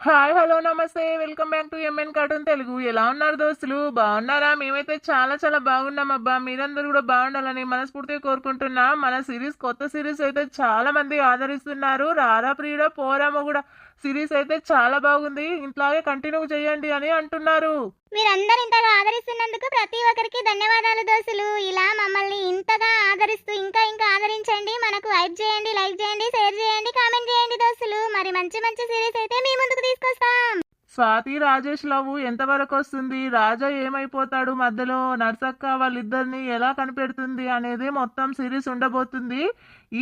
Hi hello నమస్తే welcome back to MN cartoon Telugu. ఎలా ఉన్నారు దోస్తులు? బాగున్నారా? మేమైతే చాలా చాలా బాగున్నాం అబ్బా. మీరందరూ కూడా బాగుండాలని మనస్ఫూర్తిగా కోరుకుంటున్నా. మన సిరీస్ కొత్త సిరీస్ అయితే చాలా మంది ఆదరిస్తున్నారు. రారా ప్రియుడ పోరామో కూడా సిరీస్ అయితే చాలా బాగుంది, ఇట్లాగే కంటిన్యూ చేయండి అని అంటున్నారు. మీరందరూ ఇంతగా ఆదరిస్తున్నందుకు ప్రతి ఒక్కరికి ధన్యవాదాలు దోస్తులు. ఇలా మమ్మల్ని ఇంతగా ఆదరిస్తూ ఇంకా ఇంకా ఆదరించండి. మనకు హైప్ చేయండి, లైక్ చేయండి, షేర్ చేయండి, కామెంట్ చేయండి దోస్తులు. మరి మంచి మంచి సిరీస్ అయితే మీ ముందుకు తీసుకొస్తాం. స్వాతి రాజేష్ లవ్ ఎంతవరకు వస్తుంది? రాజా ఏమైపోతాడు? మధ్యలో నర్సక్క వాళ్ళిద్దరిని ఎలా కనిపెడుతుంది అనేది మొత్తం సిరీస్ ఉండబోతుంది.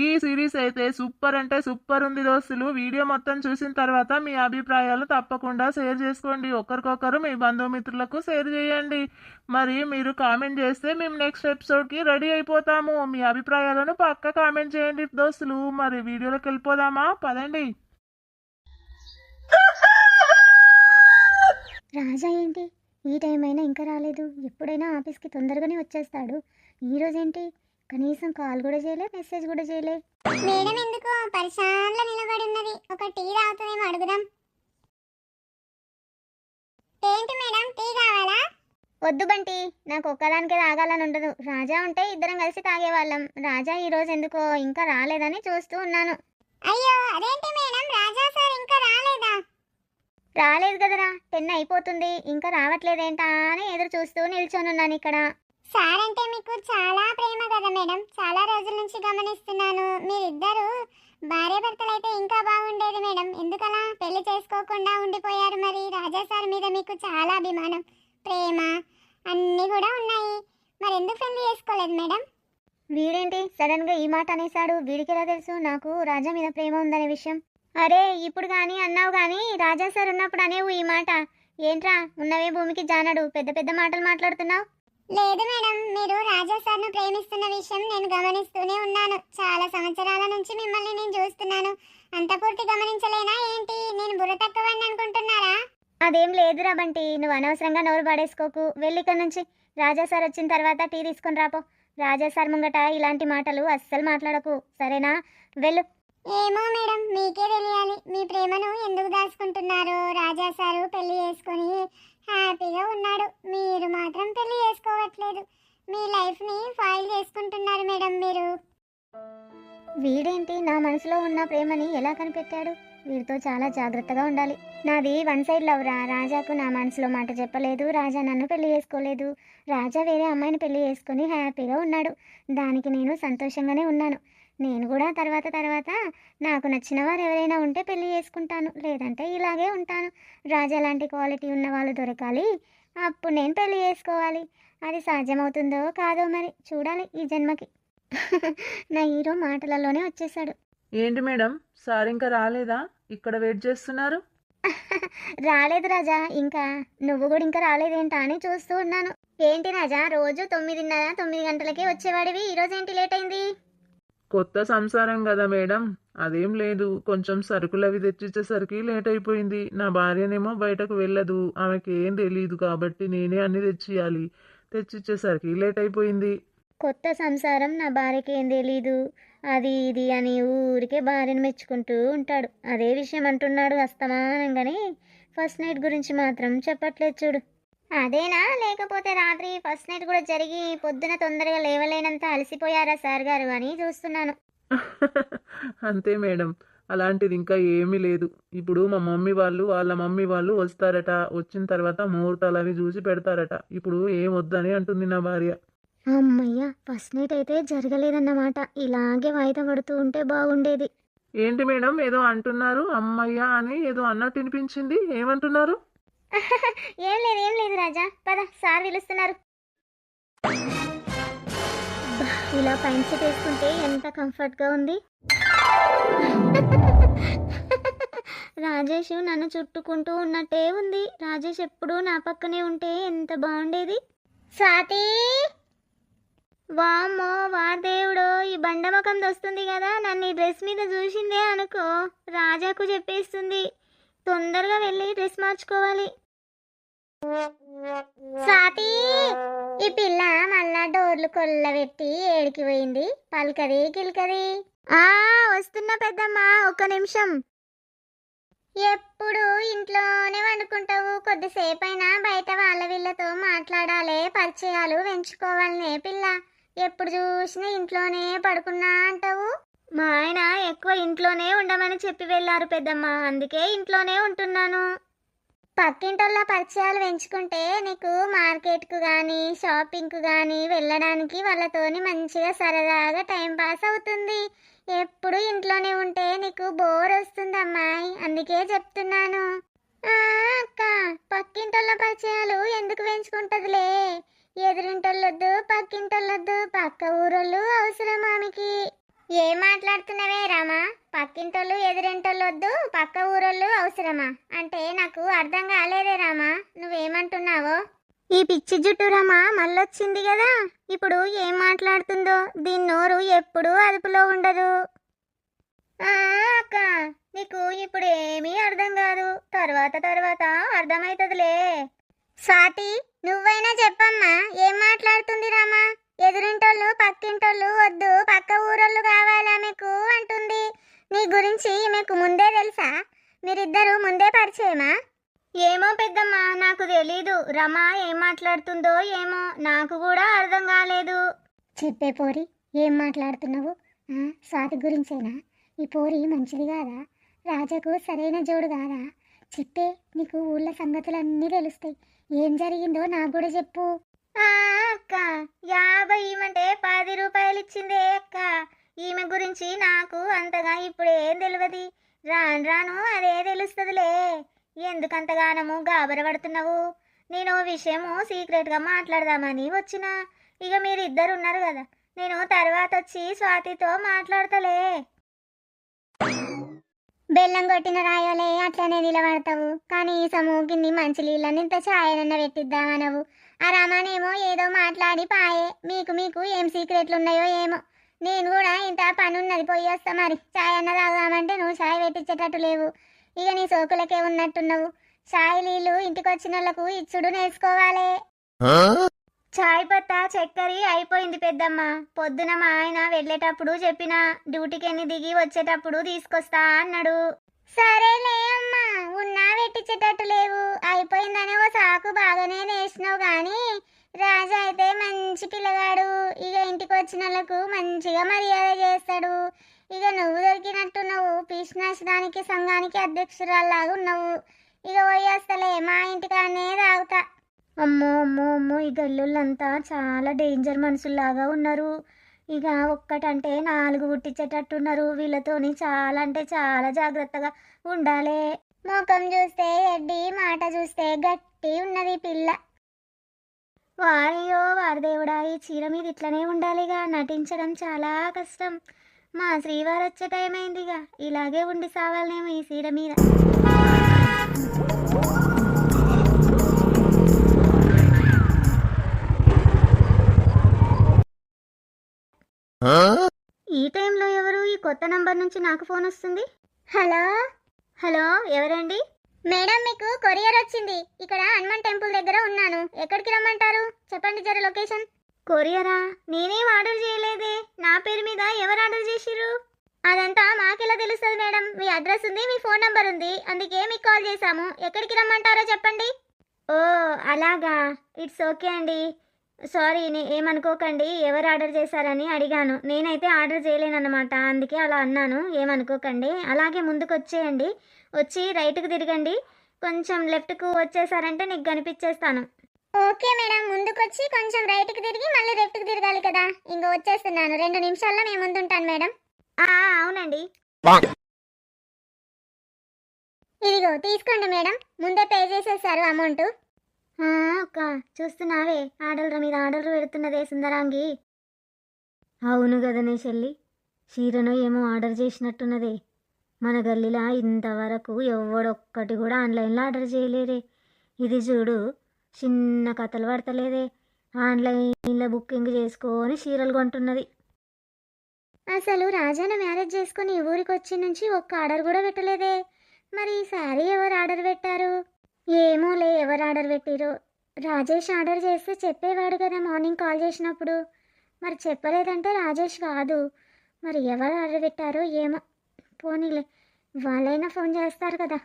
ఈ సిరీస్ అయితే సూపర్ అంటే సూపర్ ఉంది దోస్తులు. వీడియో మొత్తం చూసిన తర్వాత మీ అభిప్రాయాలు తప్పకుండా షేర్ చేసుకోండి. ఒకరికొకరు మీ బంధుమిత్రులకు షేర్ చేయండి. మరి మీరు కామెంట్ చేస్తే మేము నెక్స్ట్ ఎపిసోడ్కి రెడీ అయిపోతాము. మీ అభిప్రాయాలను పక్క కామెంట్ చేయండి దోస్తులు. మరి వీడియోలోకి వెళ్ళిపోదామా? పదండి. రాజా ఏంటి ఈ టైం అయినా ఇంకా రాలేదు? ఎప్పుడైనా ఆఫీస్కి తొందరగానే వచ్చేస్తాడు. ఈరోజేంటి కనీసం కాల్ కూడా చేయలే, మెసేజ్ కూడా చేయలే. మేడం ఎందుకో పరిశాన్లో నిలబడి ఉన్నది. ఒక టీ తాగుతుందేమో అడుగుదాం. ఏంటి మేడం, టీ కావాలా? వద్దు బంటి, నాకు ఒక్కదానికే తాగాలని ఉండదు. రాజా ఉంటే ఇద్దరం కలిసి తాగేవాళ్ళం. రాజా ఈరోజు ఎందుకో ఇంకా రాలేదని చూస్తూ ఉన్నాను. అయ్యో అదేంటి మేడం, రాజా సార్ ఇంకా రాలేదా? రాలేదు కదరా, 10 అయిపోతుంది, ఇంకా రావట్లేదేంటా అని ఎదురు చూస్తూ నిల్చొనున్నాను ఇక్కడ. సార్ అంటే మీకు చాలా ప్రేమ కదా మేడం, చాలా రోజుల నుంచి గమనిస్తున్నాను. మీరిద్దరు భార్యాభర్తలు అయితే ఇంకా బాగుండేది మేడం. ఎందుకలా పెళ్లి చేసుకోకుండా ఉండిపోయారు? మరి రాజా సార్ మీద మీకు చాలా అభిమానం, ప్రేమ అన్నీ కూడా ఉన్నాయి. మరి ఎందుకు పెళ్లి చేసుకోలేదు మేడం? వీడేంటి సడన్ గా ఈ మాట అనేశాడు? వీడికి ఎలా తెలుసు నాకు రాజా మీద ప్రేమ ఉందనే విషయం? అరే ఇప్పుడు కానీ అన్నావు కానీ రాజా సార్ ఉన్నప్పుడు అనేవు ఈ మాట. ఏంట్రా ఉన్నవే భూమికి జానడు, పెద్ద పెద్ద మాటలు మాట్లాడుతున్నావు. లేదు మేడం, మీరు రాజా సార్ను ప్రేమిస్తున్న విషయం నేను గమనిస్తూనే ఉన్నాను. చాలా సంవత్సరాల నుంచి మిమ్మల్ని నేను చూస్తున్నాను. అంత పూర్తి గమనించలేనా ఏంటి? నేను బుర్ర తక్కువని అనుకుంటున్నారా? అదేం లేదురా బంటి, నువ్వు అనవసరంగా నోరు పడేసుకోకు. వెళ్ళి ఇక్కడ నుంచి. రాజా సార్ వచ్చిన తర్వాత టీ తీసుకొని రాపో. రాజా సార్ ముంగట ఇలాంటి మాటలు అస్సలు మాట్లాడకు, సరేనా? వెళ్ళు. ఏమో మేడం, మీకే తెలియాలి. మీ ప్రేమను ఎందుకు దాచుకుంటున్నారో. రాజా సారు పెళ్లి చేసుకొని హ్యాపీగా ఉన్నాడు, మీరు మాత్రం పెళ్లి చేసుకోవట్లేదు. మీ లైఫ్ని ఫైల్ చేసుకుంటున్నారు మేడం మీరు. వీడేంటి నా మనసులో ఉన్న ప్రేమని ఎలా కనిపెట్టాడు? వీడితో చాలా జాగ్రత్తగా ఉండాలి. నాది వన్ సైడ్ లవ్ రా. రాజాకు నా మనసులో మాట చెప్పలేదు, రాజా నన్ను పెళ్లి చేసుకోలేదు. రాజా వేరే అమ్మాయిని పెళ్లి చేసుకొని హ్యాపీగా ఉన్నాడు. దానికి నేను సంతోషంగానే ఉన్నాను. నేను కూడా తర్వాత తర్వాత నాకు నచ్చిన వారు ఎవరైనా ఉంటే పెళ్లి చేసుకుంటాను, లేదంటే ఇలాగే ఉంటాను. రాజా లాంటి క్వాలిటీ ఉన్న వాళ్ళు దొరకాలి, అప్పుడు నేను పెళ్లి చేసుకోవాలి. అది సాధ్యమవుతుందో కాదో మరి చూడాలి ఈ జన్మకి. నా హీరో మాటలలోనే వచ్చేసాడు. ఏంటి మేడం, సార్ ఇంకా రాలేదా? ఇక్కడ వెయిట్ చేస్తున్నారు. రాలేదు రాజా, ఇంకా నువ్వు కూడా ఇంకా రాలేదేంటా అని చూస్తూ ఉన్నాను. ఏంటి రాజా, రోజు 9:30 9 గంటలకి వచ్చేవాడివి, ఈరోజు ఏంటి లేట్ అయింది? కొత్త సంసారం కదా మేడం, అదేం లేదు. కొంచెం సరుకులు అవి తెచ్చిచ్చేసరికి లేట్ అయిపోయింది. నా భార్యనేమో బయటకు వెళ్ళదు, ఆమెకి ఏం తెలియదు కాబట్టి నేనే అన్ని తెచ్చియాలి. తెచ్చిచ్చేసరికి లేట్ అయిపోయింది. కొత్త సంసారం, నా భార్యకి ఏం తెలీదు, అది ఇది అని ఊరికే భార్యను మెచ్చుకుంటూ ఉంటాడు. అదే విషయం అంటున్నాడు అస్తమానంగానే. ఫస్ట్ నైట్ గురించి మాత్రం చెప్పట్లేదు చూడు. అదేనా? లేకపోతే రాత్రి ఫస్ట్ నైట్ కూడా జరిగి పొద్దున తొందరగా లేవలేనంత అలసిపోయారా సార్ గారు అని చూస్తున్నాను. అంతే మేడం, అలాంటిది ఇంకా ఏమీ లేదు. ఇప్పుడు మా మమ్మీ వాళ్ళు వాళ్ళ మమ్మీ వాళ్ళు వస్తారట. వచ్చిన తర్వాత ముహూర్తాలు అవి చూసి పెడతారట. ఇప్పుడు ఏం వద్దని అంటుంది నా భార్య. అమ్మయ్య, ఫస్ట్ నైట్ అయితే జరగలేదన్నమాట. ఇలాగే వాయిదా పడుతూ ఉంటే బాగుండేది. ఏంటి మేడం ఏదో అంటున్నారు? అమ్మయ్య అని ఏదో అన్నట్టు వినిపించింది, ఏమంటున్నారు? ఏం లేదు రాజా, పద సార్ పిలుస్తున్నారు. ఇలా పైన సీట్ వేసుకుంటే ఎంత కంఫర్ట్గా ఉంది. రాజేష్ నన్ను చుట్టుకుంటూ ఉన్నట్టే ఉంది. రాజేష్ ఎప్పుడూ నా పక్కనే ఉంటే ఎంత బాగుండేది. స్వాతి, వామ్మో వా దేవుడో, ఈ బండముఖం వస్తుంది కదా, నన్ను ఈ డ్రెస్ మీద చూసిందే అనుకో రాజాకు చెప్పేస్తుంది. తొందరగా వెళ్ళి డ్రెస్ మార్చుకోవాలి. స్వాతి, ఈ పిల్ల మళ్ళా డోర్లు కొల్లబెట్టి ఏడికి పోయింది? పల్కది కిల్కది. వస్తున్నా పెద్దమ్మ, ఒక్క నిమిషం. ఎప్పుడు ఇంట్లో ఎంతసేపైనా బయట వాళ్ళ వీళ్ళతో మాట్లాడాలి, పరిచయాలు పెంచుకోవాలనే పిల్ల. ఎప్పుడు చూసినా ఇంట్లోనే పడుకున్నా అంటావు. మా ఆయన ఎక్కువ ఇంట్లోనే ఉండమని చెప్పి వెళ్ళారు పెద్దమ్మ, అందుకే ఇంట్లోనే ఉంటున్నాను. పక్కింటోళ్ళ పరిచయాలు పెంచుకుంటే నీకు మార్కెట్కు కానీ షాపింగ్కు కానీ వెళ్ళడానికి వాళ్ళతోని మంచిగా సరదాగా టైం పాస్ అవుతుంది. ఎప్పుడు ఇంట్లోనే ఉంటే నీకు బోర్ వస్తుంది అమ్మాయి, అందుకే చెప్తున్నాను. అక్క, పక్కింటోళ్ళ పరిచయాలు ఎందుకు పెంచుకుంటదిలే? ఎదురింటోళ్ళొద్దు, పక్కింటోళ్ళొద్దు, పక్క ఊరోళ్ళు అవసరం ఆమెకి. ఏం మాట్లాడుతున్నావే రామా? పక్కింటోళ్ళు ఎదురింటోళ్ళు వద్దు, పక్క ఊరోళ్ళు అవసరమా అంటే నాకు అర్థం కాలేదే రామా, నువ్వేమంటున్నావో? ఈ పిచ్చి జుట్టు రామా మళ్ళొచ్చింది కదా, ఇప్పుడు ఏం మాట్లాడుతుందో, దీని నోరు ఎప్పుడూ అదుపులో ఉండదు. అక్క, నీకు ఇప్పుడు ఏమీ అర్థం కాదు, తర్వాత తర్వాత అర్థమవుతుందిలే. స్వాతి, నువ్వైనా చెప్పమ్మా, ఏం మాట్లాడుతుంది రామా? ఎదురింటోళ్ళు పక్కింటోళ్ళు వద్దు, పక్క ఊరోళ్ళు కావాలా మీకు అంటుంది. నీ గురించి మీకు ముందే తెలుసా? మీరిద్దరూ ముందే పరిచయమా? ఏమో పెద్దమ్మా, నాకు తెలీదు. రమ ఏం మాట్లాడుతుందో ఏమో, నాకు కూడా అర్థం కాలేదు. చెప్పే పోరి, ఏం మాట్లాడుతున్నావు? స్వాతి గురించేనా? ఈ పోరి మంచిది కాదా? రాజాకు సరైన జోడు కాదా? చెప్పే, నీకు ఊళ్ళో సంగతులన్నీ తెలుస్తాయి. ఏం జరిగిందో నాకు కూడా చెప్పు. అక్క, 50 ఇవ్వమంటే 10 రూపాయలు ఇచ్చిందే అక్క. ఈమె గురించి నాకు అంతగా ఇప్పుడేం తెలియదు, రాను రాను అదే తెలుస్తుందిలే. ఎందుకంతగానము గాబరపడుతున్నావు? నేను విషయము సీక్రెట్గా మాట్లాడదామని వచ్చిన. ఇక మీరిద్దరు ఉన్నారు కదా, నేను తర్వాత వచ్చి స్వాతితో మాట్లాడతలే. బెల్లం కొట్టిన రాయోలే అట్లనే నిలబడతావు, కనీసము గిన్ని మంచి నీళ్ళని ఇంత ఛాయనన్న పెట్టిద్దామనవు. ఆ రమానేమో ఏదో మాట్లాడి పాయే. మీకు మీకు ఏం సీక్రెట్లు ఉన్నాయో ఏమో. నేను కూడా ఇంత పని ఉన్నది, పోయి వస్తా మరి. ఛాయ్ అన్న తాగుదామంటే నువ్వు ఛాయ్ పెట్టించేటట్టు లేవు. ఇక నీ సోకులకే ఉన్నట్టున్నావు. ఛాయ్ నీళ్ళు ఇంటికి వచ్చిన వాళ్ళకు ఇచ్చుడు నేర్చుకోవాలి. ఛాయ్ పత్తా చక్కెర అయిపోయింది పెద్దమ్మ. పొద్దున మా ఆయన వెళ్ళేటప్పుడు చెప్పిన, డ్యూటీకి దిగి వచ్చేటప్పుడు తీసుకొస్తా అన్నాడు. సరేలే అమ్మా, ఉన్నా పెట్టించేటట్టు లేవు. అయిపోయిందనే ఓ సాకు బాగానే నేసినావు గాని, రాజా అయితే మంచి పిల్లగాడు. ఇక ఇంటికి వచ్చిన వాళ్ళకు మంచిగా మర్యాద చేస్తాడు. ఇక నువ్వు దొరికినట్టున్నావు, పీష్నాశనానికి సంఘానికి అధ్యక్షురాల్లాగా ఉన్నావు. ఇక పోయేస్తలే, మా ఇంటికానే తాగుతా. అమ్మో అమ్మో అమ్మో, ఈ గల్లుళ్ళంతా చాలా డేంజర్ మనుషుల్లాగా ఉన్నారు. ఇక ఒక్కటంటే 4 పుట్టించేటట్టున్నారు. వీళ్ళతోని చాలా అంటే చాలా జాగ్రత్తగా ఉండాలి. ముఖం చూస్తే ఎడ్డి, మాట చూస్తే గట్టి ఉన్నది పిల్ల. వారియో వారదేవుడా, ఈ చీర మీద ఇట్లనే ఉండాలిగా, నటించడం చాలా కష్టం. మా శ్రీవారు వచ్చే టైం అయిందిగా, ఇలాగే ఉండి సావాలనేమో ఈ చీర మీద. ఈ టైంలో ఎవరు? ఈ కొత్త నంబర్ నుంచి నాకు ఫోన్ వస్తుంది. హలో హలో, ఎవరండి? మేడం, మీకు కొరియర్ వచ్చింది. ఇక్కడ హనుమాన్ టెంపుల్ దగ్గర ఉన్నాను. ఎక్కడికి రమ్మంటారు చెప్పండి జర లొకేషన్. కొరియరా? నేనేం ఆర్డర్ చేయలేదే. నా పేరు మీద ఎవరు ఆర్డర్ చేసిర్రు? అదంతా మాకెలా తెలుస్తుంది మేడం? మీ అడ్రస్ ఉంది, మీ ఫోన్ నంబర్ ఉంది, అందుకే మీకు కాల్ చేశాము. ఎక్కడికి రమ్మంటారో చెప్పండి. ఓ అలాగా, ఇట్స్ ఓకే అండి. సారీ, ఏమనుకోకండి, ఎవరు ఆర్డర్ చేశారని అడిగాను. నేనైతే ఆర్డర్ చేయలేనన్నమాట, అందుకే అలా అన్నాను. ఏమనుకోకండి. అలాగే ముందుకు వచ్చేయండి, వచ్చి రైట్కి తిరగండి. కొంచెం లెఫ్ట్కు వచ్చేసారంటే నీకు కనిపించేస్తాను. ఓకే మేడం, ముందుకు వచ్చి కొంచెం రైట్కి తిరిగి మళ్ళీ లెఫ్ట్కి తిరగాలి కదా. ఇంకో వచ్చేస్తున్నాను, 2 నిమిషాల్లో మేము ముందుంటాను మేడం. అవునండి. ఇదిగో తీసుకోండి మేడం, ముందే పే చేసేసారు అమౌంట్. అక్క, చూస్తున్నావే ఆర్డర్ల మీద ఆర్డర్లు పెడుతున్నదే సుందరాంగి. అవును కదనే చెల్లి, చీరను ఏమో ఆర్డర్ చేసినట్టున్నదే. మన గల్లీలా ఇంతవరకు ఎవడొక్కటి కూడా ఆన్లైన్లో ఆర్డర్ చేయలేదే. ఇది చూడు, చిన్న కథలు పడతలేదే, ఆన్లైన్లో బుకింగ్ చేసుకొని చీరలు కొంటున్నది. అసలు రాజాను మ్యారేజ్ చేసుకుని ఈ ఊరికి వచ్చి నుంచి ఒక్క ఆర్డర్ కూడా పెట్టలేదే. మరి ఈ శారీ ఎవరు ఆర్డర్ పెట్టారు? ఏమోలే, ఎవరు ఆర్డర్ పెట్టిరో. రాజేష్ ఆర్డర్ చేస్తే చెప్పేవాడు కదా మార్నింగ్ కాల్ చేసినప్పుడు. మరి చెప్పలేదంటే రాజేష్ కాదు. మరి ఎవరు ఆర్డర్ పెట్టారో ఏమో. పోనీలే, వాళ్ళైనా ఫోన్ చేస్తారు కదా.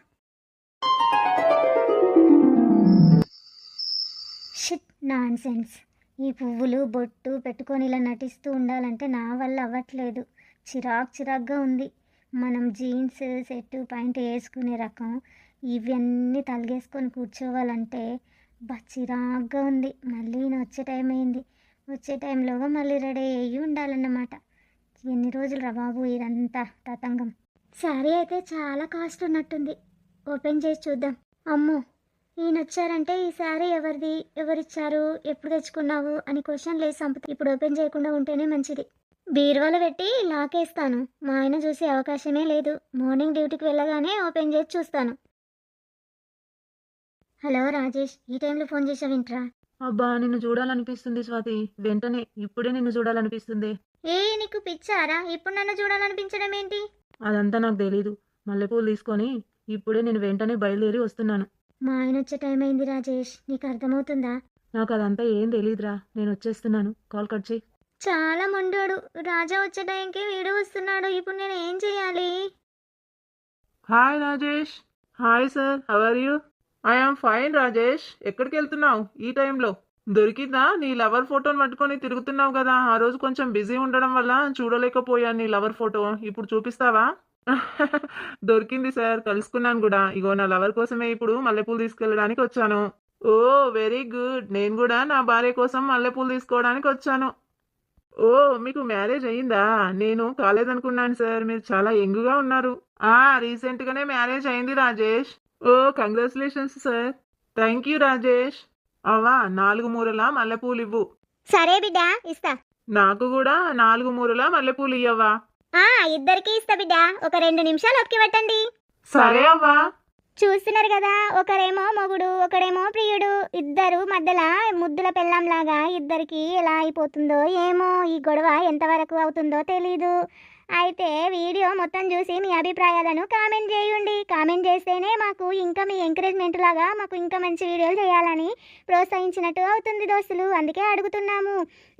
నాన్సెన్స్. ఈ పువ్వులు బొట్టు పెట్టుకొని ఇలా నటిస్తూ ఉండాలంటే నా వల్ల అవ్వట్లేదు. చిరాగ్గా ఉంది. మనం జీన్స్ సెట్ పాయింట్ వేసుకునే రకం ఇవన్నీ తలిగేసుకొని కూర్చోవాలంటే చిరాగ్గా ఉంది. మళ్ళీ ఈయన వచ్చే టైం అయింది. వచ్చే టైంలోగా మళ్ళీ రెడీ అయ్యి ఉండాలన్నమాట. ఎన్ని రోజులు రా బాబు ఇదంతా తతంగం. శారీ అయితే చాలా కాస్ట్ ఉన్నట్టుంది. ఓపెన్ చేసి చూద్దాం. అమ్మో, ఈయన వచ్చారంటే ఈ శారీ ఎవరిది, ఎవరిచ్చారు, ఎప్పుడు తెచ్చుకున్నావు అని క్వశ్చన్ లేదు సంపతి. ఇప్పుడు ఓపెన్ చేయకుండా ఉంటేనే మంచిది. బీరువాలో పెట్టి లాకేస్తాను. మా ఆయన చూసే అవకాశమే లేదు. మార్నింగ్ డ్యూటీకి వెళ్ళగానే ఓపెన్ చేసి చూస్తాను. హలో రాజేష్, ఈ టైంలో ఫోన్ చేసావింట్రా? అబ్బా నిన్ను చూడాలనిపిస్తుంది స్వాతి, వెంటనే ఇప్పుడే నిన్ను చూడాలనిపిస్తుంది. నీకు పిచ్చారా? ఇప్పుడు నన్ను చూడాలనిపించడం ఏంటి? అదంతా నాకు తెలీదు. మల్లెపూలు తీసుకొని ఇప్పుడే నేను వెంటనే బయలుదేరి వస్తున్నాను. మా ఆయన వచ్చే టైం అయింది రాజేష్, నీకు అర్థమవుతుందా? నాకు అదంతా ఏం తెలీదురా, నేను వచ్చేస్తున్నాను. కాల్ కట్ చేయి. చాలా మొండాడు. రాజా వచ్చే టైంకి వీడు వస్తున్నాడు. ఇప్పుడు నేను ఏం చేయాలి? Hi Rajesh. Hi sir, how are you? I am fine Rajesh. ఎక్కడికి వెళ్తున్నావు ఈ టైంలో? దొరికిందా? నీ లవర్ ఫోటోని పట్టుకొని తిరుగుతున్నావు కదా, ఆ రోజు కొంచెం బిజీ ఉండడం వల్ల చూడలేకపోయాను నీ లవర్ ఫోటో. ఇప్పుడు చూపిస్తావా? దొరికింది సార్, కలుసుకున్నాను కూడా. ఇగో నా లవర్ కోసమే ఇప్పుడు మల్లెపూలు తీసుకెళ్ళడానికి వచ్చాను. ఓ వెరీ గుడ్. నేను కూడా నా భార్య కోసం మల్లెపూలు తీసుకోవడానికి వచ్చాను. ఓ మీకు మ్యారేజ్ అయ్యిందా? నేను కాలేదనుకున్నాను సార్, మీరు చాలా యంగ్గా ఉన్నారు. రీసెంట్గానే మ్యారేజ్ అయింది Rajesh. Oh congratulations sir. Thank you Rajesh. అవా 4 మూరల మల్లెపూలు ఇవ్వు. సరే బిడ్డ, ఇస్తా. నాకు కూడా 4 మూరల మల్లెపూలు ఇయ్యవా? ఇద్దరికి ఇస్తా బిడ్డ. ఒక 2 నిమిషాలు ఒక్కి పెట్టండి. సరే అవ్వా. చూస్తున్నారు కదా, ఒకరేమో మొగుడు, ఒకడేమో ప్రియుడు. ఇద్దరు మధ్యలో ముద్దుల పెళ్ళంలాగా ఇద్దరికి ఎలా అయిపోతుందో ఏమో. ఈ గొడవ ఎంతవరకు అవుతుందో తెలీదు. అయితే వీడియో మొత్తం చూసి మీ అభిప్రాయాలను కామెంట్ చేయండి. కామెంట్ చేస్తేనే మాకు ఇంకా మీ ఎంకరేజ్మెంట్ లాగా మాకు ఇంకా మంచి వీడియోలు చేయాలని ప్రోత్సహించినట్టు అవుతుంది దోస్తులు. అందుకే అడుగుతున్నాము.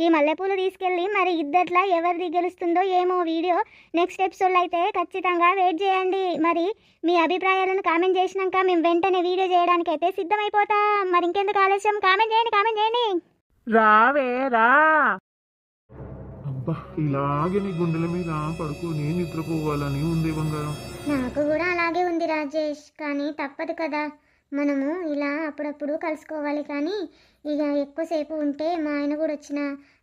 ఈ మల్లెపూలు తీసుకెళ్ళి మరి ఇద్దట్లా ఎవరిది గెలుస్తుందో ఏమో. వీడియో నెక్స్ట్ ఎపిసోడ్లో అయితే ఖచ్చితంగా వెయిట్ చేయండి. మరి మీ అభిప్రాయాలను కామెంట్ చేసినాక మేము వెంటనే వీడియో చేయడానికి అయితే సిద్ధమైపోతాం. మరి ఇంకెందుకు ఆలస్యం? కామెంట్ చేయండి. రావే రా. అబ్బా, ఇలాగే నీ గుండెల మీద పడుకొని నిద్రపోవాలని ఉంది బంగారం. నాకు కూడా అలాగే ఉంది రాజేష్, కానీ తప్పదు కదా. మనము ఇలా అప్పుడప్పుడు కలుసుకోవాలి. కానీ ఇక ఎక్కువసేపు ఉంటే మా ఆయన కూడా వచ్చిన,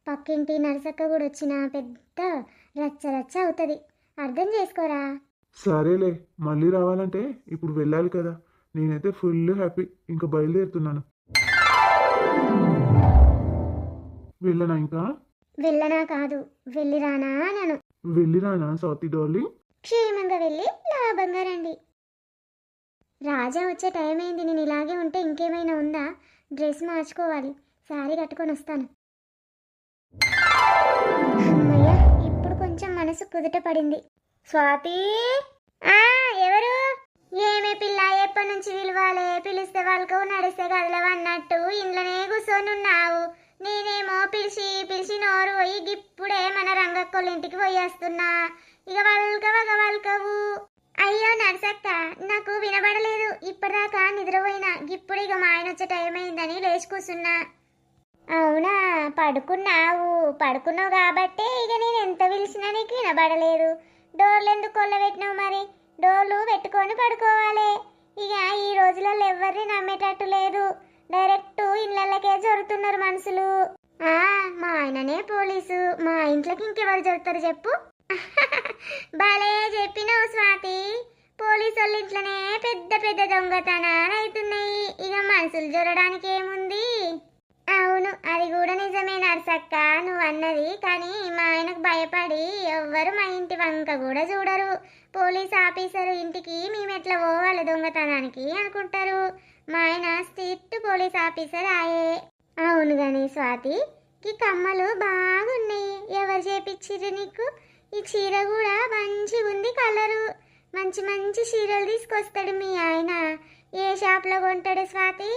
పక్కింటి నరసక్క కూడా వచ్చిన పెద్ద రచ్చ అవుతుంది. అర్థం చేసుకోరా? సరేలే, మళ్ళీ రావాలంటే ఇప్పుడు వెళ్ళాలి కదా. నేనైతే ఫుల్ హ్యాపీ. ఇంకా బయలుదేరుతున్నాను. వెళ్ళనా? ఇంకా వెళ్ళనా కాదు, వెళ్ళిరానా నన్ను. వెళ్ళిరానా స్వాతి డార్లింగ్? క్షేమంగా వెళ్ళి లాభంగా రండి. రాజా వచ్చే టైం అయింది. నేను ఇలాగే ఉంటే ఇంకేమైనా ఉందా? డ్రెస్ మార్చుకోవాలి. శారీ కట్టుకొని వస్తాను. అమ్మయ్య, ఇప్పుడు కొంచెం మనసు కుదుట పడింది. స్వాతి, ఎవరు? ఏమే పిల్ల, ఎప్పటి నుంచి పిలవాలి? పిలిస్తే వాళ్ళకు నడిస్తే కదలవన్నట్టు ఇంట్లోనే కూర్చొని ఉన్నావు. నేనేమో పిలిచి నోరు పోయి ఇప్పుడే మన రంగక్కోళ్ళ ఇంటికి పోయేస్తున్నా. ఇక వల్కవు. అయ్యో నర్సక్క, నాకు వినబడలేదు. ఇప్పటిదాకా నిద్రపోయినా. ఇప్పుడు ఇక మా ఆయన వచ్చే టైం అయిందని లేచి కూర్చున్నా. అవునా, పడుకున్నావు కాబట్టి ఇక నేను ఎంత పిలిచినా నీకు వినబడలేదు. డోర్లు ఎందుకు కొల్లబెట్టినావు? మరి డోర్లు పెట్టుకొని పడుకోవాలి. ఇక ఈ రోజులలో ఎవరిని నమ్మేటట్టు లేదు. డైరెక్ట్ ఇళ్ళకే జరుగుతున్నారు మనుషులు. మా ఆయననే పోలీసు, మా ఇంట్లోకి ఇంకెవరు జరుగుతారు చెప్పు? బాలే చెప్పినావు స్వాతి. పోలీసు వాళ్ళ ఇంట్లోనే పెద్ద దొంగతనాలు అవుతున్నాయి. ఇక మనుషులు జరగడానికి ఏముంది? అవును, అది కూడా నిజమే నర్సక్క నువ్వు అన్నది. కానీ మా ఆయనకు భయపడి ఎవ్వరు మా ఇంటి వంక కూడా చూడరు. పోలీస్ ఆఫీసరు ఇంటికి మేము ఎట్లా పోవాలి దొంగతనానికి అనుకుంటారు. మా ఆయన స్ట్రిక్ట్ పోలీస్ ఆఫీసర్ ఆయే. అవును కానీ స్వాతి, ఈ కమ్మలు బాగున్నాయి. ఎవరు చేపించిర్రు నీకు? ఈ చీర కూడా మంచిగా ఉంది కలరు. మంచి చీరలు తీసుకొస్తాడు మీ ఆయన. ఏ షాప్లో కొంటాడు స్వాతి?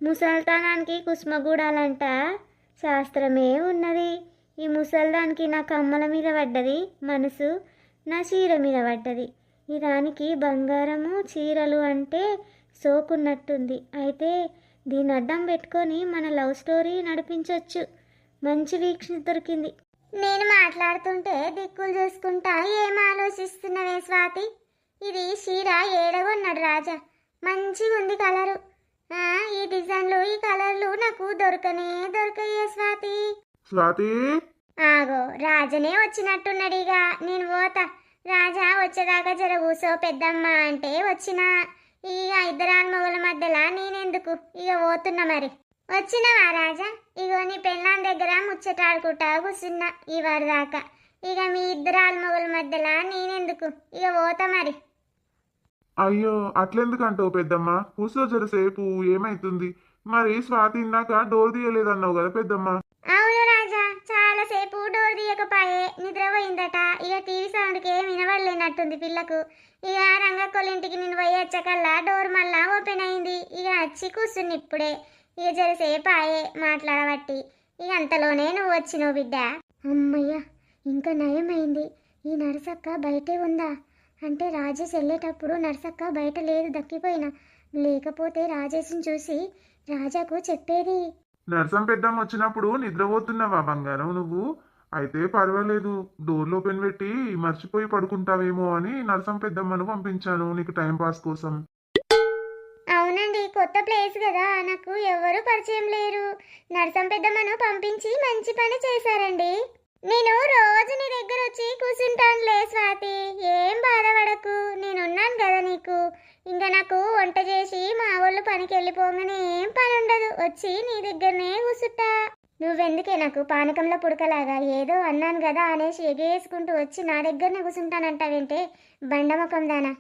ముసల్తానానికి కుస్మగూడాలంట శాస్త్రమే ఉన్నది. ఈ ముసల్దానికి నా కమ్మల మీద పడ్డది మనసు, నా చీర మీద పడ్డది. ఈ దానికి బంగారము చీరలు అంటే సోకున్నట్టుంది. అయితే దీన్ని అడ్డం పెట్టుకొని మన లవ్ స్టోరీ నడిపించవచ్చు. మంచి వీక్షణ దొరికింది. నేను మాట్లాడుతుంటే దిక్కులు చూసుకుంటా ఏం ఆలోచిస్తున్నవే స్వాతి? ఇది చీర ఏడగొన్నాడు రాజా, మంచిగా ఉంది కలరు. ఈ డిజైన్లు ఈ కలర్లు నాకు దొరకయే స్వాతి. స్వాతి ఆగో రాజనే వచ్చినట్టున్నాడు. ఇక నేను పోతా. రాజా వచ్చేదాకా జర కూసో పెద్దమ్మ అంటే వచ్చినా. ఇక ఇద్దరు ఆన్మగుల మధ్యలో నేనెందుకు, ఇక పోతున్నా మరి. వచ్చినవా రాజా? ఇగో నీ పెళ్ళాం దగ్గర ముచ్చటాడుకుంటా కూర్చున్నా ఈ వారిదాకా. ఇక మీ ఇద్దరు ఆల్మగుల మధ్యలో నేనెందుకు, ఇక పోతా మరి. అయ్యో అట్లెందుకంటావు పెద్దమ్మ, కూర్చో జరసేపు, ఏమైతుంది? మరి స్వాతి ఇందాక డోర్ తీయలేదన్నావు కదా పెద్దమ్మ. అవును రాజా, చాలాసేపు డోర్ తీయకపోయే నిద్రపోయిందట. ఇక టీవీ సౌండ్కి ఏం వినవడలేనట్టుంది పిల్లకు. ఇక రంగక్కోళ్ళింటికి నేను పోయి వచ్చకల్లా డోర్ మళ్ళా ఓపెన్ అయింది. ఇక వచ్చి కూర్చుని ఇప్పుడే. ఇక జరసేపు ఆయే మాట్లాడబట్టి. ఇక అంతలోనే నువ్వు వచ్చినావు బిడ్డ. అమ్మయ్య, ఇంకా నయమైంది. ఈ నరసక్క బయటే ఉందా? అంటే రాజేష్ వెళ్ళేటప్పుడు నరసక్క బయట లేదు, దక్కిపోయినా. లేకపోతే రాజేష్ని చూసి రాజాకు చెప్పేది. నర్సం పెద్దమ్మ వచ్చినప్పుడు నిద్రపోతున్నావా బంగారం నువ్వు? అయితే పర్వాలేదు, డోర్లు ఓపెన్ పెట్టి మర్చిపోయి పడుకుంటావేమో అని నర్సం పెద్దమ్మను పంపించాను నీకు టైం పాస్ కోసం. అవునండి, కొత్త ప్లేస్ కదా, నాకు ఎవరు పరిచయం లేరు. నరసం పెద్దమ్మను పంపించి మంచి పని చేశారండి. నేను రోజు నీ దగ్గర వచ్చి కూర్చుంటానులే స్వాతి, ఏం బాధపడకు. నేనున్నాను కదా నీకు. ఇంకా నాకు వంట చేసి మా వాళ్ళు పనికి వెళ్ళిపోగానే ఏం పని ఉండదు, వచ్చి నీ దగ్గరనే కూర్చుంటా. నువ్వెందుకే నాకు పానకంలో పుడకలాగా ఏదో అన్నాను కదా అనేసి ఎగేసుకుంటూ వచ్చి నా దగ్గరనే కూర్చుంటానంటావేంటే బండముఖం దానా?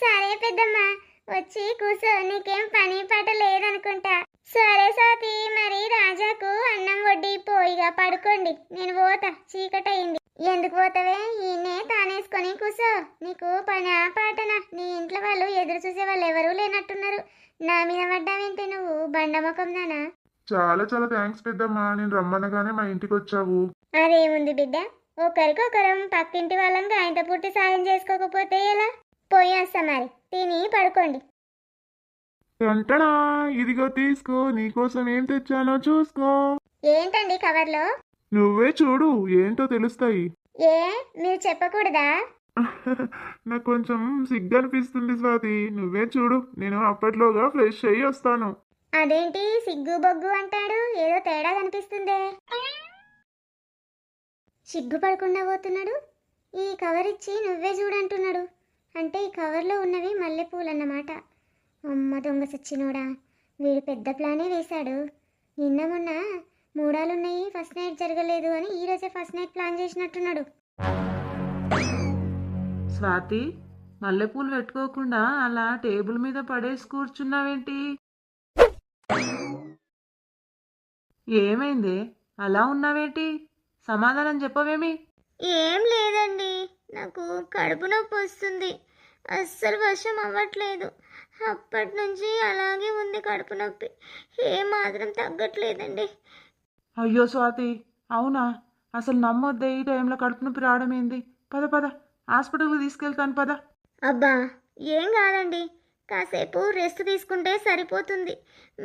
సరే పెద్దమ్మ, వచ్చి కూర్చో, నీకేం పని పాట లేదనుకుంటా. సరే స్వాతి, మరి రాజాకు అన్నం వడ్డీ పోయిగా పడుకోండి, నేను పోతా, చీకటయింది. ఎందుకు పోతావే? ఈయనే తానేసుకొని కూర్చో. నీకు పనా పాటనా? నీ ఇంట్లో వాళ్ళు ఎదురు చూసే వాళ్ళు ఎవరూ లేనట్టున్నారు. నా మీద పడ్డావేంటి నువ్వు బండముఖం దానా? చాలా చాలా థ్యాంక్స్ పెద్దమ్మ, నేను రమ్మనగానే మా ఇంటికి వచ్చావు. అదేముంది బిడ్డ, ఒకరికొకరం పక్కింటి వాళ్ళంగా ఆయన పూర్తి సాయం చేసుకోకపోతే ఎలా? పోయి వస్తా మరి, తిని పడుకోండి. వెంటనా ఇదిగో తీసుకో, నీకోసం ఏం తెచ్చానో చూసుకో. ఏంటండి కవర్లో? నువ్వే చూడు, ఏంటో తెలుస్తాయి. ఏ మీరు చెప్పకూడదా? నాకు కొంచెం సిగ్గు అనిపిస్తుంది స్వాతి, నువ్వే చూడు, నేను అప్పట్లోగా ఫ్రెష్ అయ్యి వస్తాను. అదేంటి సిగ్గు బొగ్గు అంటాడు, ఏదో తేడా కనిపిస్తుందే. సిగ్గుపడకుండా పోతున్నాడు. ఈ కవర్ ఇచ్చి నువ్వే చూడంటున్నాడు. అంటే ఈ కవర్లో ఉన్నవి మల్లెపూలన్నమాట. అమ్మ దొంగ సచ్చినోడా, వీడు పెద్ద ప్లానే వేశాడు. నిన్న మొన్న మూడాలున్నాయి, ఫస్ట్ నైట్ జరగలేదు అని ఈరోజే ఫస్ట్ నైట్ ప్లాన్ చేసినట్టున్నాడు. స్వాతి, మల్లెపూలు పెట్టుకోకుండా అలా టేబుల్ మీద పడేసి కూర్చున్నావేంటి? ఏమైంది అలా ఉన్నావేంటి? సమాధానం చెప్పవేమి? ఏం లేదండి, నాకు కడుపు నొప్పి వస్తుంది, అస్సలు వశం అవ్వట్లేదు. అప్పటి నుంచి అలాగే ఉంది కడుపు నొప్పి, ఏమాత్రం తగ్గట్లేదండి. అయ్యో స్వాతి, అవునా? అసలు నమ్మొద్దే ఈ టైంలో కడుపు నొప్పి రావడం ఏంది? పద పద, హాస్పిటల్కి తీసుకెళ్తాను పద. అబ్బా ఏం కాదండి, కాసేపు రెస్ట్ తీసుకుంటే సరిపోతుంది.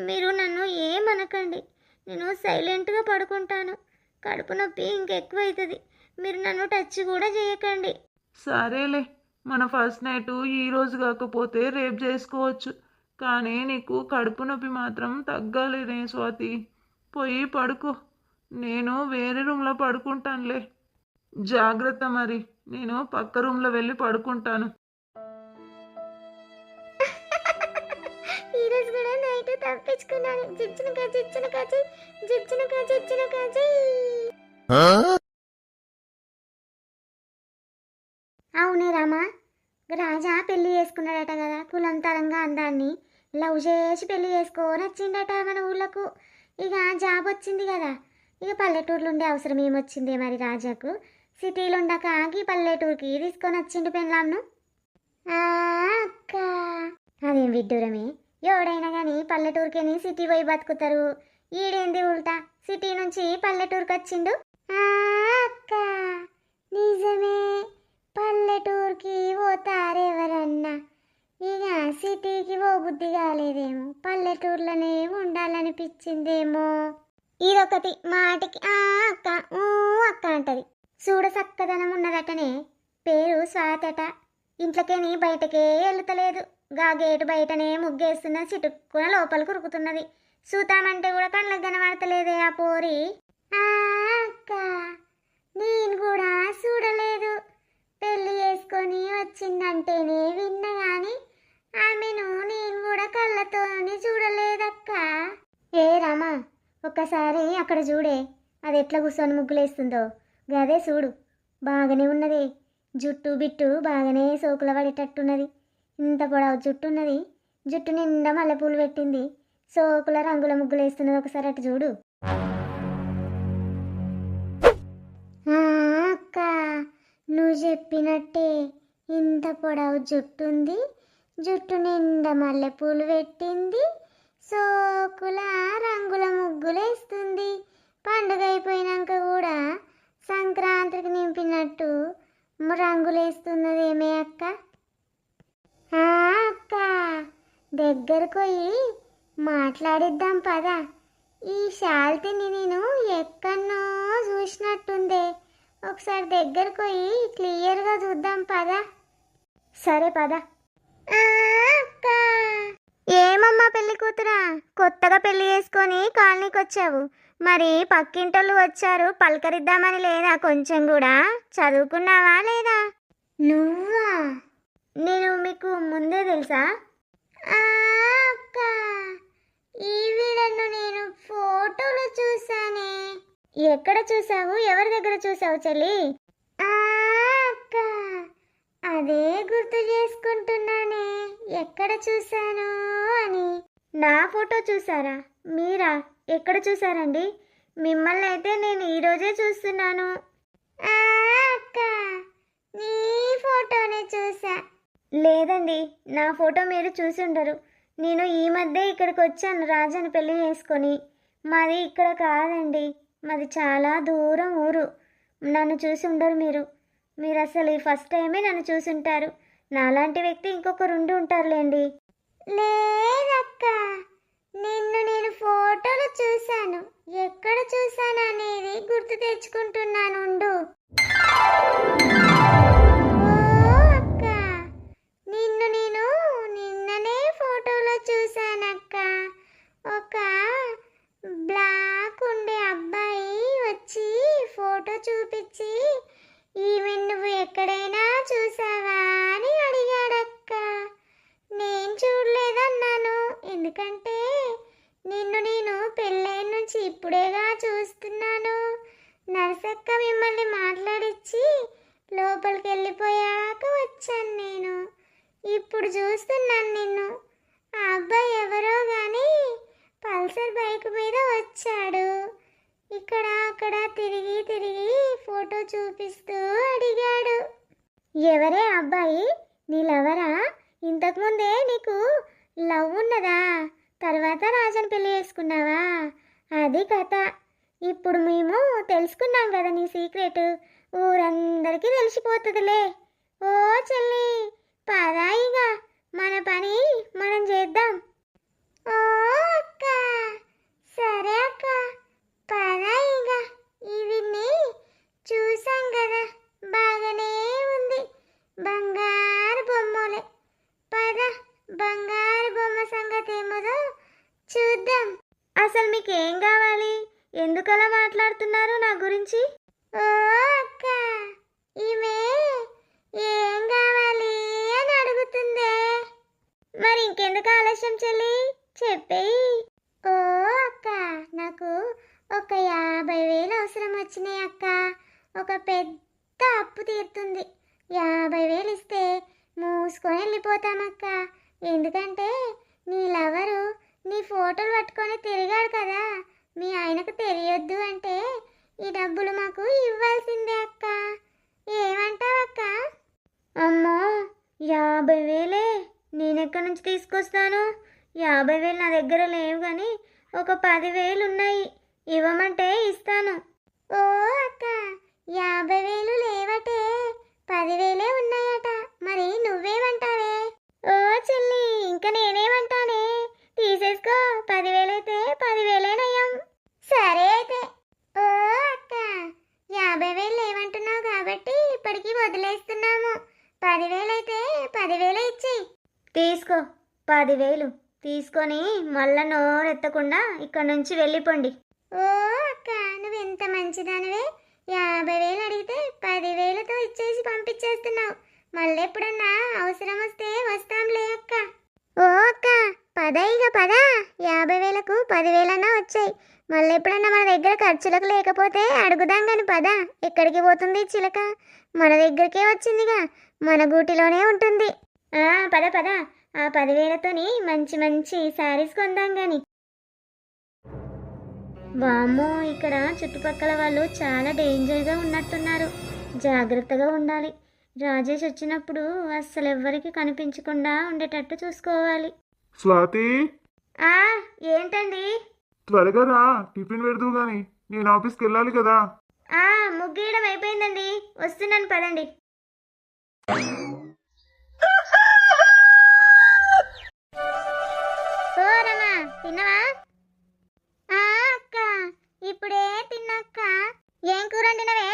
మీరు నన్ను ఏమనకండి, నేను సైలెంట్గా పడుకుంటాను. కడుపు నొప్పి ఇంకెక్కువ అవుతుంది, మీరు నన్ను టచ్ కూడా చేయకండి. సరేలే, మన ఫస్ట్ నైట్ ఈ రోజు కాకపోతే రేపు చేసుకోవచ్చు. కానీ నీకు కడుపు నొప్పి మాత్రం తగ్గలేదే స్వాతి. పోయి పడుకో, నేను వేరే రూమ్లో పడుకుంటానులే. జాగ్రత్త మరి, నేను పక్క రూమ్లో వెళ్ళి పడుకుంటాను. ఈరోజు కూడా నైట్ తప్పించుకున్నాను. జిచ్చిన కాచి జిచ్చిన కాచి జిచ్చిన కాచి జిచ్చిన కాచి. అవునే రామా, రాజా పెళ్లి చేసుకున్నాడట కదా, కులం తరంగా అందాన్ని లవ్ చేసి పెళ్లి చేసుకొని వచ్చిండట మన ఊళ్ళకు. ఇక జాబ్ వచ్చింది కదా, ఇక పల్లెటూరులో ఉండే అవసరం ఏమొచ్చిందే మరి రాజాకు. సిటీలో ఉండక ఈ పల్లెటూరుకి తీసుకొని వచ్చిండు పెళ్ళాంను. అక్క, అదేం విడ్డూరమే, ఎవడైనా కానీ పల్లెటూరుకేని సిటీ పోయి బతుకుతారు. ఈడేంది ఉల్టా సిటీ నుంచి పల్లెటూరుకి వచ్చిండు. అక్క నిజమే, పల్లెటూరుకి పోతారెవరన్నా, ఇక సిటీకి పోబుద్ధి కాలేదేమో, పల్లెటూర్లోనే ఉండాలనిపించిందేమో. ఇదొకటి మాటికి ఆ అక్క ఊ అక్క అంటది. చూడ చక్కదనం ఉన్నదటనే, పేరు స్వాతట. ఇంట్లోకేని బయటకే వెళ్తలేదు. గా గేటు బయటనే ముగ్గేస్తున్న చిటుక్కున లోపలికి ఉరుకుతున్నది. చూతామంటే కూడా కళ్ళకు కనబడతలేదే ఆ పోరి. ఆ అక్క నేను కూడా చూడలేదు. పెళ్లి చేసుకొని వచ్చిందంటేనే విన్నా గాని ఆమెను నేను కూడా కళ్ళతోని చూడలేదక్క. ఏ రామా, ఒక్కసారి అక్కడ చూడే, అది ఎట్లా కూర్చొని ముగ్గులేస్తుందో. గదే చూడు, బాగానే ఉన్నది. జుట్టు బిట్టు బాగానే సోకుల పడేటట్టున్నది. ఇంత పొడవు జుట్టు ఉన్నది. జుట్టు నిండా మల్లెపూలు పెట్టింది. సోకుల రంగుల ముగ్గులేస్తున్నది. ఒకసారి అటు చూడు. అక్క నువ్వు చెప్పినట్టే ఇంత పొడవు జుట్టుంది. జుట్టు నిండా మల్లెపూలు పెట్టింది. సోకుల రంగుల ముగ్గులేస్తుంది. పండుగ అయిపోయినాక కూడా సంక్రాంతికి నింపినట్టు రంగులేస్తున్నదేమే అక్క. అక్క దగ్గరకు పోయి మాట్లాడిద్దాం పదా. ఈ శాల్తీని నేను ఎక్కడనో చూసినట్టుందే. ఒకసారి దగ్గరకు పోయి క్లియర్గా చూద్దాం పదా. సరే పదా. అక్క ఏమమ్మా పెళ్లి కూతురా, కొత్తగా పెళ్లి చేసుకొని కాలనీకి వచ్చావు. మరి పక్కింటోళ్ళు వచ్చారు, పలకరిద్దామని లేదా? కొంచెం కూడా చదువుకున్నావా లేదా? నువ్వా? నేను మీకు ముందే తెలుసా? అక్క ఈ వీడను నేను ఫోటోలో చూసానే. ఎక్కడ చూసావు? ఎవరి దగ్గర చూసావు చెల్లి? అక్క అదే గుర్తు చేసుకుంటున్నానే, ఎక్కడ చూసాను అని. నా ఫోటో చూసారా? మీరా? ఎక్కడ చూసారండి? మిమ్మల్ని అయితే నేను ఈరోజే చూస్తున్నాను. అక్క నీ ఫోటోనే చూసా. లేదండి, నా ఫోటో మీరు చూసి ఉండరు. నేను ఈ మధ్య ఇక్కడికి వచ్చాను రాజాని పెళ్లి చేసుకొని. మాది ఇక్కడ కాదండి, మాది చాలా దూరం ఊరు. నన్ను చూసి ఉండరు మీరు. మీరు అసలు ఈ ఫస్ట్ టైమే నన్ను చూసుంటారు. నాలాంటి వ్యక్తి ఇంకొకరు ఉండి ఉంటారులేండి. లేదక్క, నిన్ను నేను ఫోటోలో చూశాను. ఎక్కడ చూశాను అనేది గుర్తు తెచ్చుకుంటున్నాను. అక్క నిన్ను నేను నిన్ననే ఫోటోలో చూశానక్క. ఒక బ్లాక్ ఉండే అబ్బాయి వచ్చి ఫోటో చూపించి ఈవెన్ నువ్వు ఎక్కడైనా చూసావా అని అడిగాడక్క. నేను చూడలేదన్నాను, ఎందుకంటే నిన్ను నేను పెళ్ళైన నుంచి ఇప్పుడేగా చూస్తున్నాను. నర్సక్క మిమ్మల్ని మాట్లాడిచ్చి లోపలికి వెళ్ళిపోయాక వచ్చాను నేను. ఇప్పుడు చూస్తున్నాను నిన్ను. ఆ అబ్బాయి ఎవరో కానీ పల్సర్ బైక్ మీద వచ్చాడు. ఇక్కడ అక్కడ తిరిగి తిరిగి ఫోటో చూపిస్తూ అడిగాడు. ఎవరే అబ్బాయి? నీ లవరా? ఇంతకుముందే నీకు లవ్ ఉన్నదా? తర్వాత రాజాని పెళ్లి చేసుకున్నావా? అది కథ. ఇప్పుడు మేము తెలుసుకున్నాం కదా నీ సీక్రెట్. ఊరందరికీ తెలిసిపోతుందిలే. ఓ చెల్లి పదాయిగా, మన పని మనం చేద్దాం. ఓ అక్క సరే అక్క పదాయిగా. ఇవిని చూసాం కదా, బాగానే ఉంది. బంగారు బొమ్మలే. పద బంగారు బొమ్మ సంగతి ఏమోదో చూద్దాం. అసలు మీకేం కావాలి? ఎందుకలా మాట్లాడుతున్నారు నా గురించి? ఓ అక్క ఈమె ఏం కావాలి అని అడుగుతుందే. మరి ఇంకెందుకు ఆలస్యం చెల్లి, చెప్పేయి. ఓ అక్క నాకు ఒక 50,000 అవసరం వచ్చినాయి అక్క. ఒక పెద్ద అప్పు తీరుతుంది. 50,000 ఇస్తే మూసుకొని వెళ్ళిపోతామక్క. ఎందుకంటే నీ లవరు నీ ఫోటోలు పట్టుకొని తిరిగాడు కదా. మీ ఆయనకు తెలియొద్దు అంటే ఈ డబ్బులు మాకు ఇవ్వాల్సిందే అక్క. ఏమంటావక్క? అమ్మో 50,000 నేనెక్కడి నుంచి తీసుకొస్తాను? 50,000 నా దగ్గర లేవు, కానీ ఒక 10,000 ఉన్నాయి. ఇవ్వమంటే ఇస్తాను. ఓ అక్క 50,000 లేవటే, 10,000 ఉన్నాయట. మరి నువ్వేమంటావే? ఓ చెల్లి, ఇంకా నేనేమంటానే, తీసేసుకో. 10,000 అయితే 10,000 సరే అయితే. ఓ అక్క, 50,000 లేవంటున్నావు కాబట్టి ఇప్పటికి వదిలేస్తున్నాము. 10,000 అయితే 10,000 ఇచ్చేయి. తీసుకో 10,000 తీసుకొని మళ్ళా నోరెత్తకుండా ఇక్కడ నుంచి వెళ్ళిపోండి. ఓ అక్క, నువ్వు ఎంత మంచిదానివే. 50,000 అడిగితే 10,000తో ఇచ్చేసి పంపించేస్తున్నావు. మళ్ళీ ఎప్పుడన్నా అవసరం వస్తే వస్తాంలే అక్క. ఓ అక్క, పద ఇక పద. 50,000కు 10,000 వచ్చాయి. మళ్ళీ ఎప్పుడన్నా మన దగ్గర ఖర్చులకు లేకపోతే అడుగుదాం కాని పద. ఎక్కడికి పోతుంది చిలక? మన దగ్గరికే వచ్చిందిగా, మన గూటిలోనే ఉంటుంది. పద పద. ఆ 10,000తోని మంచి మంచి శారీస్ కొందాం గాని. వామ్మో, ఇక్కడ చుట్టుపక్కల వాళ్ళు చాలా డేంజర్గా ఉన్నట్టున్నారు. జాగ్రత్తగా ఉండాలి. రాజేష్ వచ్చినప్పుడు అస్సలు ఎవ్వరికి కనిపించకుండా ఉండేటట్టు చూసుకోవాలి. స్వాతి, ఏంటండి? త్వరగా రా, టిఫిన్ పెడదు గాని. నేను ఆఫీస్కి వెళ్ళాలి కదా. ముగ్గేయడం అయిపోయిందండి, వస్తున్నాను పదండి. ఓ రమా, తిన్నవా? అక్క, ఇప్పుడే తిన్నక్క. ఏం కూర వండినవే?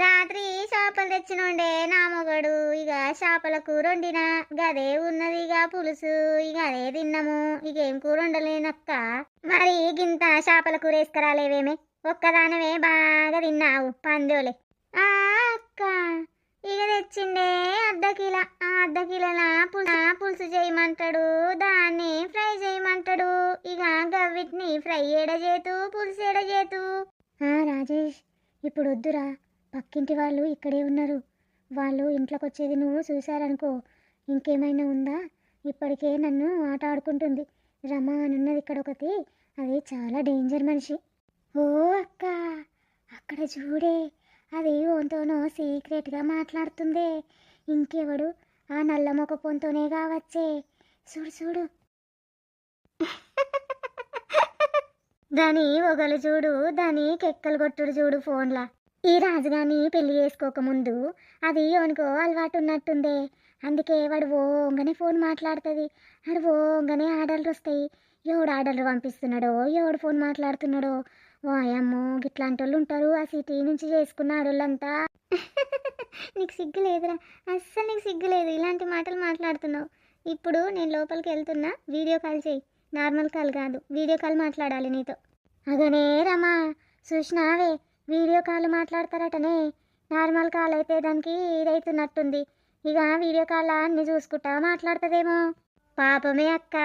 రాత్రి చేపలు తెచ్చినోండే నా మొగడు. ఇక చేపల కూర వండిన గదే ఉన్నది. ఇక పులుసు ఇక అదే తిన్నాము. ఇక ఏం కూర వండలేనక్క. మరి గింత చేపల కూర వేసుకురాలేవేమే? ఒక్కదానవే బాగా తిన్నావు పందోలే. అక్క, ఇక తెచ్చిండే అర్ధ కిలోల పులుసు చేయమంటాడు, దాన్ని ఫ్రై చేయమంటాడు. ఇక గవ్విటిని ఫ్రై ఏడజేతు, పులుసు ఏడజేతు. రాజేష్, ఇప్పుడు వద్దురా. పక్కింటి వాళ్ళు ఇక్కడే ఉన్నారు. వాళ్ళు ఇంట్లోకి వచ్చేది నువ్వు చూశారనుకో, ఇంకేమైనా ఉందా? ఇప్పటికే నన్ను ఆట ఆడుకుంటుంది. రమ అనున్నది ఇక్కడ ఒకటి, అది చాలా డేంజర్ మనిషి. ఓ అక్క, అక్కడ చూడే, అది ఓంతోనో సీక్రెట్గా మాట్లాడుతుందే. ఇంకెవడు? ఆ నల్ల మొక్క పొంతోనే కావచ్చే. చూడు చూడు. దాని ఒగలు చూడు, దాని కెక్కలు కొట్టుడు చూడు ఫోన్లా. ఈ రాజుగాని పెళ్లి చేసుకోకముందు అది ఓనుకో అలవాటు ఉన్నట్టుందే. అందుకే వాడు ఓంగనే ఫోన్ మాట్లాడుతుంది. వాడు ఓంగనే ఆర్డర్లు వస్తాయి. ఎవడు ఆర్డర్లు పంపిస్తున్నాడో, ఎవడు ఫోన్ మాట్లాడుతున్నాడో. వాయమ్మో, గిట్లాంటి వాళ్ళు ఉంటారు ఆ సిటీ నుంచి చేసుకున్న ఆడోళ్ళంతా. నీకు సిగ్గు లేదురా, అస్సలు నీకు సిగ్గు లేదు. ఇలాంటి మాటలు మాట్లాడుతున్నావు. ఇప్పుడు నేను లోపలికి వెళ్తున్నా, వీడియో కాల్ చేయి. నార్మల్ కాల్ కాదు, వీడియో కాల్ మాట్లాడాలి నీతో. అగనే రమా, చూసినావే, వీడియో కాల్ మాట్లాడతారటనే. నార్మల్ కాల్ అయితే దానికి ఇదైతున్నట్టుంది. ఇక వీడియో కాల్ అన్ని చూసుకుంటా మాట్లాడుతుందేమో. పాపమే అక్క,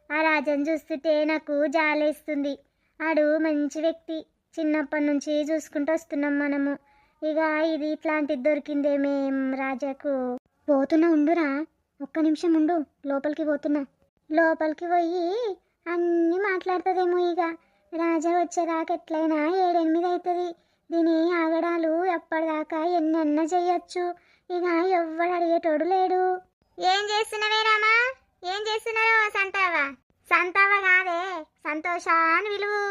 ఆ రాజన్ చూస్తుంటే నాకు జాలేస్తుంది. ఆడు మంచి వ్యక్తి, చిన్నప్పటి నుంచి చూసుకుంటూ వస్తున్నాం మనము. ఇక ఇది ఇట్లాంటిది దొరికిందేమేం రాజాకు. పోతున్నా, ఉండురా, ఒక్క నిమిషం ఉండు. లోపలికి పోతున్నా. లోపలికి పోయి అన్నీ మాట్లాడుతుందేమో. ఇక రాజా వచ్చేదాకా ఎట్లయినా 7-8 అవుతుంది. దీని ఆగడాలు ఎప్పటిదాకా ఎన్నెన్న చెయ్యొచ్చు. ఇక ఎవ్వడు అడిగేటోడు లేడు. ఏం చేస్తున్నావే రామా? ఏం చేస్తున్నారో? సంతావా కాదే, సంతోష అని విలువు.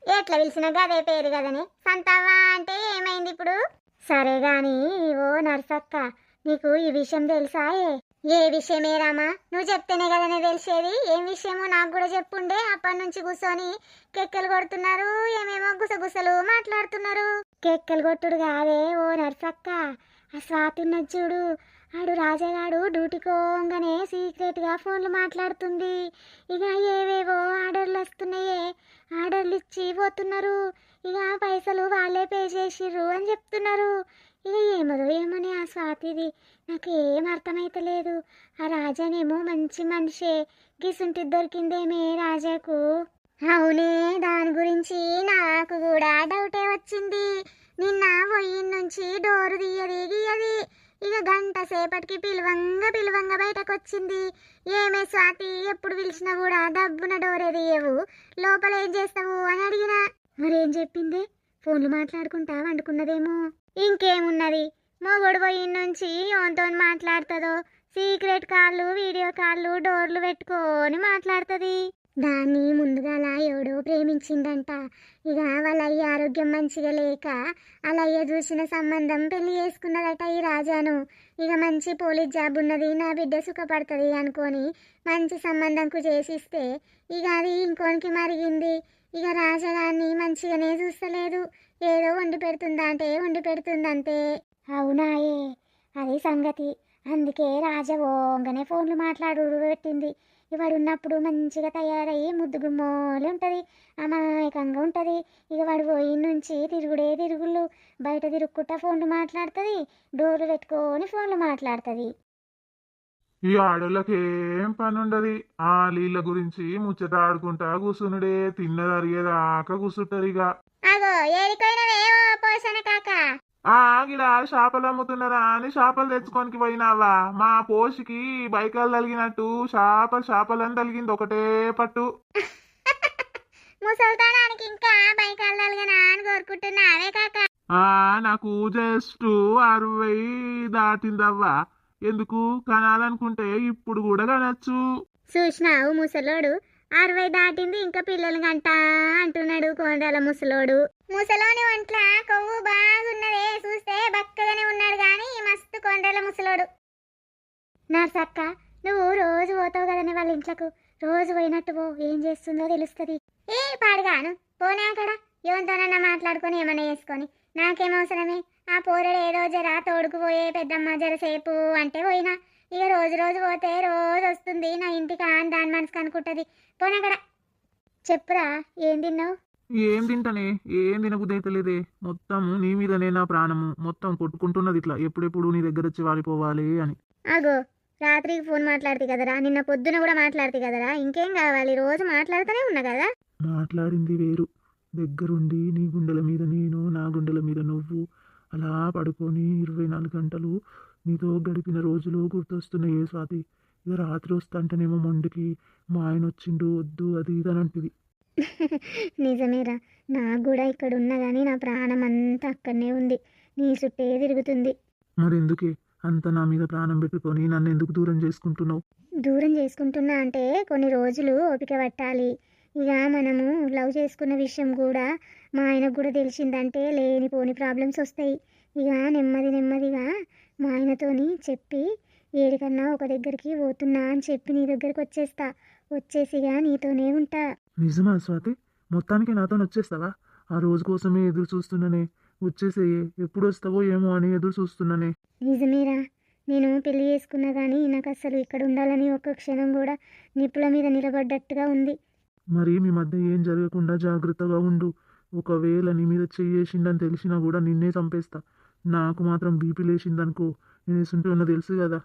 ఎట్లా పిలిచిన గదే పేరు కదనే. సంతావా అంటే ఏమైంది ఇప్పుడు? సరే గాని ఓ నర్సక్క, నీకు ఈ విషయం తెలుసాయే? ఏ విషయమే రామా? నువ్వు చెప్తేనే కదనే తెలిసేది. ఏం విషయమో నాకు కూడా చెప్పుండే. అప్పటి నుంచి కూర్చొని కెక్కలు కొడుతున్నారు, ఏమేమో గుసగుసలు మాట్లాడుతున్నారు. కెక్కలు కొట్టుడు కాదే ఓ నర్సక్క, ఆ స్వాతి ఉన్నది చూడు, ఆడు రాజాగాడు డ్యూటీకోగానే సీక్రెట్గా ఫోన్లు మాట్లాడుతుంది. ఇక ఏవేవో ఆర్డర్లు వస్తున్నాయే, ఆర్డర్లు ఇచ్చి పోతున్నారు. ఇక పైసలు వాళ్ళే పే చేసిర్రు అని చెప్తున్నారు. ఇక ఏమదో ఏమని ఆ స్వాతిది నాకేం అర్థమైతలేదు. ఆ రాజానేమో మంచి మనిషే, గిసుంటి దొరికిందేమే రాజాకు. అవునే, దాని గురించి నాకు కూడా డౌటే వచ్చింది. నిన్న పొయ్యి నుంచి డోరు గీయది. ఇక గంట సేపటికి పిలువంగా బయటకు వచ్చింది. ఏమే స్వాతి, ఎప్పుడు పిలిచినా కూడా డబ్బున డోరే తీయవు, లోపల ఏం చేస్తావు అని అడిగినా. మరేం చెప్పింది? ఫోన్లు మాట్లాడుకుంటా వండుకున్నదేమో. ఇంకేమున్నది, మొగడు పొయ్యి నుంచి ఓన్తో మాట్లాడుతుందో, సీక్రెట్ కాళ్ళు, వీడియో కాళ్ళు, డోర్లు పెట్టుకొని మాట్లాడుతుంది. దాన్ని ముందుగాల ఎవడో ప్రేమించిండంట. ఇక వాళ్ళ అయ్య ఆరోగ్యం మంచిగా లేక వాళ్ళ అయ్య చూసిన సంబంధం పెళ్లి చేసుకున్నదట ఈ రాజాను. ఇక మంచి పోలీస్ జాబ్ ఉన్నది, నా బిడ్డ సుఖపడుతుంది అనుకొని మంచి సంబంధంకు చేసిస్తే ఇక అది ఇంకోనికి మరిగింది. ఇక రాజాగాన్ని మంచిగానే చూస్తలేదు, ఏదో వండి పెడుతుందా అంటే వండి పెడుతుందంతే. అవునాయే, అది సంగతి. అందుకే రాజా ఓంగనే ఫోన్లు మాట్లాడు పెట్టింది. ఇవాడు ఉన్నప్పుడు మంచిగా తయారయ్యి ముద్దు గుమ్మోలు ఉంటుంది, అమాయకంగా ఉంటుంది. ఇక వాడు పోయి నుంచి తిరుగుడే తిరుగుళ్ళు, బయట తిరుగుకుంటా ఫోన్లు మాట్లాడుతుంది, డోర్లు పెట్టుకొని ఫోన్లు మాట్లాడుతుంది. ఈ ఆడోళ్ళకి ఏం పని ఉండదు. ఆ నీళ్ళ గురించి ముచ్చట ఆడుకుంటా కూసునుడే, తిన్నది అరిగేదాకా కూసుంటారు ఇక. అగో ఏడికైనవేవో పోషణ కాక. గిడ చేపలు అమ్ముతున్నారా అని చేపలు తెచ్చుకోనికి పోయినావా? మా పోషికి బైకాలు తలిగినట్టు చేపలని తలిగింది ఒకటే పట్టు. ముసల్తానానికి ఇంకా బైకాలలుగా అని కోరుకుంటున్నావే కాక. నాకు జస్ట్ 60 దాటిందవ్వా. ఎందుకు కనాలనుకుంటే ఇప్పుడు కూడా కనొచ్చు. చూసినావు ముసలోడు 60 దాటింది ఇంకా పిల్లలు గంట అంటున్నాడు కోండ్రాల ముసలోడు. ముసలోని ఒంట్ల కొవ్వు బాగున్నదే, చూస్తే బక్కగానే ఉన్నాడు గాని మస్తు కోండ్రాల ముసలోడు. నర్సక్క, నువ్వు రోజు పోతావు కదనే వాళ్ళ ఇంట్లకు, రోజు పోయినట్టు పో, ఏం చేస్తుందో తెలుస్తుంది. ఏ పాడుగాను పోనే అక్కడ ఎవరితోనన్నా మాట్లాడుకొని ఏమన్నా చేసుకొని, నాకేమవసరమే. ఆ పోరడు ఏదో జర తోడుకుపోయే పెద్దమ్మ జరసేపు అంటే పోయినా. ఇక రోజు రోజు పోతే రోజు వస్తుంది నా ఇంటికి దాని మనసుకు అనుకుంటుంది. పోనక్కడ చెప్పురా, ఏం తిన్నావు? ఏం తింటానే, ఏం తినబుద్ధి అయితే లేదే. మొత్తం నీ మీదనే నా ప్రాణము మొత్తం కొట్టుకుంటున్నది ఇట్లా, ఎప్పుడెప్పుడు నీ దగ్గర వచ్చి వాలిపోవాలి అని. అగో రాత్రికి ఫోన్ మాట్లాడుతుంది కదరా, నిన్న పొద్దున కూడా మాట్లాడుతుంది కదరా, ఇంకేం కావాలి? రోజు మాట్లాడుతూనే ఉన్నా కదా. మాట్లాడింది వేరు, దగ్గరుండి నీ గుండెల మీద నేను, నా గుండెల మీద నువ్వు, అలా పడుకొని 24 గంటలు నీతో గడిపిన రోజులు గుర్తొస్తున్నాయి స్వాతి. ఇక రాత్రి వస్తాంటేనేమో మొండికి మా ఆయన వచ్చిండు వద్దు అది ఇది అని అంటివి. నిజమేరా, నాకు కూడా ఇక్కడ ఉన్నా కానీ నా ప్రాణం అంతా అక్కడనే ఉంది, నీ చుట్టే తిరుగుతుంది. మరెందుకే అంత నా మీద ప్రాణం పెట్టుకొని నన్ను ఎందుకు దూరం చేసుకుంటున్నావు? దూరం చేసుకుంటున్నా అంటే కొన్ని రోజులు ఓపిక పట్టాలి. ఇక మనము లవ్ చేసుకున్న విషయం కూడా మా ఆయనకు కూడా తెలిసిందంటే లేనిపోని ప్రాబ్లమ్స్ వస్తాయి. ఇక నెమ్మదిగా మా ఆయనతోని చెప్పి ఏడికన్నా ఒక దగ్గరికి పోతున్నా అని చెప్పి నీ దగ్గరికి వచ్చేసిగా నీతోనే ఉంటా. నిజమా స్వాతి? మొత్తానికి నాతో వచ్చేస్తావా? ఆ రోజు కోసమే ఎదురు చూస్తున్నానే, వచ్చేసేయే, ఎప్పుడు వస్తావో ఏమో అని ఎదురు చూస్తున్నానే. నిజమేరా, నేను పెళ్లి చేసుకున్నా కానీ నాకు అసలు ఇక్కడ ఉండాలని ఒక్క క్షణం కూడా నిప్పుల మీద నిలబడ్డట్టుగా ఉంది. మరి మీ మధ్య ఏం జరగకుండా జాగ్రత్తగా ఉండు. ఒకవేళ నీ మీద చెయ్యేసిందని తెలిసినా కూడా నిన్నే చంపేస్తా. నాకు మాత్రం బీపీ లేచిందనుకో, నేను వేసుంటే ఉన్నో తెలుసు కదా.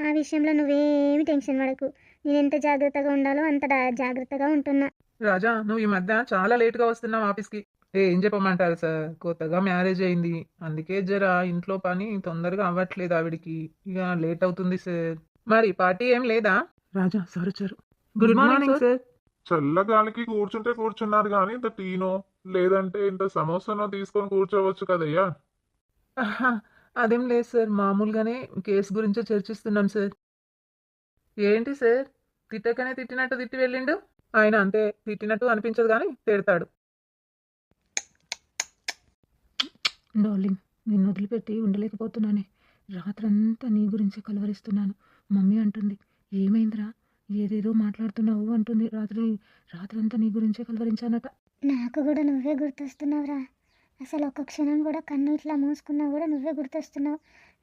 ఆ విషయంలో నువ్వేమి టెన్షన్ పడకు, నేను ఎంత జాగ్రత్తగా ఉండాలో అంత జాగ్రత్తగా ఉంటున్నా. రాజా, నువ్వు ఈ మధ్య చాలా లేట్గా వస్తున్నావు ఆఫీస్కి. ఏం చెప్పమంటారు సార్, కొత్తగా మ్యారేజ్ అయింది, అందుకే జర ఇంట్లో పని తొందరగా అవ్వట్లేదు ఆవిడికి, ఇక లేట్ అవుతుంది సార్. మరి పార్టీ ఏం లేదా? రాజా సార్ వచ్చారు. Good morning sir. చల్లగాలికి కూర్చుంటే కూర్చున్నారు కానీ ఇంత టీనో లేదంటే ఇంత సమోసానో తీసుకొని కూర్చోవచ్చు కదయ్యా. అదేం లేదు సార్, మామూలుగానే కేసు గురించే చర్చిస్తున్నాం సార్. ఏంటి సార్, తిట్టకనే తిట్టినట్టు తిట్టి వెళ్ళిండు? ఆయన అంతే, తిట్టినట్టు అనిపించదు కానీ తిడతాడు. డార్లింగ్, నిన్ను వదిలిపెట్టి ఉండలేకపోతున్నానే. రాత్రంతా నీ గురించే కలవరిస్తున్నాను. మమ్మీ అంటుంది, ఏమైందిరా, ఏదేదో మాట్లాడుతున్నావు అంటుంది. రాత్రంతా నీ గురించే కలవరించానట. నాకు కూడా నువ్వే గుర్తొస్తున్నావురా. అసలు ఒక్క క్షణం కూడా కన్ను ఇట్లా మూసుకున్నా కూడా నువ్వే గుర్తొస్తున్నావు.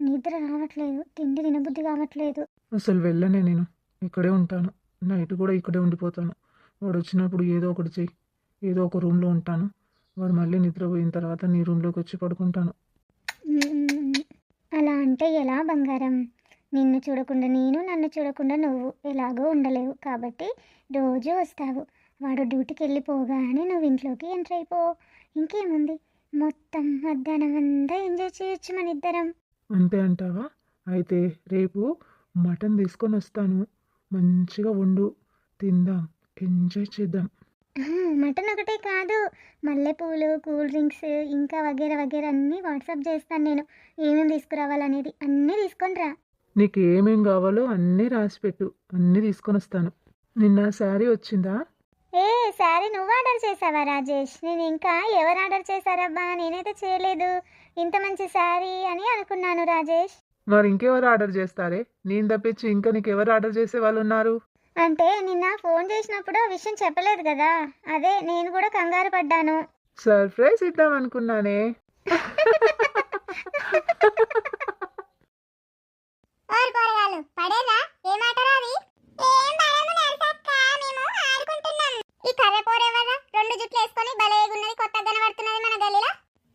నిద్ర రావట్లేదు, తిండి తినబుద్ధి కావట్లేదు. అసలు వెళ్ళనే, నేను ఇక్కడే ఉంటాను. నైట్ కూడా ఇక్కడే ఉండిపోతాను. వాడు వచ్చినప్పుడు ఏదో ఒకటి చెయ్యి, ఏదో ఒక రూమ్లో ఉంటాను. వాడు మళ్ళీ నిద్రపోయిన తర్వాత నీ రూమ్లోకి వచ్చి పడుకుంటాను. అలా అంటే ఎలా బంగారం? నిన్ను చూడకుండా నేను, నన్ను చూడకుండా నువ్వు ఎలాగో ఉండలేవు కాబట్టి రోజు వస్తావు. వాడు డ్యూటీకి వెళ్ళిపోగానే నువ్వు ఇంట్లోకి ఎంటర్ అయిపో. ఇంకేముంది, మొత్తం మధ్యాహ్నం అంతా ఎంజాయ్ చేయొచ్చు మన ఇద్దరం. అంతే అంటావా? అయితే రేపు మటన్ తీసుకొని వస్తాను, మంచిగా వండు, తిందాం, ఎంజాయ్ చేద్దాం. మటన్ ఒకటే కాదు, మల్లెపూలు, కూల్ డ్రింక్స్, ఇంకా వగేరా అన్నీ వాట్సాప్ చేస్తాను నేను. ఏమేమి తీసుకురావాలనేది అన్నీ తీసుకొని రా. నీకు ఏమేం కావాలో అన్నీ రాసిపెట్టు, అన్నీ తీసుకొని వస్తాను. నిన్న శారీ వచ్చిందా? ఏ శారీ నువ్వు ఆర్డర్ చేసావా రాజేష్? నేను ఇంకా ఎవరు ఆర్డర్ చేశారబ్బా, నేనైతే చేయలేదు. ఇంత మంచి శారీ అని అనుకున్నాను రాజేష్. మరి ఇంకెవరు ఆర్డర్ చేస్తారే? నేను తప్పించి ఇంకా నీకు ఎవరు ఆర్డర్ చేసే వాళ్ళు ఉన్నారు? అంటే నిన్న ఫోన్ చేసినప్పుడు ఆ విషయం చెప్పలేదు కదా, అదే నేను కూడా కంగారు పడ్డాను. సర్ప్రైజ్ ఇద్దాం అనుకున్నానే. ఓర్ పోరగాళ్ళు పడేరా ఏమాటరా అది? ఏం పడము నరసక్క, మేము ఆడుకుంటున్నాం. ఈ కర్రె పోరెవర్రా? రెండు జుట్లు వేసుకొని భలేగున్నది, కొత్తగా కనబడుతున్నది మన గల్లీలో.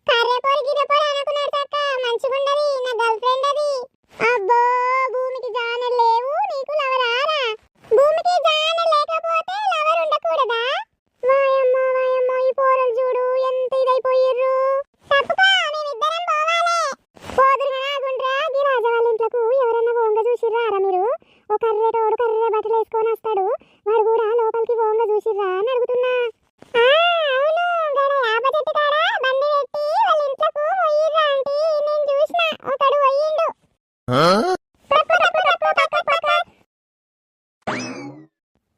కర్రె పోరు గిర్రె పోరు అనుకు నరసక్క, మంచిగున్నది, నా గర్ల్ ఫ్రెండ్ అది. అబ్బో భూమికి జానలు లేవు, నీకు లవరారా? భూమికి జానలు లేకపోతే లవర్ ఉండకూడదా? వాయమ్మో వాయమ్మో, ఈ పోరలు చూడు ఎంత ఇదైపోయిర్రు. తప్పుకో, మేమిద్దరం పోవాలే. పోదురుగా నాగుండ్రా, ఈ రాజా వాళ్ళ ఇంట్లోకు ఎవరన్నా ఓంగ చూసిర్రా మీరు? ఓ కర్రెటోడు కర్రె బట్టలు వేసుకొని వస్తాడు, వాడు కూడా లోపలికి ఓంగ చూసిర్రా అని అడుగుతున్నా. అవును, గడ యాప చెట్టు కాడ బండి పెట్టి వాళ్ళ ఇంట్లోకు పోయిర్రా ఆంటీ, నేను చూసిన, ఒకడు పోయిండు.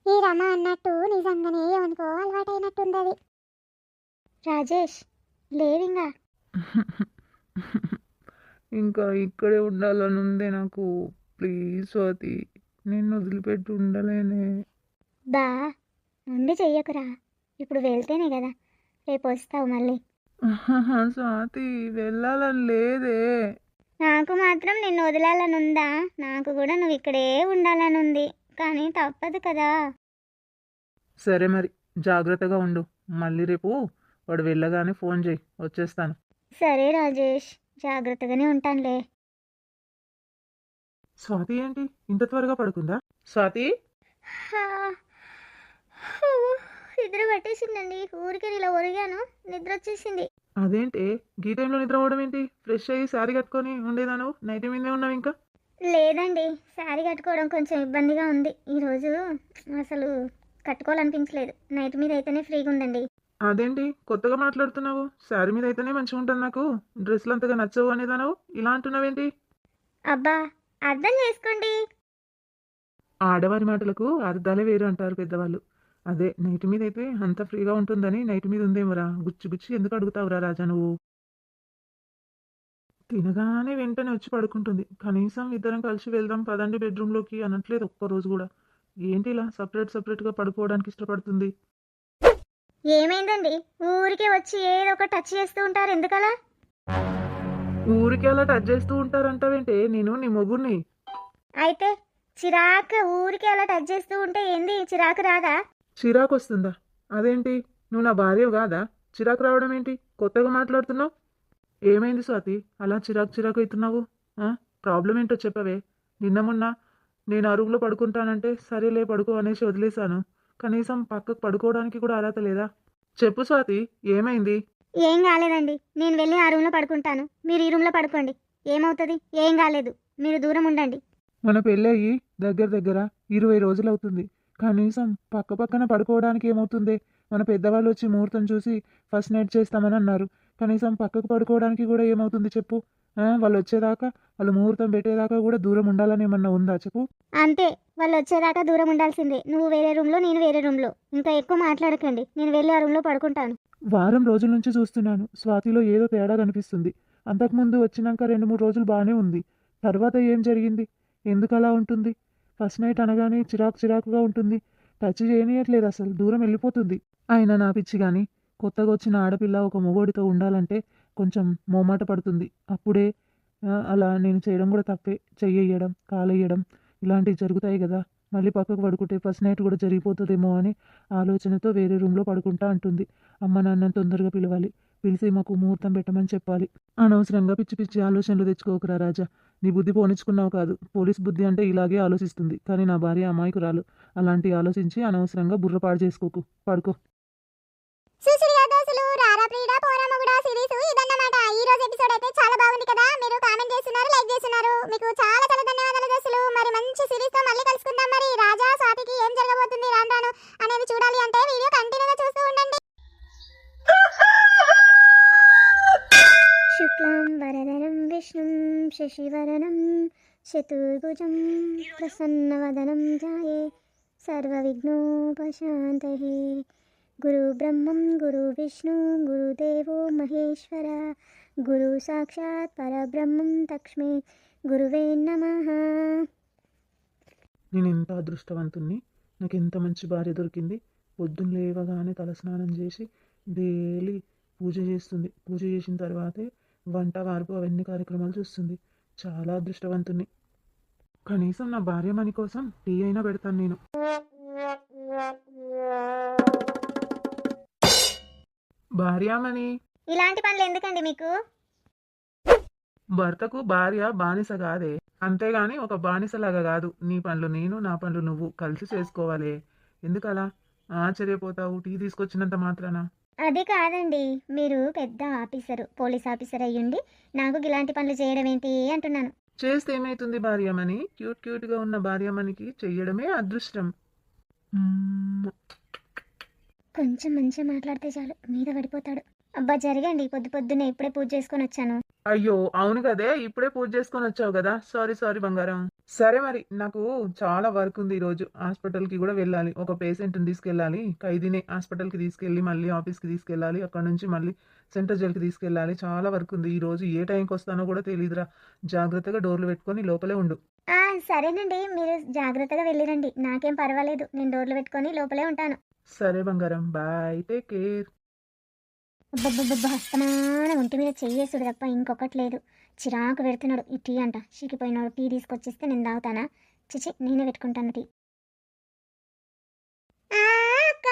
ఈ రమ అన్నట్టు నిజంగానే ఏమనుకో అలవాటైనట్టుంది. రాజేష్ లేవింగా. ఇంకా ఇక్కడే ఉండాలని ఉంది నాకు. ప్లీజ్ స్వాతి, నిన్ను వదిలిపెట్టి ఉండలేనే. బా నుండి చెయ్యకురా, ఇప్పుడు వెళ్తేనే కదా రేపు వస్తావు మళ్ళీ. స్వాతి, వెళ్ళాలని లేదే. నాకు మాత్రం నిన్ను వదిలాలనుందా? నాకు కూడా నువ్వు ఇక్కడే ఉండాలనుంది, కానీ తప్పదు కదా. సరే మరి, జాగ్రత్తగా ఉండు. మళ్ళీ రేపు వాడు వెళ్ళగానే ఫోన్ చేయి, వచ్చేస్తాను. సరే రాజేష్, జాగ్రత్తగానే ఉంటానులే. స్వాతి ఏంటి ఇంత త్వరగా పడుకుందా? స్వాతి, నిద్ర పట్టేసిందండి, ఊరికే ఇలా ఒరిగాను, నిద్ర వచ్చేసింది. అదేంటి ఈ టైంలో నిద్ర పోవడం ఏంటి? ఫ్రెష్ అయ్యి శారీ కట్టుకొని ఉండేదాను, నైట్ మీదే ఉన్నావు ఇంకా. లేదండి, శారీ కట్టుకోవడం కొంచెం ఇబ్బందిగా ఉంది ఈరోజు, అసలు కట్టుకోవాలనిపించలేదు. నైట్ మీద అయితేనే ఫ్రీగా ఉందండి. అదేంటి కొత్తగా మాట్లాడుతున్నావు? శారీ మీద అయితేనే మంచిగా ఉంటుంది నాకు, డ్రెస్సులు అంతగా నచ్చవు అనేదాను, ఇలా అంటున్నావేంటి? అబ్బా అర్థం చేసుకోండి. ఆడవారి మాటలకు అర్థాలే వేరు అంటారు పెద్దవాళ్ళు. అదే నైట్ మీద అయితే అంత ఫ్రీగా ఉంటుందని నైట్ మీద ఉందేమోరా. గుచ్చి గుచ్చి ఎందుకు అడుగుతావురా రాజా నువ్వు? తినగానే వెంటనే వచ్చి పడుకుంటుంది. కనీసం ఇద్దరం కలిసి వెళ్దాం పదండి బెడ్రూమ్లోకి అనట్లేదు ఒక్కరోజు కూడా. ఏంటి ఇలా సపరేట్గా పడుకోవడానికి ఇష్టపడుతుంది? ఏమైందండి, ఊరికే వచ్చి ఏదో ఒక టచ్ చేస్తూ ఉంటారు, ఎందుకలా? ఊరికి అలా టచ్ చేస్తూ ఉంటారంటావేంటే? నేను నీ మొగుడిని. అయితే చిరాకు, ఊరికే అలా టచ్ చేస్తూ ఉంటే ఏంది, చిరాకు రాదా? చిరాకు వస్తుందా? అదేంటి, నువ్వు నా భార్య కాదా? చిరాకు రావడం ఏంటి? కొత్తగా మాట్లాడుతున్నావు. ఏమైంది స్వాతి, అలా చిరాకు అవుతున్నావు? ప్రాబ్లం ఏంటో చెప్పవే. నిన్న మొన్న నేను ఆ రూమ్లో పడుకుంటానంటే సరేలే పడుకో అనేసి వదిలేశాను. కనీసం పక్కకు పడుకోవడానికి కూడా అర్హత లేదా? చెప్పు స్వాతి, ఏమైంది? ఏం కాలేదండి, నేను వెళ్ళి ఆ రూమ్లో పడుకుంటాను, మీరు ఈ రూమ్లో పడుకోండి. ఏమవుతుంది? ఏం కాలేదు, మీరు దూరం ఉండండి. మన పెళ్ళయి దగ్గర 20 రోజులు అవుతుంది. కనీసం పక్కన పడుకోవడానికి ఏమవుతుంది? మన పెద్దవాళ్ళు వచ్చి ముహూర్తం చూసి ఫస్ట్ నైట్ చేస్తామని అన్నారు. కనీసం పక్కకు పడుకోవడానికి కూడా ఏమవుతుంది చెప్పు? వాళ్ళు వచ్చేదాకా, వాళ్ళు ముహూర్తం పెట్టేదాకా కూడా దూరం ఉండాలని ఏమన్నా ఉందా చెప్పు? అంతే, వాళ్ళు వచ్చేదాకా దూరం ఉండాల్సిందే. నువ్వు వేరే రూమ్లో, నేను వేరే రూమ్లో. ఇంకా ఎక్కువ మాట్లాడకండి, నేను వెళ్ళి ఆ రూమ్లో పడుకుంటాను. వారం రోజుల నుంచి చూస్తున్నాను, స్వాతిలో ఏదో తేడా కనిపిస్తుంది. అంతకుముందు వచ్చినాక 2-3 రోజులు బాగానే ఉంది. తర్వాత ఏం జరిగింది? ఎందుకు అలా ఉంటుంది? ఫస్ట్ నైట్ అనగానే చిరాకుగా ఉంటుంది. టచ్ చేయనియట్లేదు, అసలు దూరం వెళ్ళిపోతుంది. అయినా నా పిచ్చి కానీ, కొత్తగా వచ్చిన ఆడపిల్ల ఒక మొగోడితో ఉండాలంటే కొంచెం మోమాట పడుతుంది. అప్పుడే అలా నేను చేయడం కూడా తప్పే. చెయ్యడం, కాలేయడం ఇలాంటివి జరుగుతాయి కదా. మళ్ళీ పక్కకు పడుకుంటే ఫస్ట్ నైట్ కూడా జరిగిపోతుందేమో అని ఆలోచనతో వేరే రూమ్లో పడుకుంటా అంటుంది. అమ్మ నాన్నని తొందరగా పిలవాలి, పిలిచి మాకు ముహూర్తం పెట్టమని చెప్పాలి. అనవసరంగా పిచ్చి ఆలోచనలు తెచ్చుకోకురా రాజా. నీ బుద్ధి పోనిచ్చుకున్నావు కాదు, పోలీస్ బుద్ధి అంటే ఇలాగే ఆలోచిస్తుంది. కానీ నా భార్య అమాయకురాలు, అలాంటి ఆలోచించి అనవసరంగా బుర్రపాడు చేసుకోకు, పడుకో. సుశీల దోసులు రారా ప్రీడా పోరామగుడా సిరీస్ ఇదన్నమాట. ఈ రోజు ఎపిసోడ్ అయితే చాలా బాగుంది కదా, మీరు కామెంట్ చేస్తున్నారు, లైక్ చేస్తున్నారు, మీకు చాలా ధన్యవాదాలు దోసులు. మరి మంచి సిరీస్ తో మళ్ళీ కలుసుకుందాం. మరి రాజా స్వాతికి ఏం జరగబోతుంది రాను అనేది చూడాలి అంటే వీడియో కంటిన్యూగా చూస్తూ ఉండండి. శుక్లాం వరదరం విష్ణుం శశివరణం చతుర్భుజం ప్రసన్నవదనం ధ్యాయే సర్వవిఘ్నోపశాంతయే. గురు బ్రహ్మం గురు విష్ణు గురుదేవో మహేశ్వర, గురు సాక్షాత్ పరబ్రహ్మం తస్మై గురువే నమః. నేను ఎంత అదృష్టవంతుణ్ణి, నాకు ఎంత మంచి భార్య దొరికింది. పొద్దున్న లేవగానే తలస్నానం చేసి డైలీ పూజ చేస్తుంది. పూజ చేసిన తర్వాతే వంట వార్పు అవన్నీ కార్యక్రమాలు చూస్తుంది. చాలా అదృష్టవంతుణ్ణి. కనీసం నా భార్యమణి కోసం టీ అయినా పెడతాను నేను. భార్యామణి, ఇలాంటి పనులు ఎందుకండి మీకు? భర్తకు భార్య బానిస కాదే, అంతేగాని ఒక బానిసలాగా కాదు. నీ పనులు నేను, నా పనులు నువ్వు కలిసి చేసుకోవాలి. ఎందుకలా ఆశ్చర్యపోతావు టీ తీసుకొచ్చినంత మాత్రాన? అది కాదండి, మీరు పెద్ద ఆఫీసరు, పోలీస్ ఆఫీసర్ అయ్యుండి నాకు ఇలాంటి పనులు చేయడం ఏంటి అంటున్నాను. చేస్తే ఏమైతుంది భార్యమణి? క్యూట్ క్యూట్గా ఉన్న భార్యమణికి చెయ్యడమే అదృష్టం. మ్మ్. కొంచెం మంచిగా మాట్లాడితే చాలు మీద పడిపోతాడు. అబ్బా జరగండి, పొద్దున్నే ఇప్పుడే పూజ చేసుకొని వచ్చాను. అయ్యో అవును కదే, ఇప్పుడే పూజ చేసుకొని వచ్చావు కదా. సారీ బంగారం. సరే మరి, నాకు చాలా వర్క్ ఉంది ఈరోజు. హాస్పిటల్కి కూడా వెళ్ళాలి. ఒక పేషెంట్ని తీసుకెళ్ళాలి. ఖైదీనే హాస్పిటల్కి తీసుకెళ్ళి మళ్ళీ ఆఫీస్కి తీసుకెళ్ళాలి. అక్కడ నుంచి మళ్ళీ సెంట్రల్ జైలుకి తీసుకెళ్ళాలి. చాలా వర్క్ ఉంది ఈరోజు. ఏ టైంకి వస్తానో కూడా తెలియదురా. జాగ్రత్తగా డోర్లు పెట్టుకొని లోపలే ఉండు. సరేనండి, మీరు జాగ్రత్తగా వెళ్ళిరండి, నాకేం పర్వాలేదు, నేను డోర్లు పెట్టుకొని లోపలే ఉంటాను. సరే బంగారం, బాయ్, టేక్ కేర్. అబ్బబ్బబ్బబ్బా, అస్తమానం ఒంటి మీద చెయ్యేసుడు తప్ప ఇంకొకటి లేదు. చిరాకు పెడుతున్నాడు. ఈ టీ అంట చీకిపోయినాడు. టీ తీసుకొచ్చిస్తే నేను తాగుతానా? చిచి, నేనే పెట్టుకుంటాను టీ. అక్క,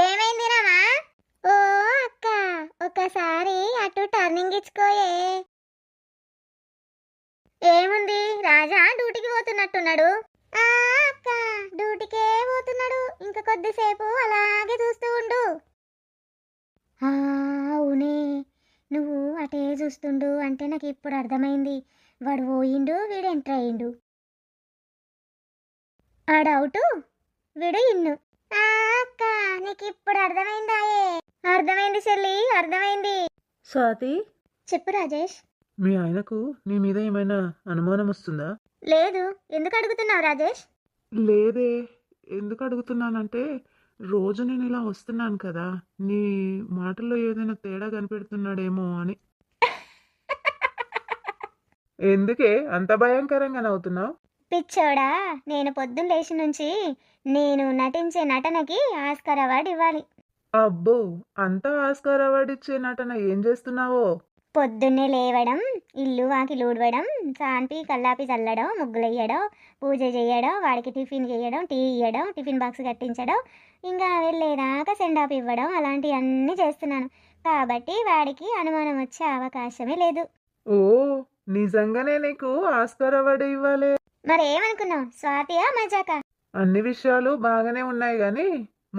ఏమైంది రామా? ఓ అక్క, ఒకసారి అటు టర్నింగ్ ఇచ్చుకోయే. ఏముంది, రాజా డ్యూటీకి పోతున్నట్టున్నాడు. అక్క, డ్యూటీకే పోతున్నాడు. ఇంకా కొద్దిసేపు అలాగే చూస్తూ ఉండు. అవునే, నువ్వు అటే చూస్తుండు అంటే నాకు ఇప్పుడు అర్థమైంది. వాడు పోయిండు, వీడు ఎంటర్ అయ్యిండు. ఆడవుటు, వీడు ఇన్ను. అక్క, నీకు ఇప్పుడు అర్థమైందాయే? అర్థమైంది చెల్లి, అర్థమైంది. స్వాతి, చెప్పు రాజేష్. మీ ఆయనకు నీ మీద ఏమైనా అనుమానం వస్తుందా? లేదు, ఎందుకు అడుగుతున్నావు రాజేష్? లేదే. ఎందుకు అడుగుతున్నానంటే, రోజు నేను ఇలా వస్తున్నాను కదా, నీ మాటల్లో ఏదైనా తేడా కనిపెడుతున్నాడేమో అని. ఎందుకే అంత భయంకరంగా నవ్వుతున్నావు? పిచ్చోడా, నేను పొద్దున్న లేచి నుంచి నేను నటించే నటనకి ఆస్కార్ అవార్డు ఇవ్వాలి. అబ్బో, అంతా ఆస్కార్ అవార్డు ఇచ్చే నటన ఏం చేస్తున్నావో? పొద్దున్నే లేవడం, ఇల్లు వాకిలు ఊడవడం, సాన్పి కల్లాపి చల్లడం, ముగ్గులు వేయడం, పూజ చేయడం, వాడికి టిఫిన్ చేయడం, టీ ఇవ్వడం, టిఫిన్ బాక్స్ కట్టించడం, ఇంకా వెళ్ళేదాకా సెండ్ ఆఫ్ ఇవ్వడం, అలాంటివన్నీ చేస్తున్నాను. కాబట్టి వాడికి అనుమానం వచ్చే అవకాశమే లేదు. ఓ, నిజంగానే నీకు ఆస్కార్ అవార్డు ఇవ్వాలి? మరి ఏమనుకున్నావు, స్వాతియా మజాకా? అన్ని విషయాలు బాగానే ఉన్నాయి కానీ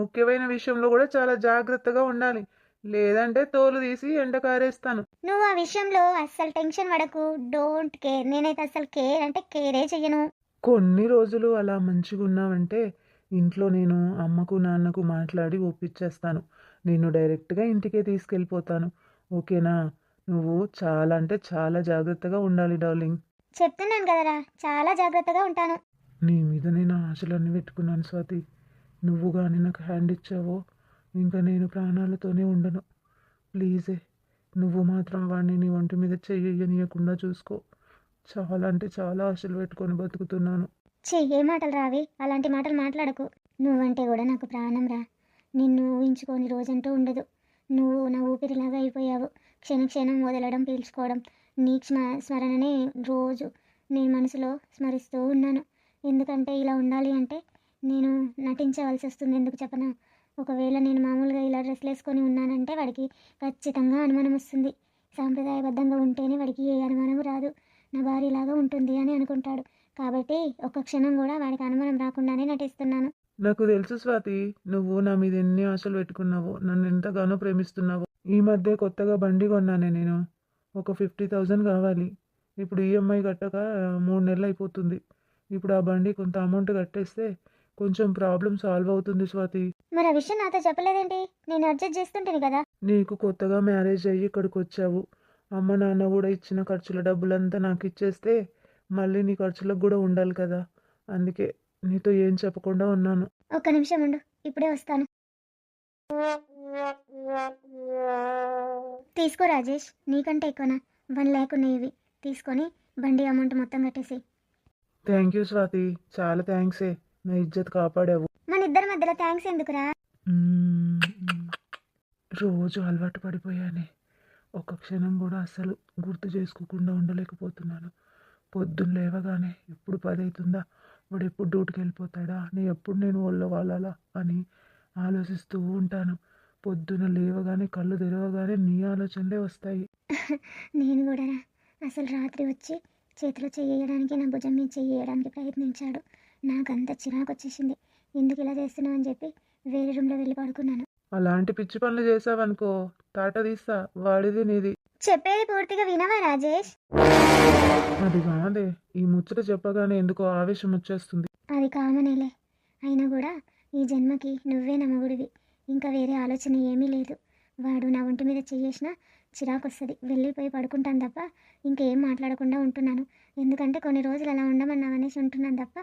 ముఖ్యమైన విషయంలో కూడా చాలా జాగ్రత్తగా ఉండాలి. లేదంటే తోలు తీసి ఎండ కారేస్తాను. నువ్వు ఆ విషయంలో అస్సలు టెన్షన్ పడకు. Don't care. నేనైతే అస్సలు కేర్ అంటే కేరే చెయ్యను. కొన్ని రోజులు అలా మంచిగా ఉన్నావంటే ఇంట్లో నేను అమ్మకు నాన్నకు మాట్లాడి ఒప్పించేస్తాను. నిన్ను డైరెక్ట్గా ఇంటికే తీసుకెళ్ళిపోతాను. ఓకేనా? నువ్వు చాలా అంటే చాలా జాగ్రత్తగా ఉండాలి డార్లింగ్. చెప్తున్నాను కదరా, చాలా జాగ్రత్తగా ఉంటాను. నీ మీద నేను ఆశలన్నీ పెట్టుకున్నాను స్వాతి. నువ్వు కానీ నాకు హ్యాండ్ ఇచ్చావో ఇంకా నేను ప్రాణాలతోనే ఉండను. ప్లీజే, నువ్వు మాత్రం వాడిని నీ ఒంటి మీద చెయ్యనీయకుండా చూసుకో. చాలా అంటే చాలా ఆశలు పెట్టుకొని బతుకుతున్నాను. ఏ మాటలు రావి, అలాంటి మాటలు మాట్లాడకు. నువ్వంటే కూడా నాకు ప్రాణం రా. నిన్ను ఊహించుకొని రోజంటూ ఉండదు. నువ్వు నా ఊపిరిలాగా అయిపోయావు. క్షణం వదలడం, పీల్చుకోవడం, నీ స్మరణనే రోజు నేను మనసులో స్మరిస్తూ ఉన్నాను. ఎందుకంటే ఇలా ఉండాలి అంటే నేను నటించవలసి వస్తుంది. ఎందుకు చెప్పనా? ఒకవేళ నేను మామూలుగా ఇలా డ్రెస్లు వేసుకొని ఉన్నానంటే వాడికి ఖచ్చితంగా అనుమానం వస్తుంది. సాంప్రదాయబద్ధంగా ఉంటేనే వాడికి ఏ అనుమానం రాదు. నా భార్యలాగా ఉంటుంది అని అనుకుంటాడు. కాబట్టి ఒక్క క్షణం కూడా వాడికి అనుమానం రాకుండానే నటిస్తున్నాను. నాకు తెలుసు స్వాతి, నువ్వు నా మీద ఎన్ని ఆశలు పెట్టుకున్నావో, నన్ను ఎంతగానో ప్రేమిస్తున్నావో. ఈ మధ్య కొత్తగా బండి కొన్నానే నేను. ఒక 50,000 కావాలి. ఇప్పుడు ఈఎంఐ కట్టక 3 నెలలు అయిపోతుంది. ఇప్పుడు ఆ బండి కొంత అమౌంట్ కట్టేస్తే కొంచెం ప్రాబ్లం సాల్వ్ అవుతుంది స్వాతి. మరి ఆ విషయం నాతో చెప్పలేదేంటి? నేను అడ్జస్ట్ చేస్తుంటేనే కదా. నీకు కొత్తగా మ్యారేజ్ అయ్యి ఇక్కడికి వచ్చావు. అమ్మ నాన్న కూడా ఇచ్చిన ఖర్చుల డబ్బులంతా నాకు ఇచ్చేస్తే మళ్ళీ నీ ఖర్చులకు కూడా ఉండాలి కదా. అందుకే నీతో ఏం చెప్పకుండా ఉన్నాను. ఒక్క నిమిషం ఉండు, ఇప్పుడే వస్తాను. తీసుకో రాజేష్, నీకంటే ఎక్కువనా? 1 lakh ఉన్నాయి ఇవి. తీసుకొని బండి అమౌంట్ మొత్తం కట్టేసి. థ్యాంక్ యూ స్వాతి, చాలా థ్యాంక్సే, నా ఇజ్జత్ కాపాడావు. మన ఇద్దరి మధ్యలో థ్యాంక్స్ ఎందుకురా? రోజు అలవాటు పడిపోయానే, ఒక్క క్షణం కూడా అస్సలు గుర్తు చేసుకోకుండా ఉండలేకపోతున్నాను. పొద్దున్న లేవగానే ఎప్పుడు 10 అవుతుందా, వాడు ఎప్పుడు డ్యూటీకి వెళ్ళిపోతాడా, ఎప్పుడు నేను ఒళ్ళో వాళ్ళలా అని ఆలోచిస్తూ ఉంటాను. పొద్దున లేవగానే కళ్ళు తెరవగానే నీ ఆలోచనలే వస్తాయి. నేను కూడా అసలు రాత్రి వచ్చి చేతిలో చేయడానికి, నా భుజం మీద చేయడానికి ప్రయత్నించాడు. నాకంత చిరాకు వచ్చేసింది. ఎందుకు ఇలా చేస్తున్నావు అని చెప్పి వేరే రూమ్లో వెళ్ళి పడుకున్నాను. అలాంటి పిచ్చి పనులు చేసావనుకో తాట తీస్తా, వాడిది నీది. చెప్పేది పూర్తిగా వినవా రాజేష్? అది కాదే, ఈ ముచ్చట చెప్పగానే ఎందుకో ఆవేశం వచ్చేస్తుంది. అది కామనేలే, అయినా కూడా ఈ జన్మకి నువ్వే నా మొగుడివి. ఇంకా వేరే ఆలోచన ఏమీ లేదు. వాడు నా ఒంటి మీద చెయ్యేసినా చిరాకు వస్తుంది. వెళ్ళిపోయి పడుకుంటాను తప్ప ఇంకేం మాట్లాడకుండా ఉంటున్నాను. ఎందుకంటే కొన్ని రోజులు అలా ఉండమన్నావనేసి ఉంటున్నాను తప్ప,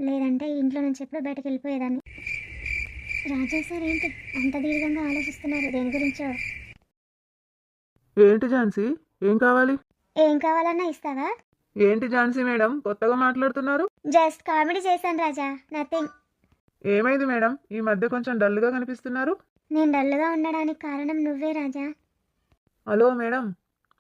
లేదంటే ఇంట్లో నుంచి ఎప్పుడో బయటకు వెళ్ళిపోయేదాన్ని. రాజా సార్ ఏంటి అంత దీర్ఘంగా ఆలోచిస్తున్నారు? దేని గురించో? ఏంటి ఝాన్సీ, ఏం కావాలి? ఏం కావాలన్నా ఇస్తావా? ఏంటి ఝాన్సీ మేడం కొత్తగా మాట్లాడుతున్నారు? జస్ట్ కామెడీ చేశాను రాజా, నథింగ్. ఏమైంది మేడం, ఈ మధ్య కొంచెం డల్గా కనిపిస్తున్నారు? నేను డల్గా ఉండడానికి కారణం నువ్వే రాజా. హలో మేడం,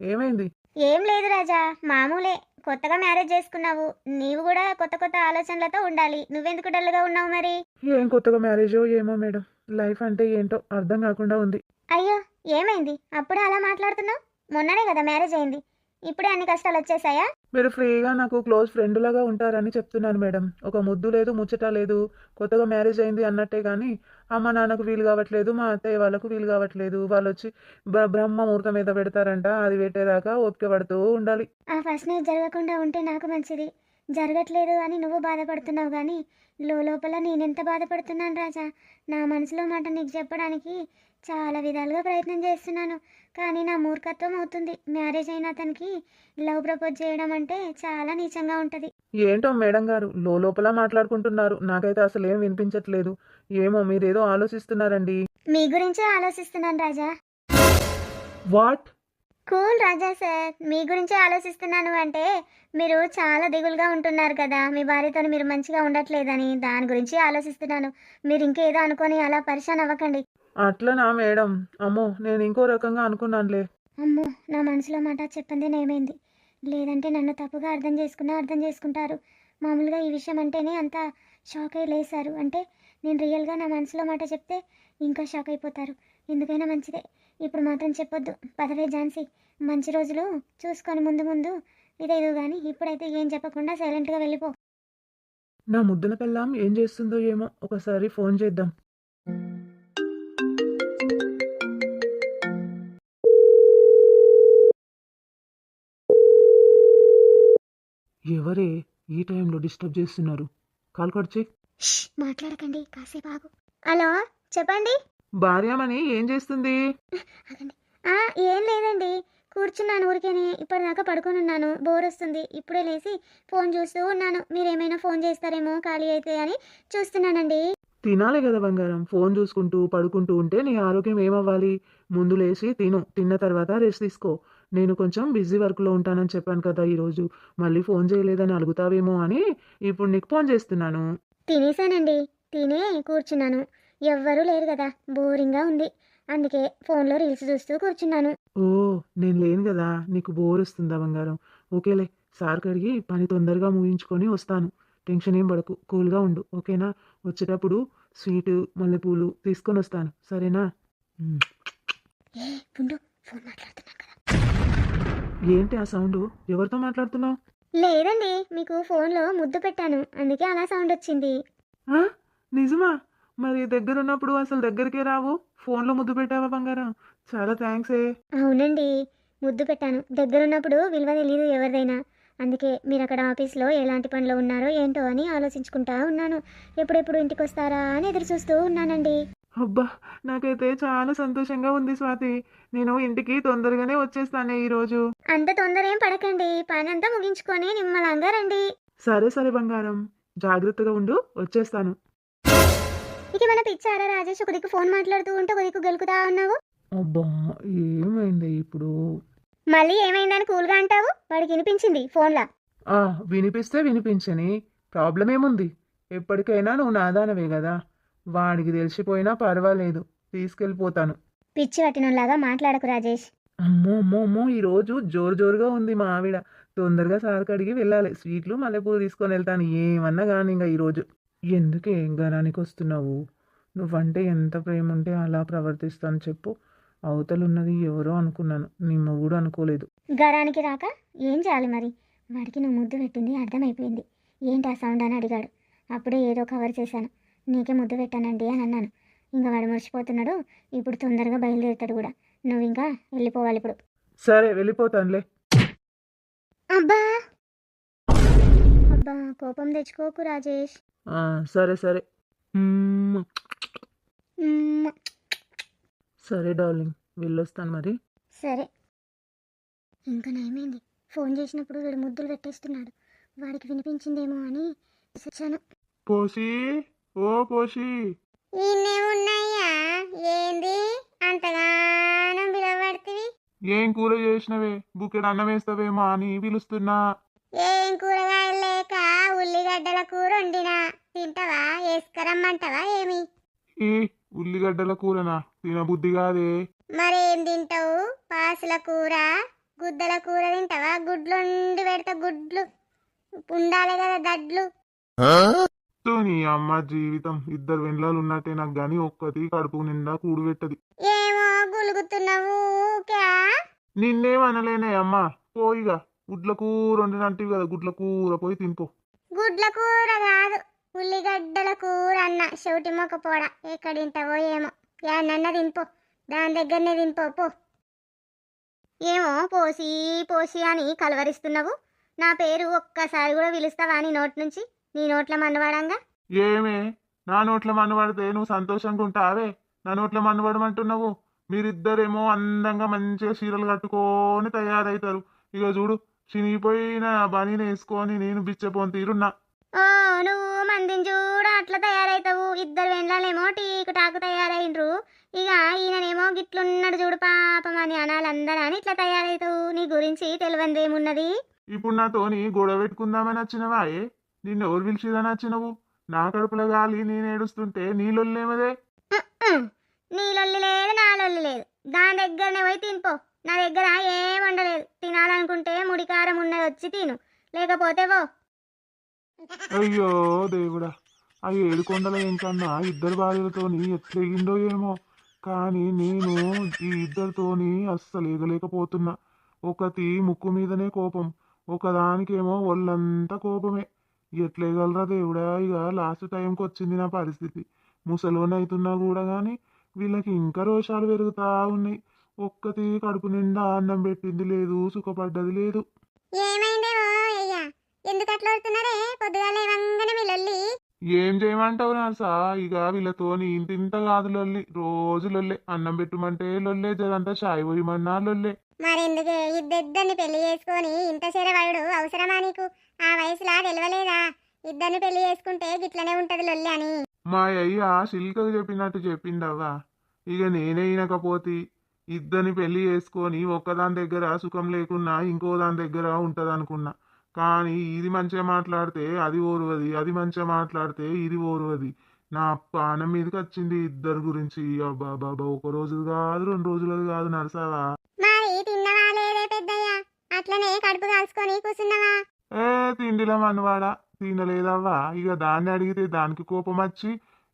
ఏమైంది? ఏం లేదు రాజా, మామూలే. కొత్తగా మ్యారేజ్ చేసుకున్నావు, నీవు కూడా కొత్త కొత్త ఆలోచనలతో ఉండాలి. నువ్వెందుకు డల్గా ఉన్నావు మరి? ఏం కొత్తగా మ్యారేజో ఏమో మేడం, లైఫ్ అంటే ఏంటో అర్థం కాకుండా ఉంది. అయ్యో, ఏమైంది అప్పుడే అలా మాట్లాడుతున్నావు? మొన్ననే కదా మ్యారేజ్ అయింది, ఇప్పుడే అన్ని కష్టాలు వచ్చేసాయా? మీరు ఫ్రీగా నాకు క్లోజ్ ఫ్రెండ్ లాగా ఉంటారని చెప్తున్నాను మేడం. ఒక ముద్దు లేదు, ముచ్చట లేదు. కొత్తగా మ్యారేజ్ అయింది అన్నట్టే కానీ అమ్మ నాన్నకు వీలు కావట్లేదు, మా అత్తయ్య వాళ్ళకు వీలు కావట్లేదు. వాళ్ళు వచ్చి బ్రహ్మ ముహూర్తం మీద పెడతారంట, అది పెట్టేదాకా ఓపిక పడుతూ ఉండాలి. ఆ ఫస్ట్ నైట్ జరగకుండా ఉంటే నాకు మంచిది. జరగట్లేదు అని నువ్వు బాధపడుతున్నావు కానీ లోపల నేనెంత బాధపడుతున్నాను రాజా. నా మనసులో మాట నీకు చెప్పడానికి చాలా విధాలుగా ప్రయత్నం చేస్తున్నాను, కానీ నా మూర్ఖత్వం అవుతుంది. మ్యారేజ్ అయిన అతనికి లవ్ ప్రపోజ్ చేయడం అంటే చాలా నీచంగా ఉంటుంది. ఏంటో మేడం గారు లోపల మాట్లాడుకుంటున్నారు, నాకైతే అసలు ఏం వినిపించట్లేదు. ఏమో మీరేదో ఆలోచిస్తున్నారండి. మీ గురించే ఆలోచిస్తున్నాను రాజా. వాట్? కూల్ రాజా సార్, మీ గురించే ఆలోచిస్తున్నాను అంటే మీరు చాలా దిగులుగా ఉంటున్నారు కదా, మీ భార్యతో మీరు మంచిగా ఉండట్లేదని. దాని గురించి ఆలోచిస్తున్నాను. మీరు ఇంకేదో అనుకొని అలా పరిశాన్ అవ్వకండి. అట్లనా మేడం? అమ్మో, నేను ఇంకో రకంగా అనుకున్నానులే. అమ్మో, నా మనసులో మాట చెప్పండి ఏమైంది. లేదంటే నన్ను తప్పుగా అర్థం చేసుకుంటారు. మామూలుగా ఈ విషయం అంటేనే అంత షాక్ అయి లేసారు అంటే నేను రియల్గా నా మనసులో మాట చెప్తే ఇంకా షాక్ అయిపోతారు. ఎందుకైనా మంచిదే, ఇప్పుడు మాత్రం చెప్పొద్దు. పదవే ఝాన్సీ, మంచి రోజులు చూసుకొని ముందు ఇదేదో కానీ ఇప్పుడైతే ఏం చెప్పకుండా సైలెంట్గా వెళ్ళిపో. నా ముద్దుల పెళ్ళాం ఏం చేస్తుందో ఏమో, ఒకసారి ఫోన్ చేద్దాం. ఎవరే ఈ టైంలో డిస్టర్బ్ చేస్తున్నారు? కాల్ కట్ చేయి. మాట్లాడకండి, కాసేపు ఆగు. హలో, చెప్పండి. భార్యమని ఏం చేస్తుంది? ఏం లేదండి, కూర్చున్నాను ఊరికేనే. ఇప్పటిదాకా పడుకొని ఉన్నాను, బోర్ వస్తుంది. ఇప్పుడే లేచి ఫోన్ చూస్తూ ఉన్నాను. మీరేమైనా ఫోన్ చేస్తారేమో ఖాళీ అయితే అని చూస్తున్నానండి. తినాలి కదా బంగారం, ఫోన్ చూసుకుంటూ పడుకుంటూ ఉంటే నీ ఆరోగ్యం ఏమవ్వాలి? ముందు లేచి తిను, తిన్న తర్వాత రెస్ట్ తీసుకో. నేను కొంచెం బిజీ వర్క్లో ఉంటానని చెప్పాను కదా ఈరోజు, మళ్ళీ ఫోన్ చేయలేదని అలుగుతావేమో అని ఇప్పుడు నీకు ఫోన్ చేస్తున్నాను. తినేసానండి, తినే కూర్చున్నాను. ఎవ్వరూ లేరు కదా, బోరింగ్గా ఉంది. అందుకే ఫోన్లో రీల్స్ చూస్తూ కూర్చున్నాను. ఓ, నేను లేను కదా, నీకు బోర్ వస్తుందా బంగారం? ఓకేలే, సార్ కడిగి పని తొందరగా ముగించుకొని వస్తాను. టెన్షన్ ఏం పడకు, కూల్గా ఉండు, ఓకేనా? వచ్చేటప్పుడు స్వీటు మల్లెపూలు తీసుకొని వస్తాను, సరేనా? ఫోన్ మాట్లాడుతున్నాను కదా. ఏంటి ఆ సౌండ్? ఎవరితో మాట్లాడుతున్నావు? లేదండి, మీకు ఫోన్లో ముద్దు పెట్టాను, అందుకే అలా సౌండ్ వచ్చింది. నిజమా? మరి దగ్గరున్నప్పుడు అసలు దగ్గరికే రావు, ఫోన్లో ముద్దు పెట్టావా బంగారం? చాలా థ్యాంక్సే. అవునండి, ముద్దు పెట్టాను. దగ్గరున్నప్పుడు విలువ తెలియదు ఎవరిదైనా. అందుకే మీరు అక్కడ ఆఫీస్లో ఎలాంటి పనిలో ఉన్నారో ఏంటో అని ఆలోచించుకుంటా ఉన్నాను. ఎప్పుడెప్పుడు ఇంటికి వస్తారా అని ఎదురు చూస్తూ ఉన్నానండి. అబ్బా, నాకైతే చాలా సంతోషంగా ఉంది స్వాతి. నేను ఇంటికి తొందరగానే వచ్చేస్తానే ఈరోజు. అంత తొందర ఏం పడకండి, పని అంతా ముగించుకొని నిమ్మలంగా రండి. సరే సరే బంగారం, జాగ్రత్తగా ఉండు, వచ్చేస్తాను. ఇక మన పిచ్చారా రాజేష్, ఒక దిక్కు ఫోన్ మాట్లాడుతూ ఉంటే ఒక దిక్కు గెలుకుతా ఉన్నావు. అబ్బా, ఏమైంది ఇప్పుడు? మళ్ళీ ఏమైందని కూల్గా అంటావు? వాడికి వినిపించింది ఫోన్లా. వినిపిస్తే వినిపించని ప్రాబ్లం ఏముంది? ఎప్పటికైనా నువ్వు నాదానవే కదా. వాడికి తెలిసిపోయినా పర్వాలేదు, తీసుకెళ్ళిపోతాను. పిచ్చి పట్టినలాగా మాట్లాడకు రాజేష్. అమ్మో అమ్మో అమ్మో, ఈరోజు జోరుగా ఉంది మా ఆవిడ. తొందరగా సార్ కడిగి వెళ్ళాలి. స్వీట్లు మల్లెపూలు తీసుకొని వెళ్తాను, ఏమన్నా కానీ ఇంకా ఈరోజు. ఎందుకే గరానికి వస్తున్నావు? నువ్వంటే ఎంత ప్రేమ ఉంటే అలా ప్రవర్తిస్తాను చెప్పు. అవతలున్నది ఎవరో అనుకున్నాను, నీ మొగుడు అనుకోలేదు. గరానికి రాక ఏం చేయాలి మరి? వాడికి నువ్వు ముద్దు పెట్టింది అర్థమైపోయింది. ఏంటి ఆ సౌండ్ అని అడిగాడు. అప్పుడే ఏదో కవర్ చేశాను. నీకే ముద్దు పెట్టానండి అని అన్నాను. ఇంకా వాడు మర్చిపోతున్నాడు. ఇప్పుడు తొందరగా బయలుదేరుతాడు కూడా. నువ్వు ఇంకా వెళ్ళిపోవాలి ఇప్పుడు. సరే వెళ్ళిపోతానులే. అబ్బా అబ్బా, కోపం తెచ్చుకోకు రాజేష్. సరే సరే. మ్మ్. మ్మ్. సరే డార్లింగ్, వెళ్ళొస్తాను మరి. సరే. ఇంకా నయమైంది, ఫోన్ చేసినప్పుడు వీడు ముద్దులు పెట్టేస్తున్నాడు. వాడికి వినిపించిందేమో అని వచ్చాను. పోసి, ఓ పోసి, ఇన్నే ఉన్నాయ్యా, ఏంది అంతగానం పిలవబడుతుంది? ఏం కూర చేసినవే? బుక్కెడు అన్నం వేస్తావేమో అని పిలుస్తున్నా. ఏం కూరగాయలు లేక ఉల్లిగడ్డల కూర వండినా, తింటావా? వేసుకరమ్మంటావా ఏమి? ఈ ఉల్లిగడ్డల కూరనా? తినబుద్ధి కాదే. మరేం తింటావు? పాసుల కూర, గుద్దల కూర తింటావా? గుడ్లు వండి పెడతా, గుడ్లు ఉండాలి కదా, దడ్లు. నీ అమ్మ జీవితం, ఇద్దరు వెండ్లాలు ఉన్నట్టే నాకు గాని ఒక్కటి కడుపు నిండా కూడు పెట్టది. ఏమో గులుగుతున్నావు ఊకా? నిన్నేమనలేనే అమ్మా, పోయిగా. గుడ్ల కూర వండినంటివి కదా, గుడ్ల కూర పోయి తినిపో. గుడ్ల కూర కాదు, ఉల్లిగడ్డల కూర అన్న. చెవిటి మొక్క పోడ, ఎక్కడ తింటావో ఏమో. నన్న తినిపో, దాని దగ్గరనే తినిపో పో. ఏమో పోసి పోసి అని కలవరిస్తున్నావు. నా పేరు ఒక్కసారి కూడా పిలుస్తావా నీ నోటి నుంచి? నీ నోట్ల మన్నవాడంగా. ఏమే, నా నోట్ల మన్నుపడితే నువ్వు సంతోషంగా ఉంటావే? నా నోట్ల మన్నుపడమంటున్నావు? మీరిద్దరేమో అందంగా మంచిగా చీరలు కట్టుకొని తయారవుతారు. ఇక చూడు, చినిగిపోయిన బనీని వేసుకొని నేను బిచ్చపోని తీరున్నా. ఓ, నువ్వు మందిని చూడ అట్లా తయారవుతావు. ఇద్దరు వెండ్లాలేమో టీకు టాకు తయారైండ్రు. ఇక ఈయననేమో గిట్లున్నాడు చూడు పాపం అని అనాలందరూ అని ఇట్లా తయారవుతావు. నీ గురించి తెలివందేమున్నది? ఇప్పుడు నాతోని గొడవ పెట్టుకుందామని వచ్చినవాయే? నిన్ను ఎవరు పిలిచిదని వచ్చినవు? నా కడుపులో గాలి నేను ఏడుస్తుంటే నీళ్ళొల్లేమదే. నీ లొల్లి లేదు, నా లొల్లి లేదు. దాని దగ్గరనే పోయి తినిపో. నా దగ్గర ఏం వండలేదు. తినాలనుకుంటే ముడికారం ఉన్నది వచ్చి తిను, లేకపోతే పో. అయ్యో దేవుడా, ఆ ఏడుకొండల ఎంకన్నా ఇద్దరు భార్యలతోని ఎట్లెగిండో ఏమో. కానీ నేను ఈ ఇద్దరితోని అస్సలు ఎగలేకపోతున్నా. ఒకటి ముక్కు మీదనే కోపం, ఒకదానికేమో ఒళ్ళంతా కోపమే. ఎట్లేగలరా దేవుడా? ఇక లాస్ట్ టైంకి వచ్చింది నా పరిస్థితి. ముసలోని అవుతున్నా కూడా కానీ వీళ్ళకి ఇంకా రోషాలు పెరుగుతా ఉన్నాయి. ఒక్కటి కడుపు నిండా అన్నం పెట్టింది లేదు, సుఖపడ్డది లేదు. ఏమైందేమో అయ్యా, ఎందుకు అట్లా వస్తున్నారే పొద్దుగాల ఇవ్వంగానే మీ లొల్లి? ఏం చేయమంటావు నర్సా? ఇక వీళ్ళతోని ఇంత కాదు లొల్లి, రోజు లొల్లే. అన్నం పెట్టుమంటే లొల్లే, జరంతా చాయ్ పోయమన్నా లొల్లే. మరెందుకే ఇద్దరిని పెళ్లి చేసుకొని ఇంత చేరవాడు అవసరమా నీకు? ఆ వయసులా తెలవలేదా? ఇద్దరిని పెళ్లి చేసుకుంటే గిట్లనే ఉంటది లొల్లి అని. మా అయ్య శిల్కకు చెప్పినట్టు చెప్పిండవ్వా. ఇక నేనే ఇనకపోతే ఇద్దరిని పెళ్లి చేసుకొని ఒక్కదాని దగ్గర సుఖం లేకున్నా ఇంకో దాని దగ్గర ఉంటది అనుకున్నా. కానీ ఇది మంచిగా మాట్లాడితే అది ఓరువది, అది మంచిగా మాట్లాడితే ఇది ఓరువది. నా పానం మీదకి వచ్చింది ఇద్దరు గురించి. అబ్బా బాబా, ఒక రోజు కాదు, 2 రోజులది కాదు నరసావా. మరి తిన్నవా లేదే పెద్దయ్యా? అట్లనే కడుపు కాల్చుకొని కూర్చున్నావా? ఏ తిండిలో మనవాడా, తినలేదవ్వా. ఇక దాన్ని అడిగితే దానికి కోపం వచ్చి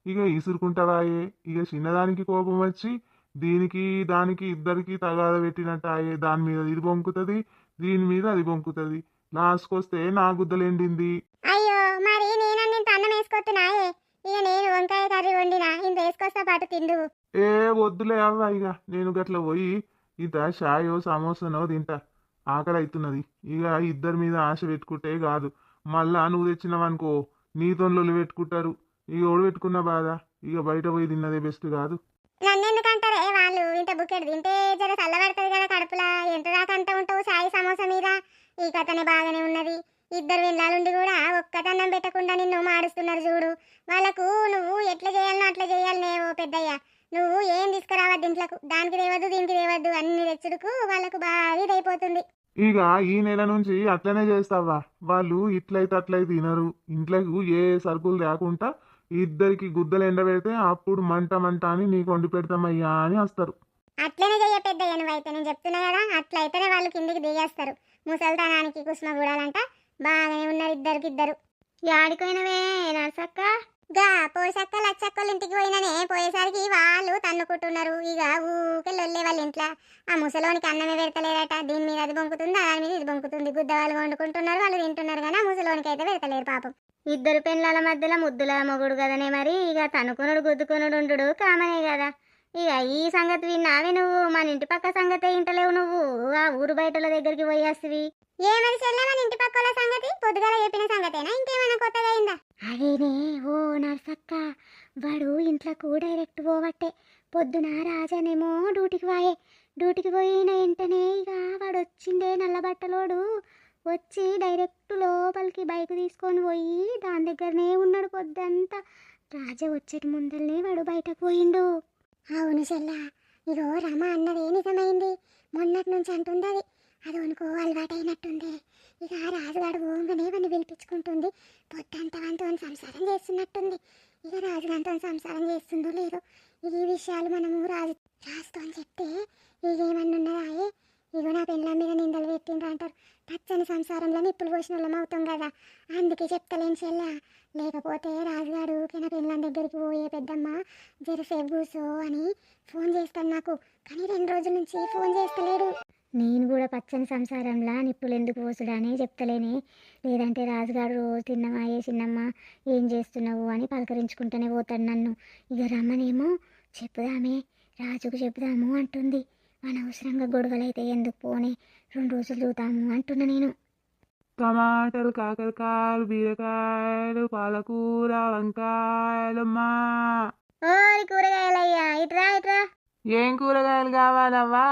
ఇక ఇసురుకుంటావాయే. ఇక చిన్నదానికి కోపం వచ్చి దీనికి దానికి ఇద్దరికి తగాద పెట్టినట్టాయే. దాని మీద ఇది బొంకుతుంది, దీని మీద అది బొంకుతుంది. లాస్ట్కి వస్తే నా గుద్దలేండింది. అయ్యో, మరి నేనన్ను ఇంత అన్నం వేసుకొస్తున్నాయే. ఇక నేను వంకాయ కర్రీ వండినా, ఇంత వేసుకొస్తా పాటు తిండు. ఏ వద్దులే అవ్వ, ఇక నేను గట్ల పోయి ఇంత షాయో సమోసానో తింటా. ఆకలి అవుతున్నది. ఇక ఇద్దరి మీద ఆశ పెట్టుకుంటే కాదు, మళ్ళా నువ్వు తెచ్చినావనుకో నీతో లొల్లి పెట్టుకుంటారు. ఇక ఓడి పెట్టుకున్న బాధ. ఇక బయట పోయి తిన్నదే బెస్ట్ కాదు. నన్ను ఎందుకంటారే వాళ్ళు? ఇంత బుకెట్ తింటే జర చల్లబడుతుంది కదా కడుపులా. ఎంత దాకా అంట ఉంటావు సాయి సమోసా మీద? ఈ కథనే బాగానే ఉన్నది. ఇద్దరు వెళ్ళాలుండి కూడా ఒక్కతన్నం పెట్టకుండా నిన్ను మాడుస్తున్నారు చూడు. వాళ్ళకు నువ్వు ఎట్లా చేయాలనో అట్లా చేయాలనే ఓ పెద్దయ్య. నువ్వు ఏం తీసుకురావద్దు ఇంట్లోకు, దానికి తేవద్దు దీనికి తేవద్దు, అన్ని తెచ్చుడుకు వాళ్ళకు బాగా ఇదైపోతుంది. ఇక ఈ నెల నుంచి అట్లనే చేస్తావా? వాళ్ళు ఇట్లయితే అట్లయితే తినరు. ఇంట్లోకి ఏ సరుకులు లేకుండా ఇద్దరికి గుద్దలు ఎండబెడితే అప్పుడు మంట మంట అని నీకు వండి పెడతామయ్యా అని వస్తారు. అట్లనే చెయ్య పెద్దయ్య, నువ్వైతే నేను చెప్తున్నా కదా, అట్లయితేనే వాళ్ళు కిందికి దిగేస్తారు. ముసల్తనానికి కుసుమ కూడాలంట. బాగానే ఉన్నారు ఇద్దరికిద్దరు. యాడిపోయినవే నర్సక్క? గా పోషక్క లచ్చక్కలు ఇంటికి పోయిననే, పోయేసరికి వాళ్ళు తన్నుకుంటున్నారు. ఇక ఊకే లొల్లే వాళ్ళ ఇంట్లో. ఆ ముసలోనికి అన్నమే పెడతలేరట. దీని మీద అది బొంకుతుంది, దాని మీద ఇది బొంకుతుంది. గుద్ద వాళ్ళు వండుకుంటున్నారు, వాళ్ళు తింటున్నారు, కానీ ఆ ముసలోనికి అయితే పెడతలేరు పాపం. ఇద్దరు పెళ్ళాల మధ్యలో ముద్దుల మొగుడు కదనే మరి. ఇక తనుకునుడు గుద్దుకునుడు ఉండు కామనే కదా. ఇక ఈ సంగతి విన్నావి నువ్వు? మన ఇంటి పక్క సంగతే ఇంటలేవు నువ్వు. ఆ ఊరు బయటల దగ్గరికి పోయేస్తివి. ఏమని చెల్లె మన ఇంటి పక్కల సంగతి? పొద్దుగాల చెప్పిన సంగతేనా, ఇంకేమైనా కొత్తగా అయిందా? అదేనే ఓ నర్సక్క, వాడు ఇంట్లోకి డైరెక్ట్ పోవట్టే. పొద్దున రాజానేమో డ్యూటీకి పోయే. డ్యూటీకి పోయిన వెంటనే ఇక వాడు వచ్చిండే నల్ల బట్టలోడు. వచ్చి డైరెక్ట్ లోపలికి బైక్ తీసుకొని పోయి దాని దగ్గరనే ఉన్నాడు పొద్దంతా. రాజా వచ్చేటి ముందరనే వాడు బయటకు పోయిండు. అవును చెల్ల, ఇగో రమ అన్నదే నిజమైంది. మొన్నటి నుంచి అంటుంది అది అనుకో అలవాటైనట్టుంది. ఇక రాజుగాడు ఓంగనే వాడిని పిలిపించుకుంటుంది. పొద్దంతా వంతో సంసారం చేస్తున్నట్టుంది. ఇక రాజుగారితో సంసారం చేస్తుందో లేదో ఈ విషయాలు మనము రాజుతో అని చెప్తే ఇక ఏమన్నా ఉన్నదాయే. ఇగో నా పెళ్ళ మీద నిందలు పెట్టిండ్రు అంటారు. పచ్చని సంసారంలో నిప్పులు పోసిన వాళ్ళం అవుతాం కదా, అందుకే చెప్తలేను చెల్ల. లేకపోతే రాజుగాడు నా పెళ్ళ దగ్గరికి పోయే పెద్దమ్మ జరసేపు కూసో అని ఫోన్ చేస్తాను నాకు, కానీ 2 రోజుల నుంచి ఫోన్ చేస్తలేడు. నేను కూడా పచ్చని సంసారంలా నిప్పులు ఎందుకు పోసుడా అని చెప్తలేనే. లేదంటే రాజుగారు రోజు తిన్నమా ఏ చిన్నమ్మ ఏం చేస్తున్నావు అని పలకరించుకుంటూనే పోతాడు నన్ను. ఇక రమ్మనేమో చెప్పుదామే, రాజుకు చెప్పుదాము అంటుంది. అనవసరంగా గొడవలైతే ఎందుకు పోనే, 2 రోజులు చూద్దాము అంటున్నా నేను. టమాటాలు, కాకరకాయలు, బీరకాయలు, పాలకూర, వంకాయలమ్మా. ఓరి కూరగాయలయ్యా, ఇట్రా ఇట్రా. ఏం కూరగాయలు కావాలవ్వా?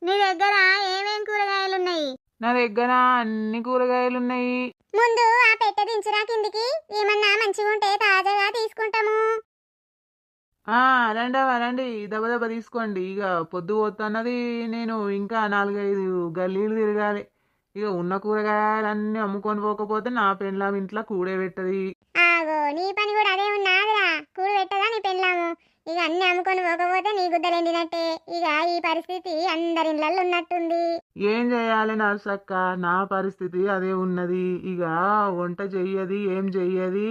నీ దగ్గర ఏమేం కూరగాయలు ఉన్నాయి? నా దగ్గర అన్ని కూరగాయలు ఉన్నాయి. ముందు ఆ పెట్టె దించురా కిందికి, ఏమన్నా మంచిగా ఉంటే తాజాగా తీసుకుంటాము. రండవా రండి, దెబ్బ దెబ్బ తీసుకోండి. ఇక పొద్దు పోతున్నది, నేను ఇంకా 4-5 గల్లీలు తిరగాలి. ఇక ఉన్న కూరగాయలన్నీ అమ్ముకొని పోకపోతే నా పెళ్ళాం ఇంట్లో కూడే పెట్టది. ఆగో నీ పని కూడా అదే ఉన్నాదిరా, కూడు పెట్టదా నీ పెళ్ళాము? ఇక అన్ని అమ్ముకొని పోకపోతే నీ గుద్దలెండినట్టే. ఇక ఈ పరిస్థితి అందరి ఇళ్ళల్లో ఉన్నట్టుంది. ఏం చేయాలి నర్సక్క, నా పరిస్థితి అదే ఉన్నది. ఇక వంట చెయ్యది, ఏం చెయ్యది,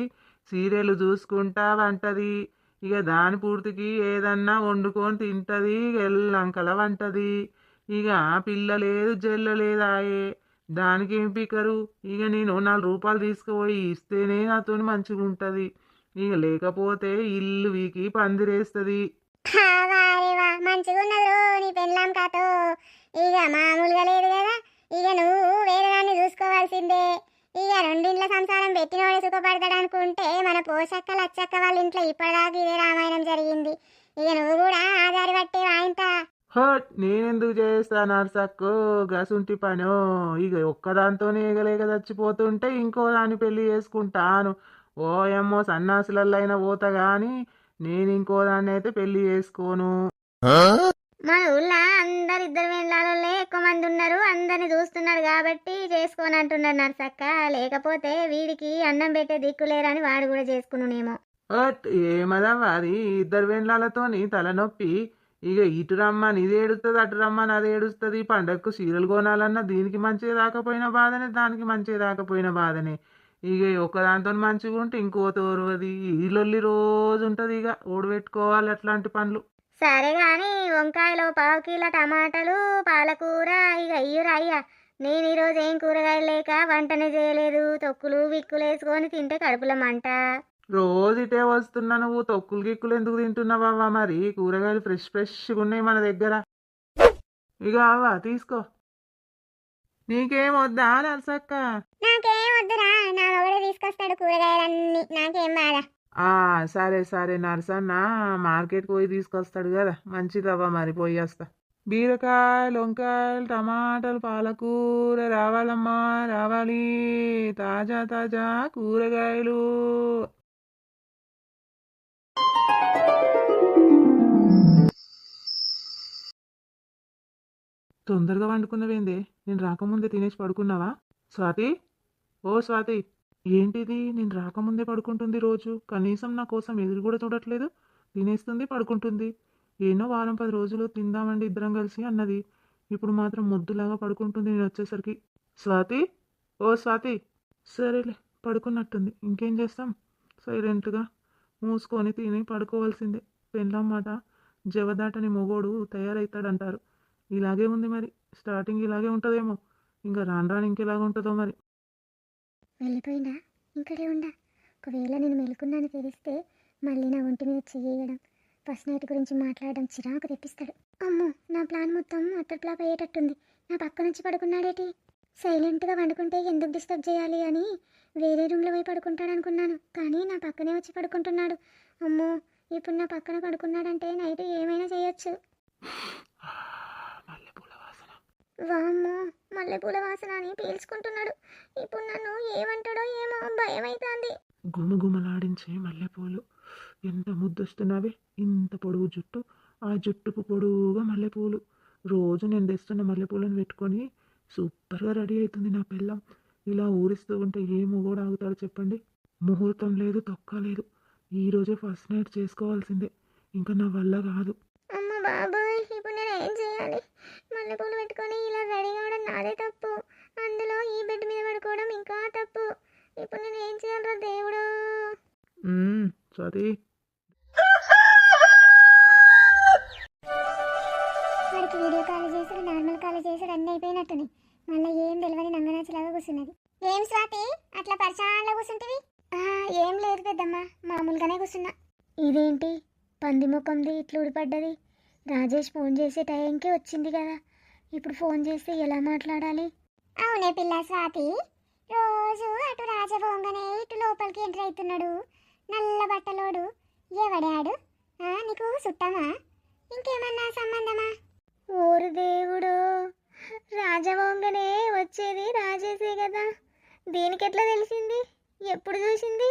సీరియల్ చూసుకుంటా వంటది. ఇక దాని పూర్తికి ఏదన్నా వండుకొని తింటది, ఎల్లంకల వంటది. ఇక పిల్ల లేదు జల్ల లేదాయే, దానికి ఏం పికరు. ఇక నేను 4 రూపాయలు తీసుకుపోయి ఇస్తేనే నాతో మంచిగా ఉంటుంది. ఇక లేకపోతే ఇల్లు వీకి పందిరేస్తుంది. వారేవా మంచిగా ఉన్నదో నీ పెళ్ళాం కాతో. ఇక మామూలుగా లేదు కదా. ఇక నువ్వు వేరే దాన్ని చూసుకోవాల్సిందే. ఇక 2 ఇండ్ల సంసారం పెట్టినోడే సుఖపడతాడు అనుకుంటే మన పోషక్క లచ్చక్క వాళ్ళ ఇంట్లో ఇప్పటిదాకా ఇదే రామాయణం జరిగింది. ఇక నువ్వు కూడా ఆధారి పట్టే వాయింత. హట్, నేనెందుకు చేస్తా నర్సక్కు గసుంటి పనో? ఇక ఒక్కదాంతోనే ఎగలేక చచ్చిపోతుంటే ఇంకో దాన్ని పెళ్లి చేసుకుంటాను. ఓయమ్మో సన్నాసులైనా పోతా గాని నేను ఇంకో దాన్ని అయితే పెళ్లి చేసుకోను. మన ఊళ్ళో అందరు ఇద్దరు వెళ్ళాలే ఎక్కువ మంది ఉన్నారు, అందరిని చూస్తున్నాడు కాబట్టి చేసుకోని అంటున్నాడు నర్సక్క. లేకపోతే వీడికి అన్నం పెట్టే దిక్కులేరని వాడు కూడా చేసుకున్నానేమో. హట్, ఏమదవ్వ అది 2 వెండ్లాలతోని తలనొప్పి. ఇక ఇటు రమ్మని ఇది ఏడుస్తుంది, అటు రమ్మని అది ఏడుస్తుంది. పండగకు చీరలు కొనాలన్నా దీనికి మంచిగా రాకపోయిన బాధనే, దానికి మంచిగా రాకపోయిన బాధనే. ఇక ఒకదాంతో మంచిగా ఉంటే ఇంకో తోరువది. ఈ లొల్లి రోజు ఉంటుంది. ఇక ఓడిపెట్టుకోవాలి అట్లాంటి పనులు. సరే గాని వంకాయలు 1/4 కిలో, టమాటాలు, పాలకూర ఇక అయ్యురా అయ్యా. నేను ఈరోజు ఏం కూరగాయలు లేక వంటనే చేయలేదు. తొక్కులు విక్కులు వేసుకొని తింటే కడుపులో మంట. రోజు ఇటే వస్తున్నా, నువ్వు తొక్కులు గిక్కులు ఎందుకు తింటున్నావా? మరి కూరగాయలు ఫ్రెష్గా ఉన్నాయి మన దగ్గర. ఇక అవ్వ తీసుకో. నీకేం వద్దా నర్సక్క? నాకేం వద్దురా, నా మొగడే తీసుకొస్తాడు కూరగాయలన్నీ, నాకేం బాధ. సరే సరే నర్సన్న మార్కెట్కి పోయి తీసుకొస్తాడు కదా, మంచిదవ్వ మరి పోయి వస్తా. బీరకాయలు, వంకాయలు, టమాటాలు, పాలకూర రావాలమ్మా, రావాలి. తాజా తాజా కూరగాయలు. తొందరగా వండుకున్నవేందే? నేను రాకముందే తినేసి పడుకున్నావా? స్వాతి, ఓ స్వాతి, ఏంటిది నేను రాకముందే పడుకుంటుంది రోజు? కనీసం నా కోసం ఎదురు కూడా చూడట్లేదు. తినేస్తుంది, పడుకుంటుంది. ఏనో వారం 10 రోజులు తిందామండి ఇద్దరం కలిసి అన్నది. ఇప్పుడు మాత్రం మొద్దులాగా పడుకుంటుంది నేను వచ్చేసరికి. స్వాతి, ఓ స్వాతి. సరేలే, పడుకున్నట్టుంది, ఇంకేం చేస్తాం. సైలెంట్గా మూసుకొని తిని పడుకోవాల్సిందే. పెళ్ళాం మాట జవదాటని మొగోడు తయారవుతాడంటారు. ఇలాగే ఉంది మరి. స్టార్టింగ్ ఇలాగే ఉంటుందేమో, ఇంకా రాను రాను ఇంకెలాగ ఉంటుందో మరి. వెళ్ళిపోయిందా? ఇక్కడే ఉండా? ఒకవేళ నేను మెలుకున్నాను తెలిస్తే మళ్ళీ నా ఒంటి మీద చెయ్యడం, ఫస్ట్ నైట్ గురించి మాట్లాడడం చిరాకు తెప్పిస్తాడు. అమ్మో, నా ప్లాన్ మొత్తం అట్టర్ ఫ్లాప్ అయ్యేటట్టుంది. నా పక్క నుంచి పడుకున్నాడేటి? సైలెంట్గా వండుకుంటే ఎందుకు డిస్టర్బ్ చేయాలి అని వేరే రూమ్లో పోయి పడుకుంటాడు అనుకున్నాను, కానీ నా పక్కనే వచ్చి పడుకుంటున్నాడు. అమ్మో, ఇప్పుడు నా పక్కన పడుకున్నాడంటే నైట్ ఏమైనా చేయొచ్చు. మల్లెపూల వాసన. వామ్మో, మల్లెపూల వాసన అని పీల్చుకుంటున్నాడు. ఇప్పుడు నన్ను ఏమంటాడో ఏమో భయమైతుంది. గుమగుమలాడించే మల్లెపూలు. ఎంత ముద్దొస్తున్నావే. ఇంత పొడుగు జుట్టు, ఆ జుట్టుకు పొడుగుగా మల్లెపూలు. రోజు నేను తెస్తున్న మల్లెపూలను పెట్టుకొని సూపర్గా రెడీ అవుతుంది నా పిల్లం. ఇలా ఊరిస్తూ ఉంటే ఏ మొగోడు ఆగుతాడు చెప్పండి? ముహూర్తం లేదు, తొక్క లేదు. ఈరోజే ఫస్ట్ నైట్ చేసుకోవాల్సిందే, ఇంకా నా వల్ల కాదు. అమ్మ బాబాయ్, ఇప్పుడు నేను ఏం చేయాలి? మల్లెపూలు పెట్టుకొని ఇలా రెడీ అవ్వడం నాదే తప్పు, అందులో ఈ బెడ్ మీద పడుకోవడం ఇంకా తప్పు. ఇప్పుడు నేను ఏం చేయాలరా దేవుడు? స్వాతి, వాడికి వీడియో కాల్ చేసుడు, నార్మల్ కాల్ చేసుడు అన్నీ అయిపోయినట్టుని మళ్ళీ ఏం తెలియని నంగనాచిలాగా కూర్చున్నది. ఏం స్వాతి అట్లా పరిచయాల్లో కూర్చుంటివి? ఏం లేదు పెద్దమ్మ, మామూలుగానే కూర్చున్నా. ఇదేంటి పంది ముఖంది ఇట్లా ఊడిపడ్డది? రాజేష్ ఫోన్ చేసే టైంకి వచ్చింది కదా, ఇప్పుడు ఫోన్ చేస్తే ఎలా మాట్లాడాలి? అవునే పిల్ల స్వాతి, రోజు అటు రాజభోంగనే ఇటు లోపలికి ఎంటర్ అవుతున్నాడు నల్ల బట్టలోడు. ఎవడాడు? నీకు చుట్టమా, ఇంకేమన్నా సంబంధమా? ఓరు దేవుడు, రాజవంగనే వచ్చేది రాజేసే కదా, దీనికి ఎట్లా తెలిసింది? ఎప్పుడు చూసింది?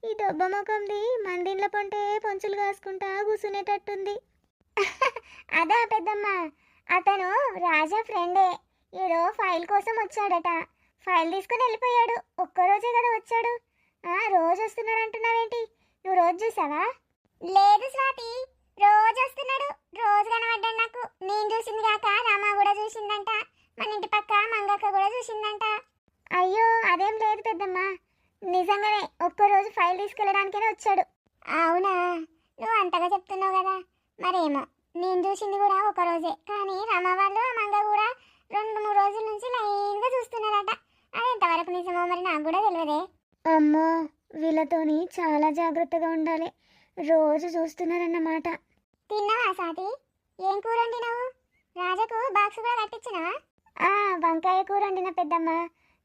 ఈ దొబ్బ ముఖంది మందిండ్ల పొంటే పొంచులు కాసుకుంటా కూర్చునేటట్టుంది. అదా పెద్దమ్మ, అతను రాజా ఫ్రెండే. ఏదో ఫైల్ కోసం వచ్చాడట, ఫైల్ తీసుకుని వెళ్ళిపోయాడు. ఒక్కరోజే కదా వచ్చాడు. రోజు వస్తున్నాడు అంటున్నావేంటి? నువ్వు రోజు చూసావా? లేదు స్వాతి, రోజు వస్తున్నాడు. రోజు కనబడ్డాడు నాకు. నేను చూసింది కాక రామ కూడా చూసిందంట, మన ఇంటి పక్క మంగక్క కూడా చూసిందంట. అయ్యో అదేం లేదు పెద్దమ్మ, నిజంగానే ఒక్కరోజు ఫైల్ తీసుకెళ్ళడానికనే వచ్చాడు. అవునా? నువ్వు అంతగా చెప్తున్నావు కదా, మరేమో నేను చూసింది కూడా ఒక రోజే, కానీ రమ వాళ్ళు ఆ మంగ కూడా 2-3 రోజుల నుంచి లైన్గా చూస్తున్నారట. అది ఎంతవరకు నిజమో మరి నాకు కూడా తెలియదే. అమ్మో, వీళ్ళతోని చాలా జాగ్రత్తగా ఉండాలి. రోజు చూస్తున్నారన్నమాట. తిన్నావా స్వాతి? ఏం కూర వండినావు? రాజకు బాక్స్ కూడా కట్టించినావా? వంకాయ కూర వండిన పెద్దమ్మ.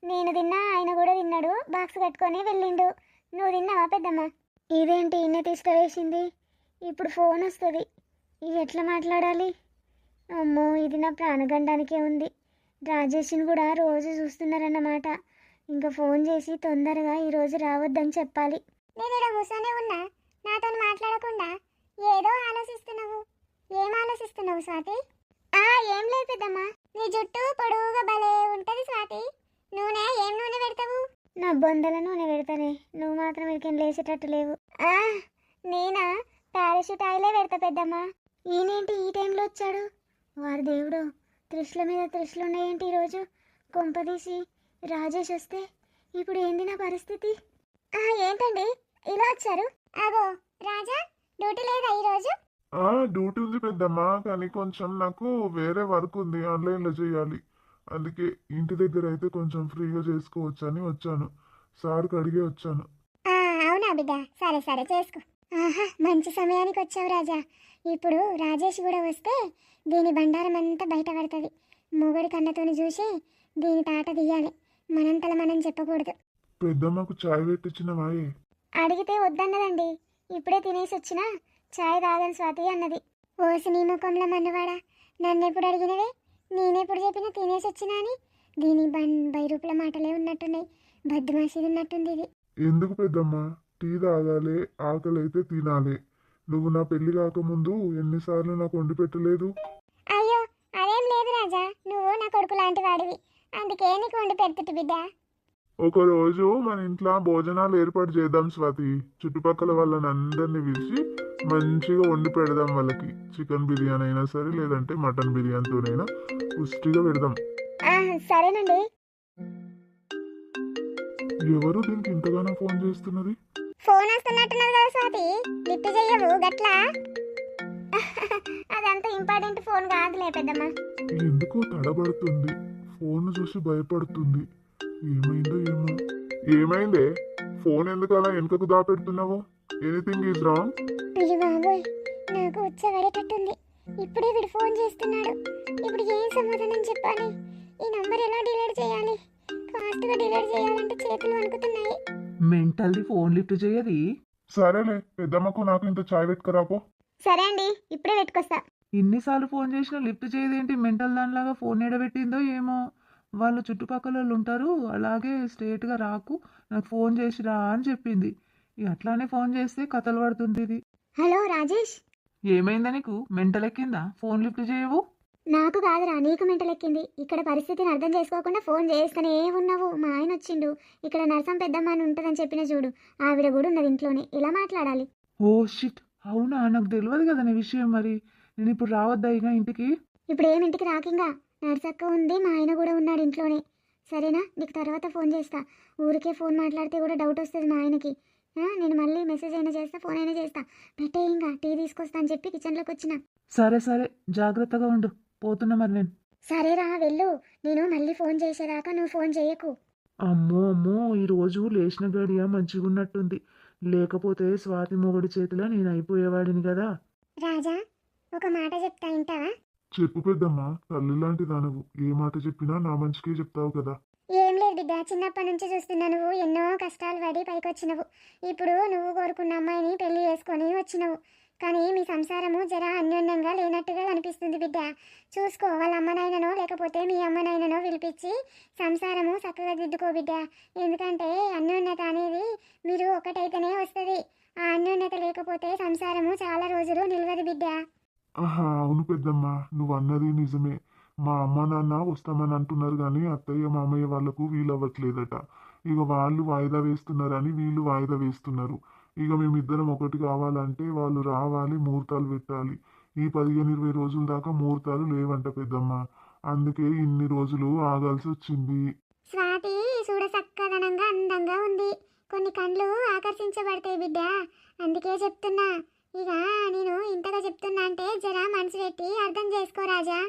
నేను తిన్నా, ఆయన కూడా తిన్నాడు, బాక్స్ కట్టుకొని వెళ్ళిండు. నువ్వు తిన్నావా పెద్దమ్మ? ఇదేంటి ఇన్నే తీసుకువేసింది? ఇప్పుడు ఫోన్ వస్తుంది, ఇది ఎట్లా మాట్లాడాలి? అమ్మో, ఇది నా ప్రాణగండానికే ఉంది. రాజేష్ని కూడా రోజు చూస్తున్నారన్నమాట. ఇంకా ఫోన్ చేసి తొందరగా ఈరోజు రావద్దని చెప్పాలి. నేను ఇక్కడ కూర్చొనే ఉన్నా, నాతో మాట్లాడకుండా ఏదో ఆలోచిస్తున్నావు. ఏం ఆలోచిస్తున్నావు స్వాతి? ఏం లేదు పెద్దమ్మా. నీ జుట్టు పొడువుగా భలే ఉంటది స్వాతి. నూనె ఏం నూనె పెడతావు? నా బొందల నూనె పెడతానే, నువ్వు మాత్రం ఇక్కడికి లేచేటట్టు లేవు. నేనా పారాషూట్ ఆయిలే పెడతా పెద్దమ్మా. ఈయనేంటి ఈ టైంలో వచ్చాడు? వారి దేవుడు, త్రిష్ల మీద త్రిష్లు ఉన్నాయేంటి ఈరోజు? కొంపదీసి రాజేష్ వస్తే ఇప్పుడు ఏంది నా పరిస్థితి? ఏంటండి ఇలా వచ్చారు? అగో రాజా, డ్యూటీ లేదా ఈరోజు? డ్యూటీ ఉంది పెద్దమ్మా, కానీ కొంచెం నాకు వేరే వర్క్ ఉంది, ఆన్లైన్లో చేయాలి. అందుకే ఇంటి దగ్గర అయితే కొంచెం ఫ్రీగా చేసుకోవచ్చు అని వచ్చాను. సార్కి అడిగే వచ్చాను. అవునా బిడ్డ, సరే సరే చేసుకో. మంచి సమయానికి వచ్చావు రాజా. ఇప్పుడు రాజేష్ కూడా వస్తే దీని బండారం అంతా బయటపడుతుంది. మొగడి కన్నతోని చూసి దీని తాట తీయాలి. మనంతల మనం చెప్పకూడదు. పెద్దమ్మకు చాయ్ పెట్టించినవాయే? అడిగితే వద్దన్నదండి, ఇప్పుడే తినేసి వచ్చినా చాయ్ తాగని స్వాతి అన్నది. ఓసి నీ ముఖంలో మన్నవాడా, నన్ను ఎప్పుడు అడిగినవే? నేనెప్పుడు చెప్పినా తినేసి వచ్చినా అని. దీని బైరూపుల మాటలే ఉన్నట్టున్నాయి. బద్మాషిది ఉన్నట్టుంది ఇది. ఎందుకు పెద్దమ్మా? టీ తాగాలి, ఆకలి అయితే తినాలి. నువ్వు నా పెళ్లి కాకముందు ఎన్నిసార్లు నాకు వండి పెట్టలేదు? అయ్యో అదేం లేదు రాజా, నువ్వు నా కొడుకు లాంటి వాడివి, అందుకే నీకు వండి పెడుతుటి బిడ్డ. ఒక రోజు మన ఇంట్లో భోజనాలు ఏర్పాటు చేద్దాం స్వాతి. చుట్టుపక్కల వాళ్ళని అందరినీ పిలిచి మంచిగా వండి పెడదాం వాళ్ళకి. చికెన్ బిర్యానీ అయినా సరే, లేదంటే మటన్ బిర్యానీతోనైనా పుష్టిగా పెడదాం. సరేనండి. ఎవరు దీనికి ఇంతగానో ఫోన్ చేస్తున్నది? ఫోన్ వస్తున్నట్టున్నది కదా స్వాతి, లిఫ్ట్ చెయ్యవు గట్లా. అదంతా ఇంపార్టెంట్ ఫోన్ కాదులే పెద్దమ్మ. ఎందుకో తడబడుతుంది, ఫోన్ చూసి భయపడుతుంది. ఏమైందో ఏమో. ఏమైందే? ఫోన్ ఎందుకు అలా వెనుకకు దాపెడుతున్నావు? Anything is wrong? అయ్యో బాబోయ్, నాకు వచ్చేవాడేటట్టుంది. ఇప్పుడే వీడు ఫోన్ చేస్తున్నాడు. ఇప్పుడు ఏం సమాధానం చెప్పాలి? ఈ నంబర్ ఎలా డిలీట్ చేయాలి? ఫాస్ట్గా డిలీట్ చేయాలంటే చేతులు వణుకుతున్నాయి. మెంటల్ది ఫోన్ లిఫ్ట్ చేయది. సరేలే, పెద్దమ్మకు నాకు ఇంత చాయ్ పెట్టుకురాపో. సరే అండి, ఇప్పుడే పెట్టుకొస్తా. ఇన్నిసార్లు ఫోన్ చేసినా లిఫ్ట్ చేయదేంటి? మెంటల్ దానిలాగా ఫోన్ ఎడబెట్టిందో ఏమో. వాళ్ళు చుట్టుపక్కల వాళ్ళు ఉంటారు, అలాగే స్ట్రేట్గా రాకు, నాకు ఫోన్ చేసిరా అని చెప్పింది. ఇక అట్లానే ఫోన్ చేస్తే కథలు పడుతుంది ఇది. హలో రాజేష్. ఏమైందా నీకు? మెంటల్ ఎక్కిందా? ఫోన్ లిఫ్ట్ చేయవు? నాకు కాదురా, నీకు మెంటలెక్కింది. ఇక్కడ పరిస్థితిని అర్థం చేసుకోకుండా ఫోన్ చేస్తూనే ఉన్నావు. మా ఆయన వచ్చిండు. ఇక్కడ నరసం పెద్దమ్మ అని ఉంటుందని చెప్పిన చూడు, ఆవిడ కూడా ఉన్నది ఇంట్లోనే. ఎలా మాట్లాడాలి? ఓ షిట్, అవునా? నాకు తెలియదు కదా నీ విషయం. మరి నేను ఇప్పుడు రావద్దా ఇక ఇంటికి? ఇప్పుడు ఏం ఇంటికి రాకింగా, నర్సక్క ఉంది, మా ఆయన కూడా ఉన్నాడు ఇంట్లోనే. సరేనా, నీకు తర్వాత ఫోన్ చేస్తా. ఊరికే ఫోన్ మాట్లాడితే కూడా డౌట్ వస్తుంది మా ఆయనకి. నేను మళ్ళీ మెసేజ్ అయినా చేస్తా, ఫోన్ అయినా చేస్తా. పెట్టే, ఇంకా టీ తీసుకొస్తా అని చెప్పి కిచెన్లోకి వచ్చిన. సరే సరే, జాగ్రత్తగా ఉండు. పోతున్నా మరి నేను. సరేరా వెళ్ళు, నేను మళ్ళీ ఫోన్ చేసేదాకా నువ్వు ఫోన్ చేయకు. అమ్మో అమ్మో, ఈరోజు లేచిన గడియ మంచిగా ఉన్నట్టుంది. లేకపోతే స్వాతి మొగుడి చేతిలో నేను అయిపోయేవాడిని కదా. రాజా, ఒక మాట చెప్తా, వింటావా? చెప్పు పెద్దమ్మా, తల్లి లాంటి దానవు. ఏ మాట చెప్పినా నా మంచికే చెప్తావు కదా. ఏం లేదు బిడ్డ, చిన్నప్పటి నుంచి చూస్తున్నా, నువ్వు ఎన్నో కష్టాలు పడి పైకొచ్చినవు. ఇప్పుడు నువ్వు కోరుకున్న అమ్మాయిని పెళ్లి చేసుకొని వచ్చినవు. కానీ మీ సంసారము జర అన్యోన్యంగా లేనట్టుగా కనిపిస్తుంది బిడ్డ. చూసుకో, వాళ్ళ అమ్మనైననో లేకపోతే మీ అమ్మనైననో పిలిపించి సంసారము చక్కగా దిద్దుకో బిడ్డ. ఎందుకంటే అన్యోన్యత అనేది మీరు ఒకటైతేనే వస్తుంది. ఆ అన్యోన్యత లేకపోతే సంసారము చాలా రోజులు నిలవదు బిడ్డ. ఆహా, అవును పెద్దమ్మా, నువ్వు అన్నది నిజమే. మా అమ్మ నాన్న వస్తామని అంటున్నారు కానీ అత్తయ్య మామయ్య వాళ్లకు వీలవ్వట్లేదట. ఇక వాళ్ళు వాయిదా వేస్తున్నారని వీళ్ళు వాయిదా వేస్తున్నారు. ఇక మేమిద్దరం ఒకటి కావాలంటే వాళ్ళు రావాలి, ముహూర్తాలు పెట్టాలి. ఈ 15-20 రోజుల దాకా ముహూర్తాలు లేవంట పెద్దమ్మ. అందుకే ఇన్ని రోజులు ఆగాల్సి వచ్చింది. స్వాతి చూడ చక్కదనంగా అందంగా ఉంది. కొన్ని కండ్లు ఆకర్షించబడతాయి బిడ్డ, అందుకే చెప్తున్నా. ఇక నేను ఇంతగా చెప్తున్నా అంటే జర మనసు పెట్టి అర్థం చేసుకో రాజా.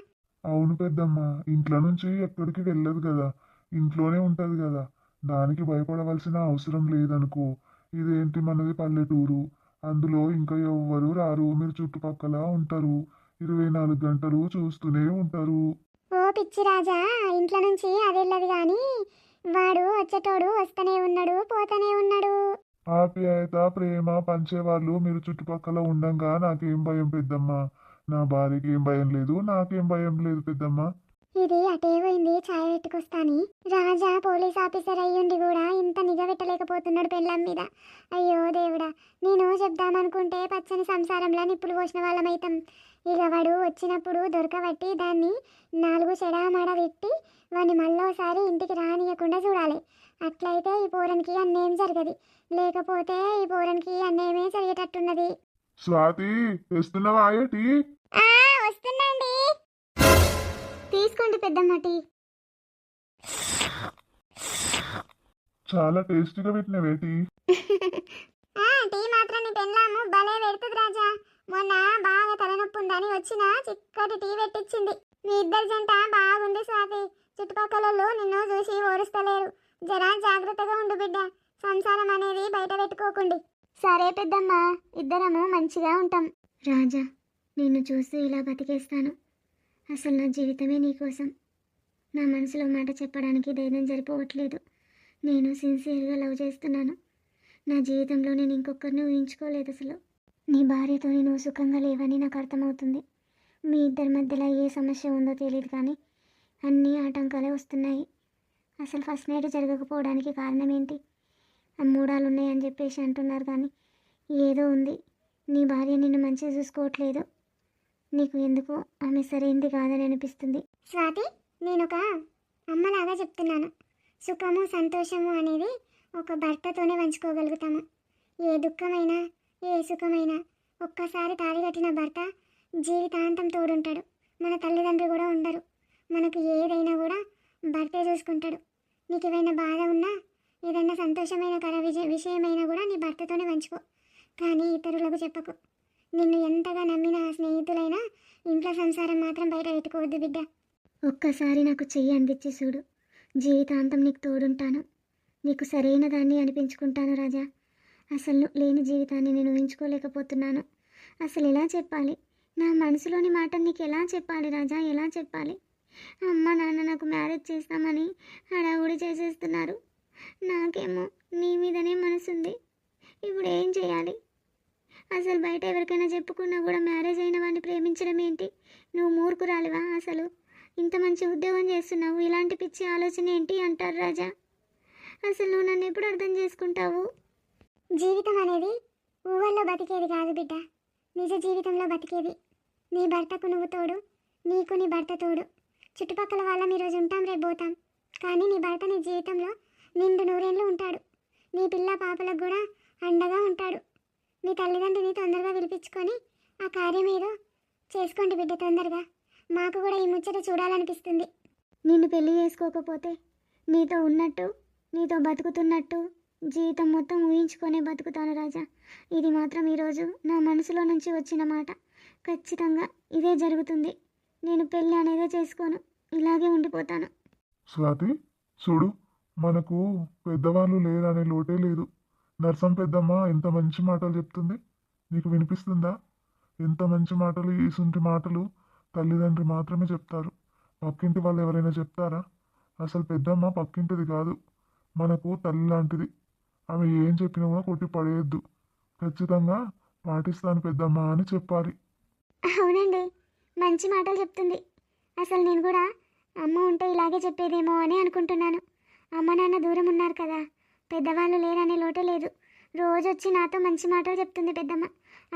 అవును పెద్దమ్మ, ఇంట్లో నుంచి ఎక్కడికి వెళ్ళదు కదా, ఇంట్లోనే ఉంటది కదా. దానికి భయపడవలసిన అవసరం లేదనుకో. ఇదేంటి, మనది పల్లెటూరు, అందులో ఇంకా ఎవ్వరు రారు. మీరు చుట్టుపక్కల ఉంటారు, 24 గంటలు చూస్తూనే ఉంటారు. ఓ పిచ్చి రాజా, ఇంట్లో నుంచి అదెళ్ళదు కానీ వాడు వచ్చేటోడు వస్తూనే ఉన్నాడు, పోతూనే ఉన్నాడు. ఆప్యాయత, ప్రేమ పంచేవాళ్ళు మీరు చుట్టుపక్కల ఉండంగా నాకేం భయం పెద్దమ్మ. నా భార్యకి ఏం భయం లేదు, నాకేం భయం లేదు పెద్దమ్మ. ఇది అటే పోయింది, ఛాయ్ పెట్టుకొస్తాని. రాజా పోలీస్ ఆఫీసర్ అయ్యుండి కూడా ఇంత నిఘా పెట్టలేకపోతున్నాడు పెళ్ళాం మీద. అయ్యో దేవుడా, నేను చెప్దామనుకుంటే పచ్చని సంసారంలో నిప్పులు పోసిన వాళ్ళమైతాం. ఇక వాడు వచ్చినప్పుడు దొరకబట్టి దాన్ని 4 చెడామాడ పెట్టి వాడిని మళ్ళోసారి ఇంటికి రానియకుండా చూడాలి. అట్లయితే ఈ పోరనికి అన్నేం జరగదు, లేకపోతే ఈ పోరనికి అన్నేమే జరిగేటట్టున్నది. స్వాతి, తెస్తున్నావా టీ? వస్తుందండి. తీసుకోండి పెద్దమ్మ టీ. చాలా టేస్టీగా పెట్టినవే టీ. టీ మాత్రం నీ పెళ్ళాము భలే పెడుతుంది రాజా. మొన్న బాగా తలనొప్పి ఉందని వచ్చిన చిక్కటి టీ పెట్టించింది. మీ ఇద్దరి జంట బాగుంది స్వాతి. చుట్టుపక్కల నిన్ను చూసి ఓరుస్తలేరు. జరా జాగ్రత్తగా ఉండు బిడ్డ, సంసారం అనేది బయట పెట్టుకోకండి. సరే పెద్దమ్మ, ఇద్దరము మంచిగా ఉంటాం. రాజా, నిన్ను చూస్తూ ఇలా బతికేస్తాను. అసలు నా జీవితమే నీకోసం. నా మనసులో మాట చెప్పడానికి ధైర్యం సరిపోవట్లేదు. నేను సిన్సియర్గా లవ్ చేస్తున్నాను. నా జీవితంలో నేను ఇంకొకరిని ఊహించుకోలేదు అసలు. నీ భార్యతో నేను సుఖంగా లేవని నాకు అర్థమవుతుంది. మీ ఇద్దరి మధ్యలో ఏ సమస్య ఉందో తెలియదు కానీ అన్ని ఆటంకాలే వస్తున్నాయి. అసలు ఫస్ట్ నైట్ జరగకపోవడానికి కారణం ఏంటి? ఆ మూడాలు ఉన్నాయని చెప్పేసి అంటున్నారు కానీ ఏదో ఉంది. నీ భార్య నిన్ను మంచిగా చూసుకోవట్లేదు. నీకు ఎందుకు ఆమె సరైంది కాదని అనిపిస్తుంది. స్వాతి, నేను ఒక అమ్మలాగా చెప్తున్నాను. సుఖము సంతోషము అనేది ఒక భర్తతోనే పంచుకోగలుగుతాము. ఏ దుఃఖమైనా ఏ సుఖమైనా ఒక్కసారి తాళి కట్టిన భర్త జీవితాంతం తోడుంటాడు. మన తల్లిదండ్రులు కూడా ఉండరు. మనకు ఏదైనా కూడా భర్తే చూసుకుంటాడు. నీకు ఏమైనా బాధ ఉన్నా ఏదైనా సంతోషమైన విషయమైనా కూడా నీ భర్తతోనే పంచుకో, కానీ ఇతరులకు చెప్పకు. నిన్ను ఎంతగా నమ్మిన స్నేహితులైనా ఇంట్లో సంసారం మాత్రం బయట పెట్టుకోవద్దు బిడ్డ. ఒక్కసారి నాకు చెయ్యి అందించి చూడు, జీవితాంతం నీకు తోడుంటాను. నీకు సరైన దాన్ని అనిపించుకుంటాను రాజా. అసలు లేని జీవితాన్ని నేను ఊహించుకోలేకపోతున్నాను. అసలు ఎలా చెప్పాలి? నా మనసులోని మాట నీకు ఎలా చెప్పాలి రాజా, ఎలా చెప్పాలి? అమ్మ నాన్న నాకు మ్యారేజ్ చేస్తామని హడావుడి చేసేస్తున్నారు. నాకేమో నీ మీదనే మనసుంది. ఇప్పుడు ఏం చేయాలి? అసలు బయట ఎవరికైనా చెప్పుకున్నా కూడా మ్యారేజ్ అయిన వాడిని ప్రేమించడం ఏంటి? నువ్వు మూర్ఖురాలివా? అసలు ఇంత మంచి ఉద్యోగం చేస్తున్నావు, ఇలాంటి పిచ్చి ఆలోచన ఏంటి అంటారు రాజా. అసలు నువ్వు నన్ను ఎప్పుడు అర్థం చేసుకుంటావు? జీవితం అనేది ఊహల్లో బతికేది కాదు బిడ్డ, నిజ జీవితంలో బతికేది. నీ భర్తకు నువ్వు తోడు, నీకు నీ భర్త తోడు. చుట్టుపక్కల వాళ్ళం ఈరోజు ఉంటాం, రేపు పోతాం, కానీ నీ భర్త నీ జీవితంలో నిండు నూరేళ్ళు ఉంటాడు. నీ పిల్ల పాపలకు కూడా అండగా ఉంటాడు. మీ తల్లిదండ్రుని తొందరగా పిలిపించుకొని ఆ కార్యం ఏదో చేసుకోండి బిడ్డ తొందరగా. మాకు కూడా ఈ ముచ్చట చూడాలనిపిస్తుంది. నిన్ను పెళ్లి చేసుకోకపోతే నీతో ఉన్నట్టు, నీతో బతుకుతున్నట్టు జీవితం మొత్తం ఊహించుకొనే బతుకుతాను రాజా. ఇది మాత్రం ఈరోజు నా మనసులో నుంచి వచ్చిన మాట. ఖచ్చితంగా ఇదే జరుగుతుంది. నేను పెళ్ళి అనేదే చేసుకోను, ఇలాగే ఉండిపోతాను. స్వాతి, చూడు, మనకు పెద్దవాళ్ళు లేరనే లోటే లేదు. నర్సం పెద్దమ్మ ఎంత మంచి మాటలు చెప్తుంది, నీకు వినిపిస్తుందా? ఎంత మంచి మాటలు. ఈసుంటి మాటలు తల్లిదండ్రి మాత్రమే చెప్తారు. పక్కింటి వాళ్ళు ఎవరైనా చెప్తారా? అసలు పెద్దమ్మ పక్కింటిది కాదు, మనకు తల్లి లాంటిది. ఆమె ఏం చెప్పినా కూడా కొట్టి పడేయద్దు. ఖచ్చితంగా పాటిస్తాను పెద్దమ్మ అని చెప్పాలి. అవునండి, మంచి మాటలు చెప్తుంది. అసలు నేను కూడా అమ్మ ఉంటే ఇలాగే చెప్పేదేమో అని అనుకుంటున్నాను. అమ్మ నాన్న దూరం ఉన్నారు కదా, పెద్దవాళ్ళు లేరనే లోటే లేదు. రోజు వచ్చి నాతో మంచి మాటలు చెప్తుంది పెద్దమ్మ.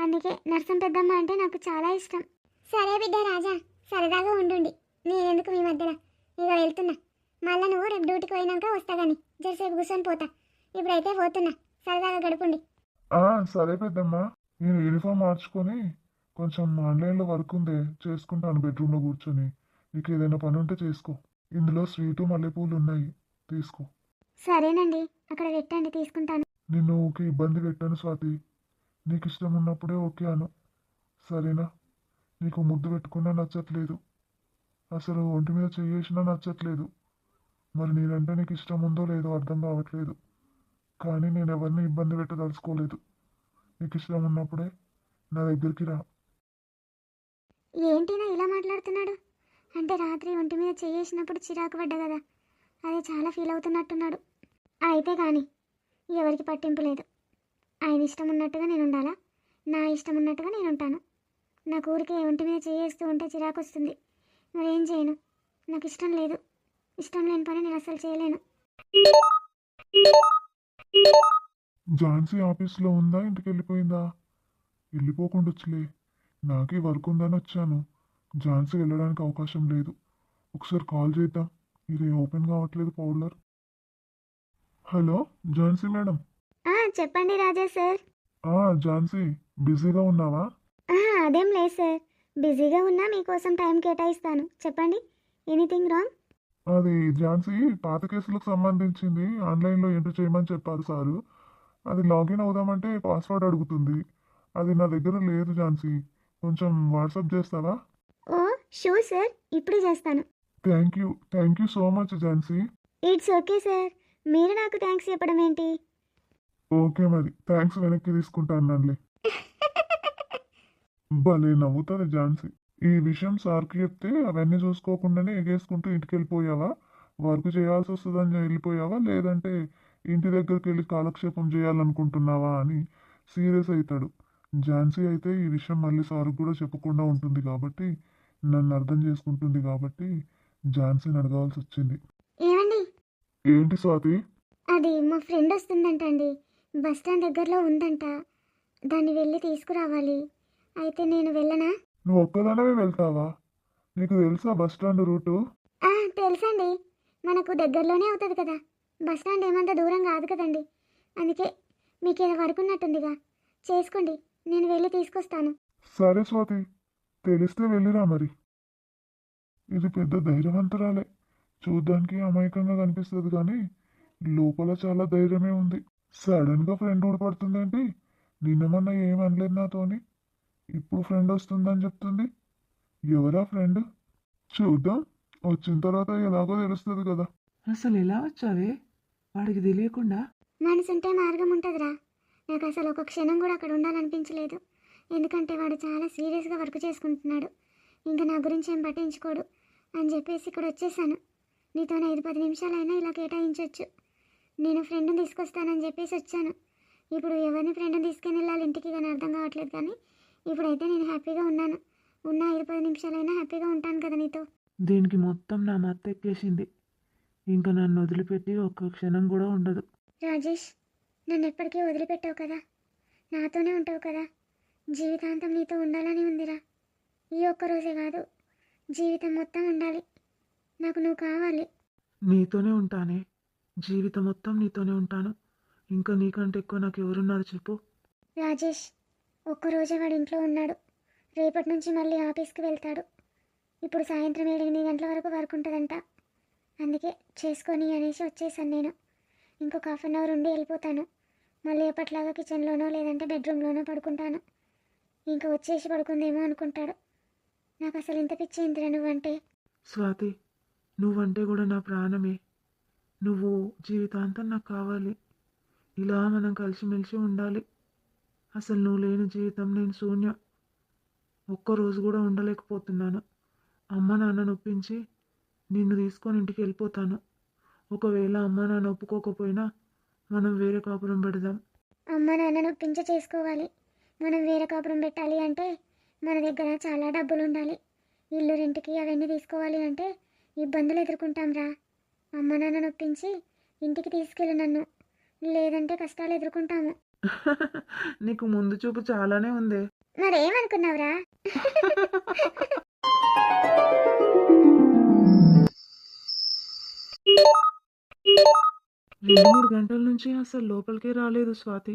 అందుకే నర్సం పెద్దమ్మ అంటే నాకు చాలా ఇష్టం. సరే బిడ్డ రాజా, సరదాగా ఉండుండి. నేనెందుకు మీ మధ్యలో, ఇక వెళ్తున్నా. మళ్ళీ నువ్వు రేపు డ్యూటీకి పోయినాక వస్తా కానీ జరసేపు కూర్చొని పోతా. ఇప్పుడైతే పోతున్నా, సరదాగా గడుపుండి. సరే పెద్దమ్మ, నేను యూనిఫామ్ మార్చుకొని కొంచెం ఆన్లైన్లో వర్క్ ఉందే చేసుకుంటాను బెడ్రూమ్లో కూర్చొని. నీకు ఏదైనా పని ఉంటే చేసుకో. ఇందులో స్వీటు మల్లెపూలు ఉన్నాయి, తీసుకో. సరేనండి, అక్కడ పెట్టండి, తీసుకుంటాను. నిన్ను ఓకే ఇబ్బంది పెట్టాను స్వాతి. నీకు ఇష్టం ఉన్నప్పుడే ఓకే అను, సరేనా? నీకు ముద్దు పెట్టుకున్నా నచ్చట్లేదు, అసలు ఒంటి మీద చెయ్యేసినా నచ్చట్లేదు. మరి నేనంటే నీకు ఇష్టం ఉందో లేదో అర్థం కావట్లేదు, కానీ నేను ఎవరిని ఇబ్బంది పెట్టదలుచుకోలేదు. నీకు ఇష్టం ఉన్నప్పుడే నా దగ్గరికి రా. ఏంటినా ఇలా మాట్లాడుతున్నాడు? అంటే రాత్రి ఒంటి మీద చేసినప్పుడు చిరాకు పడ్డా కదా, అదే చాలా ఫీల్ అవుతున్నట్టున్నాడు. అయితే కానీ ఎవరికి పట్టింపు లేదు. ఆయన ఇష్టం ఉన్నట్టుగా నేను ఉండాలా, నా ఇష్టం ఉన్నట్టుగా నేను ఉంటాను. నాకు ఊరికే ఒంటి మీద చేస్తూ ఉంటే చిరాకు వస్తుంది. మరి ఏం చేయను? నాకు ఇష్టం లేదు. ఇష్టం లేని పని నేను అసలు చేయలేను. ఝాన్సీ ఆఫీస్లో ఉందా, ఇంటికి వెళ్ళిపోయిందా? వెళ్ళిపోకుండా వచ్చలే, నాకే వర్క్ ఉందని వచ్చాను. ఝాన్సీ వెళ్ళడానికి అవకాశం లేదు. ఒకసారి కాల్ చేద్దాం. ఇది ఓపెన్ కావట్లేదు పౌలర్. Hello Jhansi madam. చెప్పండి రాజా సార్. ఝాన్సీ, బిజీగా ఉన్నావా? అదేం లేదు సార్, బిజీగా ఉన్నా మీకోసం టైం కేటాయిస్తాను. చెప్పండి, ఎనీథింగ్ రాంగ్? అది ఝాన్సీ, పాత కేసులకు సంబంధించింది ఆన్లైన్లో ఎంటర్ చేయమని చెప్పారు సారు. అది లాగిన్ అవుదామంటే పాస్వర్డ్ అడుగుతుంది. అది నా దగ్గర లేదు ఝాన్సీ, కొంచెం వాట్సాప్ చేస్తావా? ఓ షూర్ సార్, ఇప్పుడే చేస్తాను. Thank you so much Jhansi. It's okay sir, మీరు నాకు థ్యాంక్స్ చెప్పడం ఏంటి? ఓకే మరి, థ్యాంక్స్ వెనక్కి తీసుకుంటాను నన్ను. భలే నవ్వుతుంది ఝాన్సీ. ఈ విషయం సార్కి చెప్తే అవన్నీ చూసుకోకుండానే ఎగేసుకుంటూ ఇంటికి వెళ్ళిపోయావా? వర్క్ చేయాల్సి వస్తుందని వెళ్ళిపోయావా, లేదంటే ఇంటి దగ్గరికి వెళ్ళి కాలక్షేపం చేయాలనుకుంటున్నావా అని సీరియస్ అవుతాడు. ఝాన్సీ అయితే ఈ విషయం మళ్ళీ సార్కి కూడా చెప్పకుండా ఉంటుంది కాబట్టి నన్ను అర్థం చేసుకుంటుంది కాబట్టి ఝాన్సీని అడగాల్సి వచ్చింది. ఏమండి, ఏంటి స్వాతి? అది మా ఫ్రెండ్ వస్తుందంట అండి, బస్ స్టాండ్ దగ్గరలో ఉందంట, దాన్ని వెళ్ళి తీసుకురావాలి. అయితే నేను వెళ్ళనా? నువ్వు ఒక్కదానవే వెళ్తావా? నీకు తెలుసా బస్ స్టాండ్ రూటు? తెలుసండి, మనకు దగ్గరలోనే అవుతుంది కదా, బస్ స్టాండ్ ఏమంత దూరం కాదు కదండి. అందుకే మీకు ఏదో పడుకున్నట్టుందిగా, చేసుకోండి, నేను వెళ్ళి తీసుకొస్తాను. సరే స్వాతి, తెలిస్తే వెళ్ళిరా మరి. ఇది పెద్ద ధైర్యవంతురాలే. చూడ్డానికి అమాయకంగా కనిపిస్తుంది కానీ లోపల చాలా ధైర్యమే ఉంది. సడన్ గా ఫ్రెండ్ ఊడిపడుతుందేంటి? నిన్న మొన్న ఏం అనలేదు నాతోని, ఇప్పుడు ఫ్రెండ్ వస్తుందని చెప్తుంది. ఎవరా ఫ్రెండ్? చూద్దాం, వచ్చిన తర్వాత ఎలాగో తెలుస్తుంది కదా. అసలు ఎలా వచ్చావే వాడికి తెలియకుండా? మనసుంటే మార్గం ఉంటుందిరా. నాకు అసలు ఒక క్షణం కూడా అక్కడ ఉండాలనిపించలేదు, ఎందుకంటే వాడు చాలా సీరియస్గా వర్క్ చేసుకుంటున్నాడు, ఇంకా నా గురించి ఏం పట్టించుకోడు అని చెప్పేసి ఇక్కడ వచ్చేసాను. నీతో 5-10 నిమిషాలైనా ఇలా కేటాయించవచ్చు. నేను ఫ్రెండ్ని తీసుకొస్తానని చెప్పేసి వచ్చాను. ఇప్పుడు ఎవరిని ఫ్రెండ్ని తీసుకుని వెళ్ళాలి ఇంటికి కానీ అర్థం కావట్లేదు, కానీ ఇప్పుడైతే నేను హ్యాపీగా ఉన్నాను. ఉన్న 5-10 నిమిషాలైనా హ్యాపీగా ఉంటాను కదా నీతో. దీనికి మొత్తం నా మత్తు ఎక్కేసింది. ఇంకా నన్ను వదిలిపెట్టి ఒక్క క్షణం కూడా ఉండదు. రాజేష్, నన్ను ఎప్పటికీ వదిలిపెట్టావు కదా, నాతోనే ఉంటావు కదా, జీవితాంతం నీతో ఉండాలని ఉందిరా. ఈ ఒక్కరోజే కాదు, జీవితం మొత్తం ఉండాలి. నాకు నువ్వు కావాలి. నీతోనే ఉంటానే, జీవితం మొత్తం నీతోనే ఉంటాను. ఇంకా నీకంటే ఎక్కువ నాకు ఎవరున్నారు చెప్పు? రాజేష్, ఒక్కరోజే వాడు ఇంట్లో ఉన్నాడు, రేపటి నుంచి మళ్ళీ ఆఫీస్కి వెళ్తాడు. ఇప్పుడు సాయంత్రం 7-8 గంటల వరకు వర్క్ ఉంటుందంట, అందుకే చేసుకొని అనేసి వచ్చేసాను నేను. ఇంకొక 1/2 అవర్ ఉండి వెళ్ళిపోతాను. మళ్ళీ ఎప్పట్లాగా కిచెన్లోనో లేదంటే బెడ్రూమ్లోనో పడుకుంటాను. ఇంకా వచ్చేసి పడుకుందేమో అనుకుంటాడు. నాకు అసలు ఇంత పిచ్చి ఏంటిరా నువ్వంటే. స్వాతి, నువ్వంటే కూడా నా ప్రాణమే. నువ్వు జీవితాంతం నాకు కావాలి. ఇలా మనం కలిసిమెలిసి ఉండాలి. అసలు నువ్వు లేని జీవితం నేను శూన్యం. ఒక్కరోజు కూడా ఉండలేకపోతున్నాను. అమ్మ నాన్నను ఒప్పించి నిన్ను తీసుకొని ఇంటికి వెళ్ళిపోతాను. ఒకవేళ అమ్మ నాన్న ఒప్పుకోకపోయినా మనం వేరే కాపురం పెడదాం. అమ్మ నాన్నను ఒప్పించి చేసుకోవాలి. మనం వేరే కాపురం పెట్టాలి అంటే మన దగ్గర చాలా డబ్బులు ఉండాలి. ఇల్లు రెంట్కి అవన్నీ తీసుకోవాలి అంటే ఇబ్బందులు ఎదుర్కొంటాం రా. అమ్మ నాన్నను ఒప్పించి ఇంటికి తీసుకెళ్ళి నన్ను, లేదంటే కష్టాలు ఎదుర్కొంటాము. నీకు ముందు చూపు చాలానే ఉందే. మరేమనుకున్నావురా? 2-3 గంటల నుంచి అసలు లోపలికే రాలేదు స్వాతి.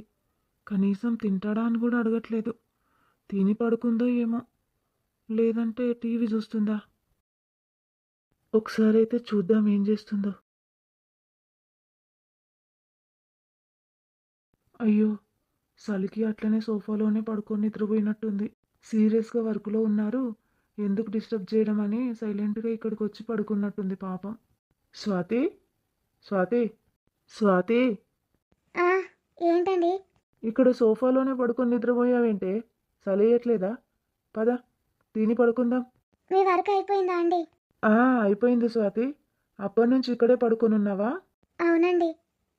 కనీసం తింటాడా అని కూడా అడగట్లేదు. తిని పడుకుందో ఏమో, లేదంటే టీవీ చూస్తుందా. ఒకసారి అయితే చూద్దాం ఏం చేస్తుందో. అయ్యో, చలికి అట్లనే సోఫాలోనే పడుకొని నిద్రపోయినట్టుంది. సీరియస్గా వర్క్లో ఉన్నారు, ఎందుకు డిస్టర్బ్ చేయడం అని సైలెంట్గా ఇక్కడికి వచ్చి పడుకున్నట్టుంది పాపం. స్వాతి, స్వాతి, స్వాతి, ఆ, ఏంటండి? ఇక్కడ సోఫాలోనే పడుకొని నిద్రపోయావేంటే? చలియట్లేదా? పద, తిని పడుకుందాం. మీ వర్క్ అయిపోయిందా అండి? అయిపోయింది స్వాతి. అప్పటి నుంచి ఇక్కడే పడుకొని ఉన్నావా? అవునండి,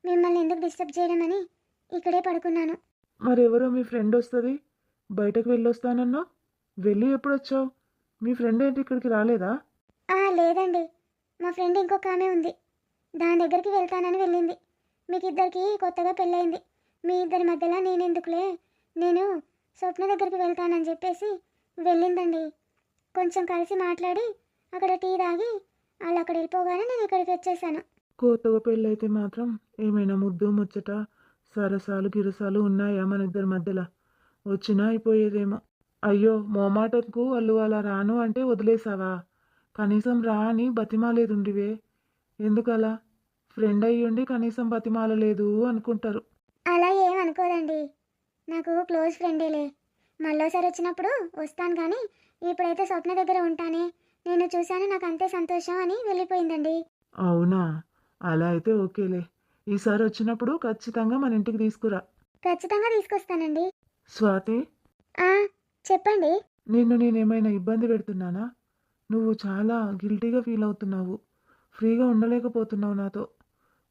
మిమ్మల్ని ఎందుకు డిస్టర్బ్ చేయడమని ఇక్కడే పడుకున్నాను. మరెవరో మీ ఫ్రెండ్ వస్తుంది, బయటకు వెళ్ళొస్తానన్నా. వెళ్ళి ఎప్పుడు వచ్చావు? మీ ఫ్రెండ్ ఏంటి ఇక్కడికి రాలేదా? లేదండి, మా ఫ్రెండ్ ఇంకొక ఆమె ఉంది, దాని దగ్గరికి వెళ్తానని వెళ్ళింది. మీకు ఇద్దరికి కొత్తగా పెళ్ళయింది, మీ ఇద్దరి మధ్యలో నేనెందుకులే, నేను స్వప్న దగ్గరికి వెళ్తానని చెప్పేసి వెళ్ళిందండి. కొంచెం కలిసి మాట్లాడి అక్కడ టీ తాగి వాళ్ళు అక్కడ వెళ్ళిపోగానే నేను ఇక్కడికి వచ్చేసాను. కొత్తగా పెళ్ళైతే మాత్రం ఏమైనా ముద్దు ముచ్చట సరసాలు గిరసాలు ఉన్నాయా మన ఇద్దరి మధ్యలో? వచ్చినా అయిపోయేదేమో. అయ్యో, మోమాటకు వాళ్ళు అలా రాను అంటే వదిలేసావా? కనీసం రా అని బతిమాలేదుండివే. ఎందుకలా? ఫ్రెండ్ అయ్యుండి కనీసం బతిమాలలేదు అనుకుంటారు. అలా ఏమనుకోదండి, నాకు క్లోజ్ ఫ్రెండేలే. మళ్ళీసారి వచ్చినప్పుడు వస్తాను, కానీ ఇప్పుడైతే స్వప్న దగ్గర ఉంటానే, నేను చూశాను, నాకు అంతే సంతోషం అని వెళ్ళిపోయిందండి. అవునా? అలా అయితే ఓకేలే. ఈసారి వచ్చినప్పుడు ఖచ్చితంగా మన ఇంటికి తీసుకురా. ఖచ్చితంగా తీసుకొస్తానండి. స్వాతి, చెప్పండి. నేనేమైనా ఇబ్బంది పెడుతున్నానా? నువ్వు చాలా గిల్టీగా ఫీల్ అవుతున్నావు, ఫ్రీగా ఉండలేకపోతున్నావు నాతో.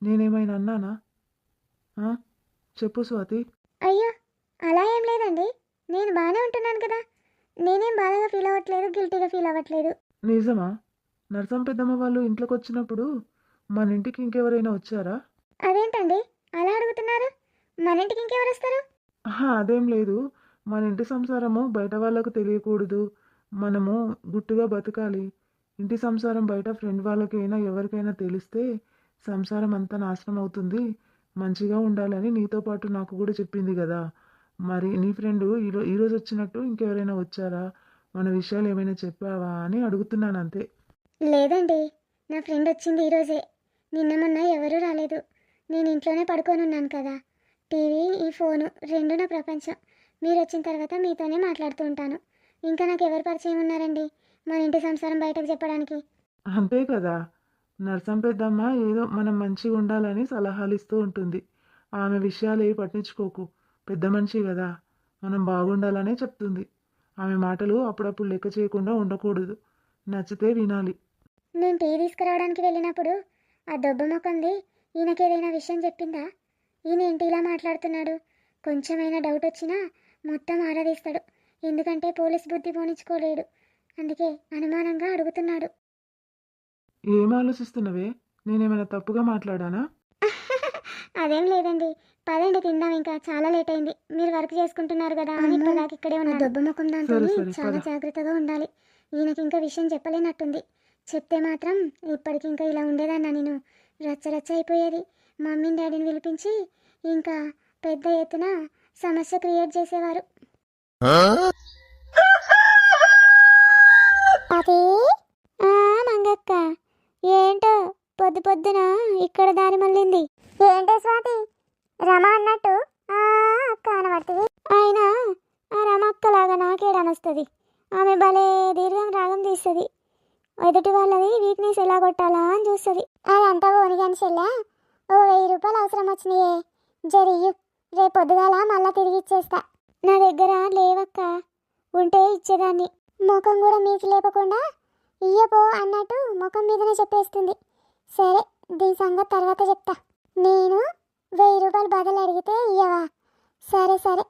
నేనేమైనా అన్నానా? చెప్పు స్వాతి. అయ్యో, అలా ఏం లేదండి, నేను బాగానే ఉంటున్నాను కదా, నేనేం బాధగా ఫీల్ అవ్వట్లేదు, గిల్టీగా ఫీల్ అవ్వట్లేదు. నిజమా? నరసం పెద్దమ్మ వాళ్ళు ఇంట్లోకి వచ్చినప్పుడు మన ఇంటికి ఇంకెవరైనా వచ్చారా? అదేంటండి అలా అడుగుతున్నారు? మన ఇంటికి ఇంకెవరు వస్తారు? ఆహా, అదేం లేదు. మన ఇంటి సంసారము బయట వాళ్ళకు తెలియకూడదు. మనము గుట్టుగా బతకాలి. ఇంటి సంసారం బయట ఫ్రెండ్ వాళ్ళకైనా ఎవరికైనా తెలిస్తే సంసారం అంతా నాశనం అవుతుంది. మంచిగా ఉండాలని నీతో పాటు నాకు కూడా చెప్పింది కదా. మరి నీ ఫ్రెండు ఈరోజు వచ్చినట్టు ఇంకెవరైనా వచ్చారా? మన విషయాలు ఏమైనా చెప్పావా అని అడుగుతున్నాను అంతే. లేదండి, నా ఫ్రెండ్ వచ్చింది ఈరోజే. నిన్న మొన్న ఎవరూ రాలేదు. నేను ఇంట్లోనే పడుకొని ఉన్నాను కదా. టీవీ, ఈ ఫోను రెండు నా ప్రపంచం. మీరు వచ్చిన తర్వాత మీతోనే మాట్లాడుతూ ఉంటాను. ఇంకా నాకు ఎవరు పరిచయం ఉన్నారండి మన ఇంటి సంసారం బయటకు చెప్పడానికి? అంతే కదా. నరసం పెద్దమ్మ ఏదో మనం మంచిగా ఉండాలని సలహాలు ఇస్తూ ఉంటుంది. ఆమె విషయాలు ఏవి పట్టించుకోకు. పెద్ద మనిషి కదా, మనం బాగుండాలనే చెప్తుంది. ఆమె మాటలు అప్పుడప్పుడు లెక్క చేయకుండా ఉండకూడదు. నచ్చితే వినాలి. నేను టీ తీసుకురావడానికి వెళ్ళినప్పుడు ఆ దొబ్బ మొకంది ఈయనకేదైనా విషయం చెప్పిందా? ఈయన ఏంటి ఇలా మాట్లాడుతున్నాడు? కొంచెమైనా డౌట్ వచ్చినా మొత్తం ఆరాధిస్తాడు. ఎందుకంటే పోలీస్ బుద్ధి పోనిచ్చుకోలేడు. అందుకే అనుమానంగా అడుగుతున్నాడు. ఏం ఆలోచిస్తున్నవే? నేనేమైనా తప్పుగా మాట్లాడానా? అదేం లేదండి. పదండి తిందాం, ఇంకా చాలా లేట్ అయింది. మీరు వర్క్ చేసుకుంటున్నారు కదా అని ఇప్పటిదాకా ఇక్కడే ఉన్న దొబ్బ ముఖం దాంతో సరే, సరే, చాలా పద. జాగ్రత్తగా ఉండాలి. ఈయనకి ఇంకా విషయం చెప్పలేనట్టుంది. చెప్తే మాత్రం ఇప్పటికి ఇంకా ఇలా ఉండేదన్నా నేను. రచ్చరచ్చ అయిపోయేది. మమ్మీని డాడీని పిలిపించి ఇంకా పెద్ద ఎత్తున సమస్య క్రియేట్ చేసేవారు. అది మంగక్క, ఏంటో పొద్దు పొద్దున ఇక్కడ దారి మళ్ళింది. ఏంటి స్వాతి, రమ అన్నట్టు అక్క అనబడుతుంది. అయినా ఆ రమక్కలాగా నాకేడనొస్తుంది. ఆమె భలే దీర్ఘం రాగం తీస్తుంది. ఎదుటి వాళ్ళది వీక్నెస్ ఎలా కొట్టాలా అని చూస్తుంది. అదంతా ఓనిగాని చెల్లె, ఓ 1000 రూపాయలు అవసరం వచ్చినాయే, జరియ్యు, రేపు పొద్దుగాల మళ్ళా తిరిగి ఇచ్చేస్తా. నా దగ్గర లేవక్క, ఉంటే ఇచ్చేదాన్ని. ముఖం కూడా మీకు లేపకుండా ఇయ్యపో అన్నట్టు ముఖం మీదనే చెప్పేస్తుంది. సరే, దీని సంగతి తర్వాత చెప్తా. నేను 1000 రూపాయలు బదులు అడిగితే ఇయ్యవా? సరే సరే.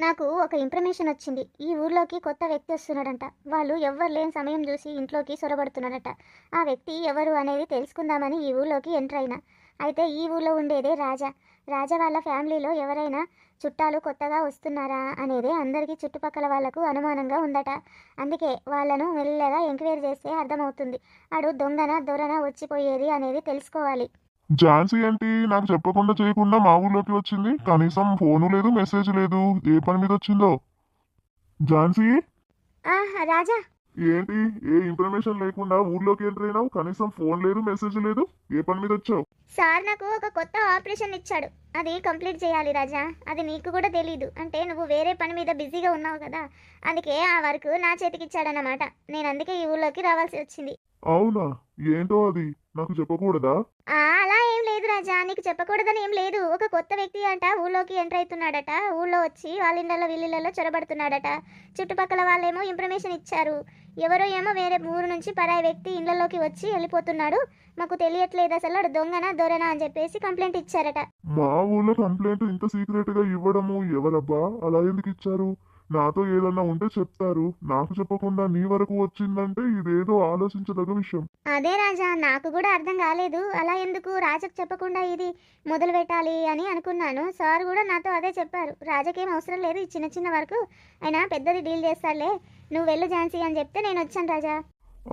నాకు ఒక ఇన్ఫర్మేషన్ వచ్చింది. ఈ ఊర్లోకి కొత్త వ్యక్తి వస్తున్నాడంట. వాళ్ళు ఎవ్వరు లేని సమయం చూసి ఇంట్లోకి సొరబడుతున్నాడట. ఆ వ్యక్తి ఎవరు అనేది తెలుసుకుందామని ఈ ఊర్లోకి ఎంటర్ అయినా. అయితే ఈ ఊర్లో ఉండేదే రాజా. రాజా వాళ్ళ ఫ్యామిలీలో ఎవరైనా చుట్టాలు కొత్తగా వస్తున్నారా అనేదే అందరికీ చుట్టుపక్కల వాళ్లకు అనుమానంగా ఉందట. అందుకే వాళ్ళను మెల్లగా ఎంక్వైరీ చేస్తే అర్థమవుతుంది. ఆడు దొంగన దొరన వచ్చిపోయేది అనేది తెలుసుకోవాలి. ఝాన్సీ ఏంటి నాకు చెప్పకుండా చేయకుండా మా ఊర్లోకి వచ్చింది? కనీసం ఫోను లేదు, మెసేజ్ లేదు. ఏ పని మీద వచ్చిందో? ఝాన్సీ, రాజా, ఏంటి ఏ ఇన్ఫర్మేషన్ లేకుండా ఊర్లోకి ఎంటర్ అయినావు? కనీసం ఫోన్ లేదు, మెసేజ్ లేదు. ఏ పని మీద వచ్చావు? సార్ నాకు ఒక కొత్త ఆపరేషన్ ఇచ్చాడు. అది కంప్లీట్ చేయాలి రాజా. అది నీకు కూడా తెలీదు. అంటే నువ్వు వేరే పని మీద బిజీగా ఉన్నావు కదా, అందుకే ఆ వర్క్ నా చేతికి ఇచ్చాడన్నమాట. నేను అందుకే ఈ ఊళ్ళోకి రావాల్సి వచ్చింది. అవునా? ఏంటో అది నాకు చెప్పకూడదా? అలా ఏం లేదు రాజా, నీకు చెప్పకూడదని ఏం లేదు. ఒక కొత్త వ్యక్తి అంట ఊళ్ళోకి ఎంటర్ అవుతున్నాడట. ఊళ్ళో వచ్చి వాళ్ళ ఇళ్ళలో వీళ్ళలో చొరబడుతున్నాడట. చుట్టుపక్కల వాళ్ళేమో ఇన్ఫర్మేషన్ ఇచ్చారు. ఎవరో ఏమో వేరే ఊరు నుంచి పరాయి వ్యక్తి ఇళ్ళలోకి వచ్చి వెళ్ళిపోతున్నాడు, మాకు తెలియట్లేదు అసలు వాడు దొంగనా దొరనా అని చెప్పేసి కంప్లైంట్ ఇచ్చారట. మా ఊళ్ళో కంప్లైంట్ ఇంత సీక్రెట్ గా ఇవ్వడము ఎవరబ్బా? అలా ఎందుకు ఇచ్చారు? నాతో ఏదన్నా ఉంటే చెప్తారు. నాకు చెప్పకుండా నీ వరకు వచ్చిందంటే ఇదేదో ఆలోచించదగ్గ విషయం. అదే రాజా, నాకు కూడా అర్థం కాలేదు. అలా ఎందుకు రాజాకు చెప్పకుండా ఇది మొదలు పెట్టాలి అని అనుకున్నాను. సార్ కూడా నాతో అదే చెప్పారు. రాజాకేం అవసరం లేదు, ఈ చిన్న చిన్న వరకు అయినా పెద్దది డీల్ చేస్తాడులే, నువ్వు వెళ్ళు ఝాన్సీ అని చెప్తే నేను వచ్చాను రాజా.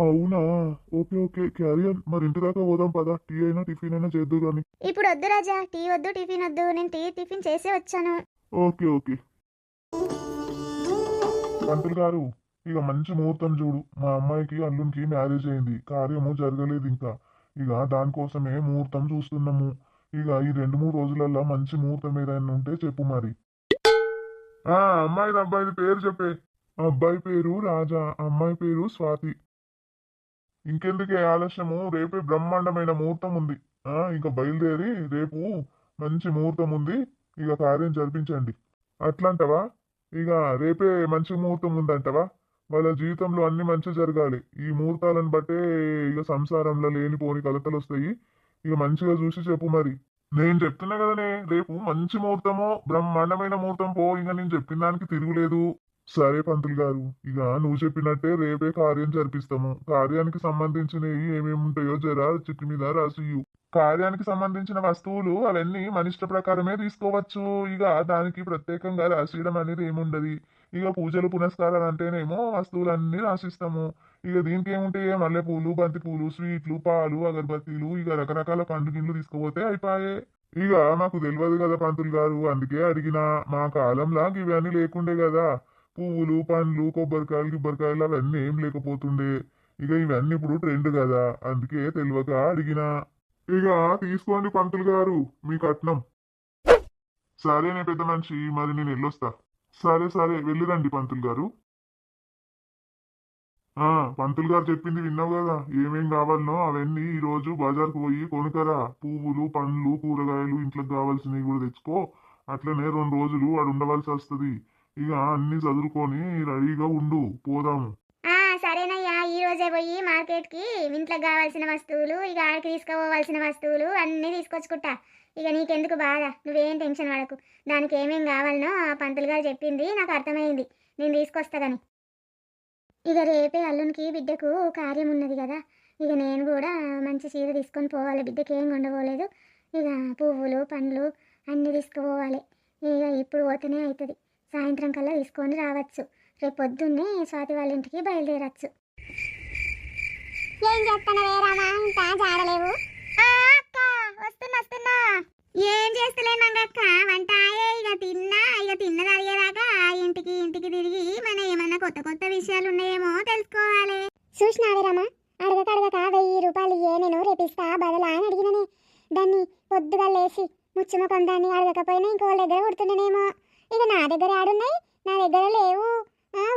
అవునా? Okay okay, carrier. మరి ఇంటి దాకా పోదాం పదా. టీ అయినా టిఫిన్ అయినా చేద్దు గాని. ఇప్పుడు వద్దు రాజా, టీ వద్దు టిఫిన్ వద్దు, నేను టిఫిన్ చేసే వచ్చాను. Okay okay. పంతులు గారు, ఇక మంచి ముహూర్తం చూడు. మా అమ్మాయికి అల్లునికి మ్యారేజ్ అయింది, కార్యము జరగలేదు ఇంకా. ఇక దానికోసమే ముహూర్తం చూస్తున్నాము. ఇక ఈ 2-3 రోజులలో మంచి ముహూర్తం ఏదైనా ఉంటే చెప్పు మరి. అమ్మాయిది అబ్బాయిది పేరు చెప్పే. అబ్బాయి పేరు రాజా, అమ్మాయి పేరు స్వాతి. ఇంకెందుకే ఆలస్యము? రేపే బ్రహ్మాండమైన ముహూర్తం ఉంది. ఇంకా బయలుదేరి రేపు మంచి ముహూర్తం ఉంది, ఇక కార్యం జరిపించండి. అట్లంటవా? ఇక రేపే మంచి ముహూర్తం ఉందంటవా? వాళ్ళ జీవితంలో అన్ని మంచి జరగాలి. ఈ ముహూర్తాలను బట్టే ఇక సంసారంలో లేనిపోని కలతలు వస్తాయి. ఇక మంచిగా చూసి చెప్పు మరి. నేను చెప్తున్నా కదనే, రేపు మంచి ముహూర్తము, బ్రహ్మాండమైన ముహూర్తం పో. ఇంకా నేను చెప్పిన దానికి తిరుగులేదు. సరే పంతులు గారు, ఇక నువ్వు చెప్పినట్టే రేపే కార్యం జరిపిస్తాము. కార్యానికి సంబంధించినవి ఏమేమి ఉంటాయో జరా చిట్టి మీద రాసియు. కార్యానికి సంబంధించిన వస్తువులు అవన్నీ మన ఇష్ట ప్రకారమే తీసుకోవచ్చు. ఇక దానికి ప్రత్యేకంగా రాసియడం అనేది ఏముండదు. ఇక పూజలు పునస్కారాలు అంటేనేమో వస్తువులన్నీ రాసిస్తాము. ఇక దీనికి ఏముంటాయి, మల్లెపూలు, బంతి పూలు, స్వీట్లు, పాలు, అగరబత్తీలు, ఇక రకరకాల పండ్లు గిన్నెలు తీసుకుపోతే అయిపోయే. ఇక మాకు తెలియదు కదా పంతులు గారు, అందుకే అడిగినా. మా కాలంలా ఇవన్నీ లేకుండే కదా. పువ్వులు, పండ్లు, కొబ్బరికాయలు, గిబ్బరికాయలు అవన్నీ ఏం లేకపోతుండే. ఇక ఇవన్నీ ఇప్పుడు ట్రెండ్ కదా, అందుకే తెలియక అడిగినా. ఇక తీసుకోండి పంతులు గారు మీ కట్నం. సరేనే పెద్ద మనిషి, మరి నేను వెళ్ళొస్తా. సరే సరే వెళ్ళిరండి పంతులు గారు. ఆ పంతులు గారు చెప్పింది విన్నావు కదా, ఏమేం కావాలనో అవన్నీ ఈ రోజు బజార్కు పోయి కొనుకరా. పువ్వులు, పండ్లు, కూరగాయలు, ఇంట్లోకి కావాల్సినవి కూడా తెచ్చుకో. అట్లనే 2 రోజులు వాడు ఉండవలసి వస్తుంది. ఇక అన్ని చదువుకొని రెడీగా ఉండు, పోదాము. సరేనయ్యా, ఈ రోజే పోయి మార్కెట్కి ఇంట్లోకి కావాల్సిన వస్తువులు, ఇక ఆడికి తీసుకుపోవాల్సిన వస్తువులు అన్నీ తీసుకొచ్చుకుంటా. ఇక నీకెందుకు బాధ, నువ్వేం టెన్షన్ పడకు. దానికి ఏమేం కావాలనో ఆ పంతులు గారు చెప్పింది నాకు అర్థమైంది, నేను తీసుకొస్తా గాని. ఇక రేపే అల్లునికి బిడ్డకు కార్యం ఉన్నది కదా, ఇక నేను కూడా మంచి చీర తీసుకొని పోవాలి. బిడ్డకి ఏం ఉండబోలేదు. ఇక పువ్వులు, పండ్లు అన్నీ తీసుకుపోవాలి. ఇక ఇప్పుడు పోతేనే అవుతుంది, సాయంత్రం కల్లా తీసుకొని రావచ్చు. రేపు పొద్దున్నే స్వాతి వాళ్ళ ఇంటికి బయలుదేరచ్చు. ఏం చేస్తున్నావే రామా, ఇంకా జాడలేవు? అక్క వస్తున్నా. ఏం చేస్తలేమంగక్క, వంటాయే. ఇక తిన్నది అడిగేదాకా ఇంటికి తిరిగి మన ఏమన్నా కొత్త విషయాలు ఉన్నాయేమో తెలుసుకోవాలి. చూసినావే రామా, అడగక 1000 రూపాయలు ఇయ్యే, నేను రేపిస్తా బదలా అని అడిగిననే. దాన్ని పొద్దుగా లేచి ముచ్చుముఖం దాన్ని అడగకపోయినా ఇంకో దగ్గర కొడుతుండేనేమో. ఇక నా దగ్గర ఆడున్నాయి, నా దగ్గర లేవు,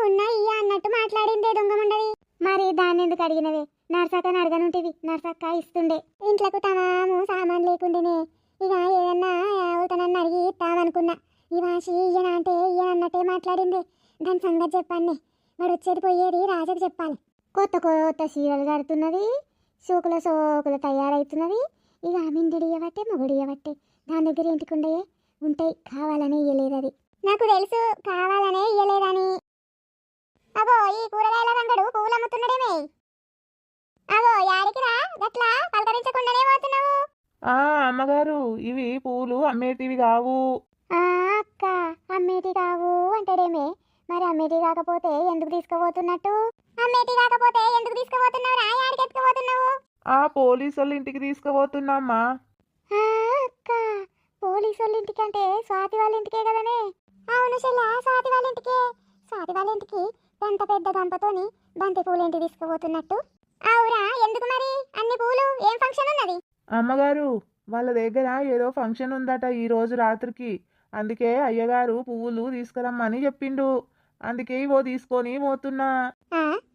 ఉన్నాయి అన్నట్టు మాట్లాడిందే దొంగముండది. మరి దాన్ని ఎందుకు అడిగినవే? నర్సక్కని అడగనుంటివి, నర్సక్క ఇస్తుండే. ఇంట్లోకి తమాము సామాన్ లేకుండానే ఇక ఏదన్నా ఎవరితోనన్నా అడిగి ఇస్తామనుకున్నా. ఈ వాసి ఈయన అంటే ఈయన అన్నట్టే మాట్లాడింది. దాని సంగతి చెప్పండి, వాడు వచ్చేది పోయేది రాజకు చెప్పాలి. కొత్త చీరలు కడుతున్నది, సోకుల తయారవుతున్నది. ఇక మిండిడి ఇవ్వట్టే, మొగుడు ఇవ్వట్టే. దాని దగ్గర ఇంటికి ఉంటాయి, కావాలనే ఇయ్యలేదు అది. నాకు తెలుసు కావాలనే ఇయ్యలేదని. అగో ఈ కూరగాయల రంగడు పువ్వులు అమ్ముతున్నాడేమే. అగో యాడికిరా గట్లా పలకరించకుండానే పోతున్నావు? అమ్మగారు, ఇవి పూలు అమ్మేటివి కావు. అక్క అమ్మేటి కావు అంటాడేమే. మరి అమ్మేటి కాకపోతే ఎందుకు తీసుకుపోతున్నట్టు? అమ్మేటి కాకపోతే ఎందుకు తీసుకుపోతున్నావురా? యాడికి ఎత్తుకుపోతున్నావు? పోలీసు వాళ్ళ ఇంటికి తీసుకుపోతున్నామ్మా. అక్క పోలీసు వాళ్ళ ఇంటికంటే స్వాతి వాళ్ళ ఇంటికే కదనే. అవును చెల్లా, స్వాతి వాళ్ళ ఇంటికే. స్వాతి వాళ్ళ ఇంటికి ఎంత పెద్ద గంపతోని బంతి పూలు ఇంటికి తీసుకుపోతున్నట్టు? అవురా, ఎందుకు మరి అన్ని పూలు? ఏం ఫంక్షన్ ఉన్నది? అమ్మగారు, వాళ్ళ దగ్గర ఏదో ఫంక్షన్ ఉందట ఈ రోజు రాత్రికి. అందుకే అయ్యగారు పువ్వులు తీసుకురమ్మని చెప్పిండు. అందుకే ఇవో తీసుకొని పోతున్నా.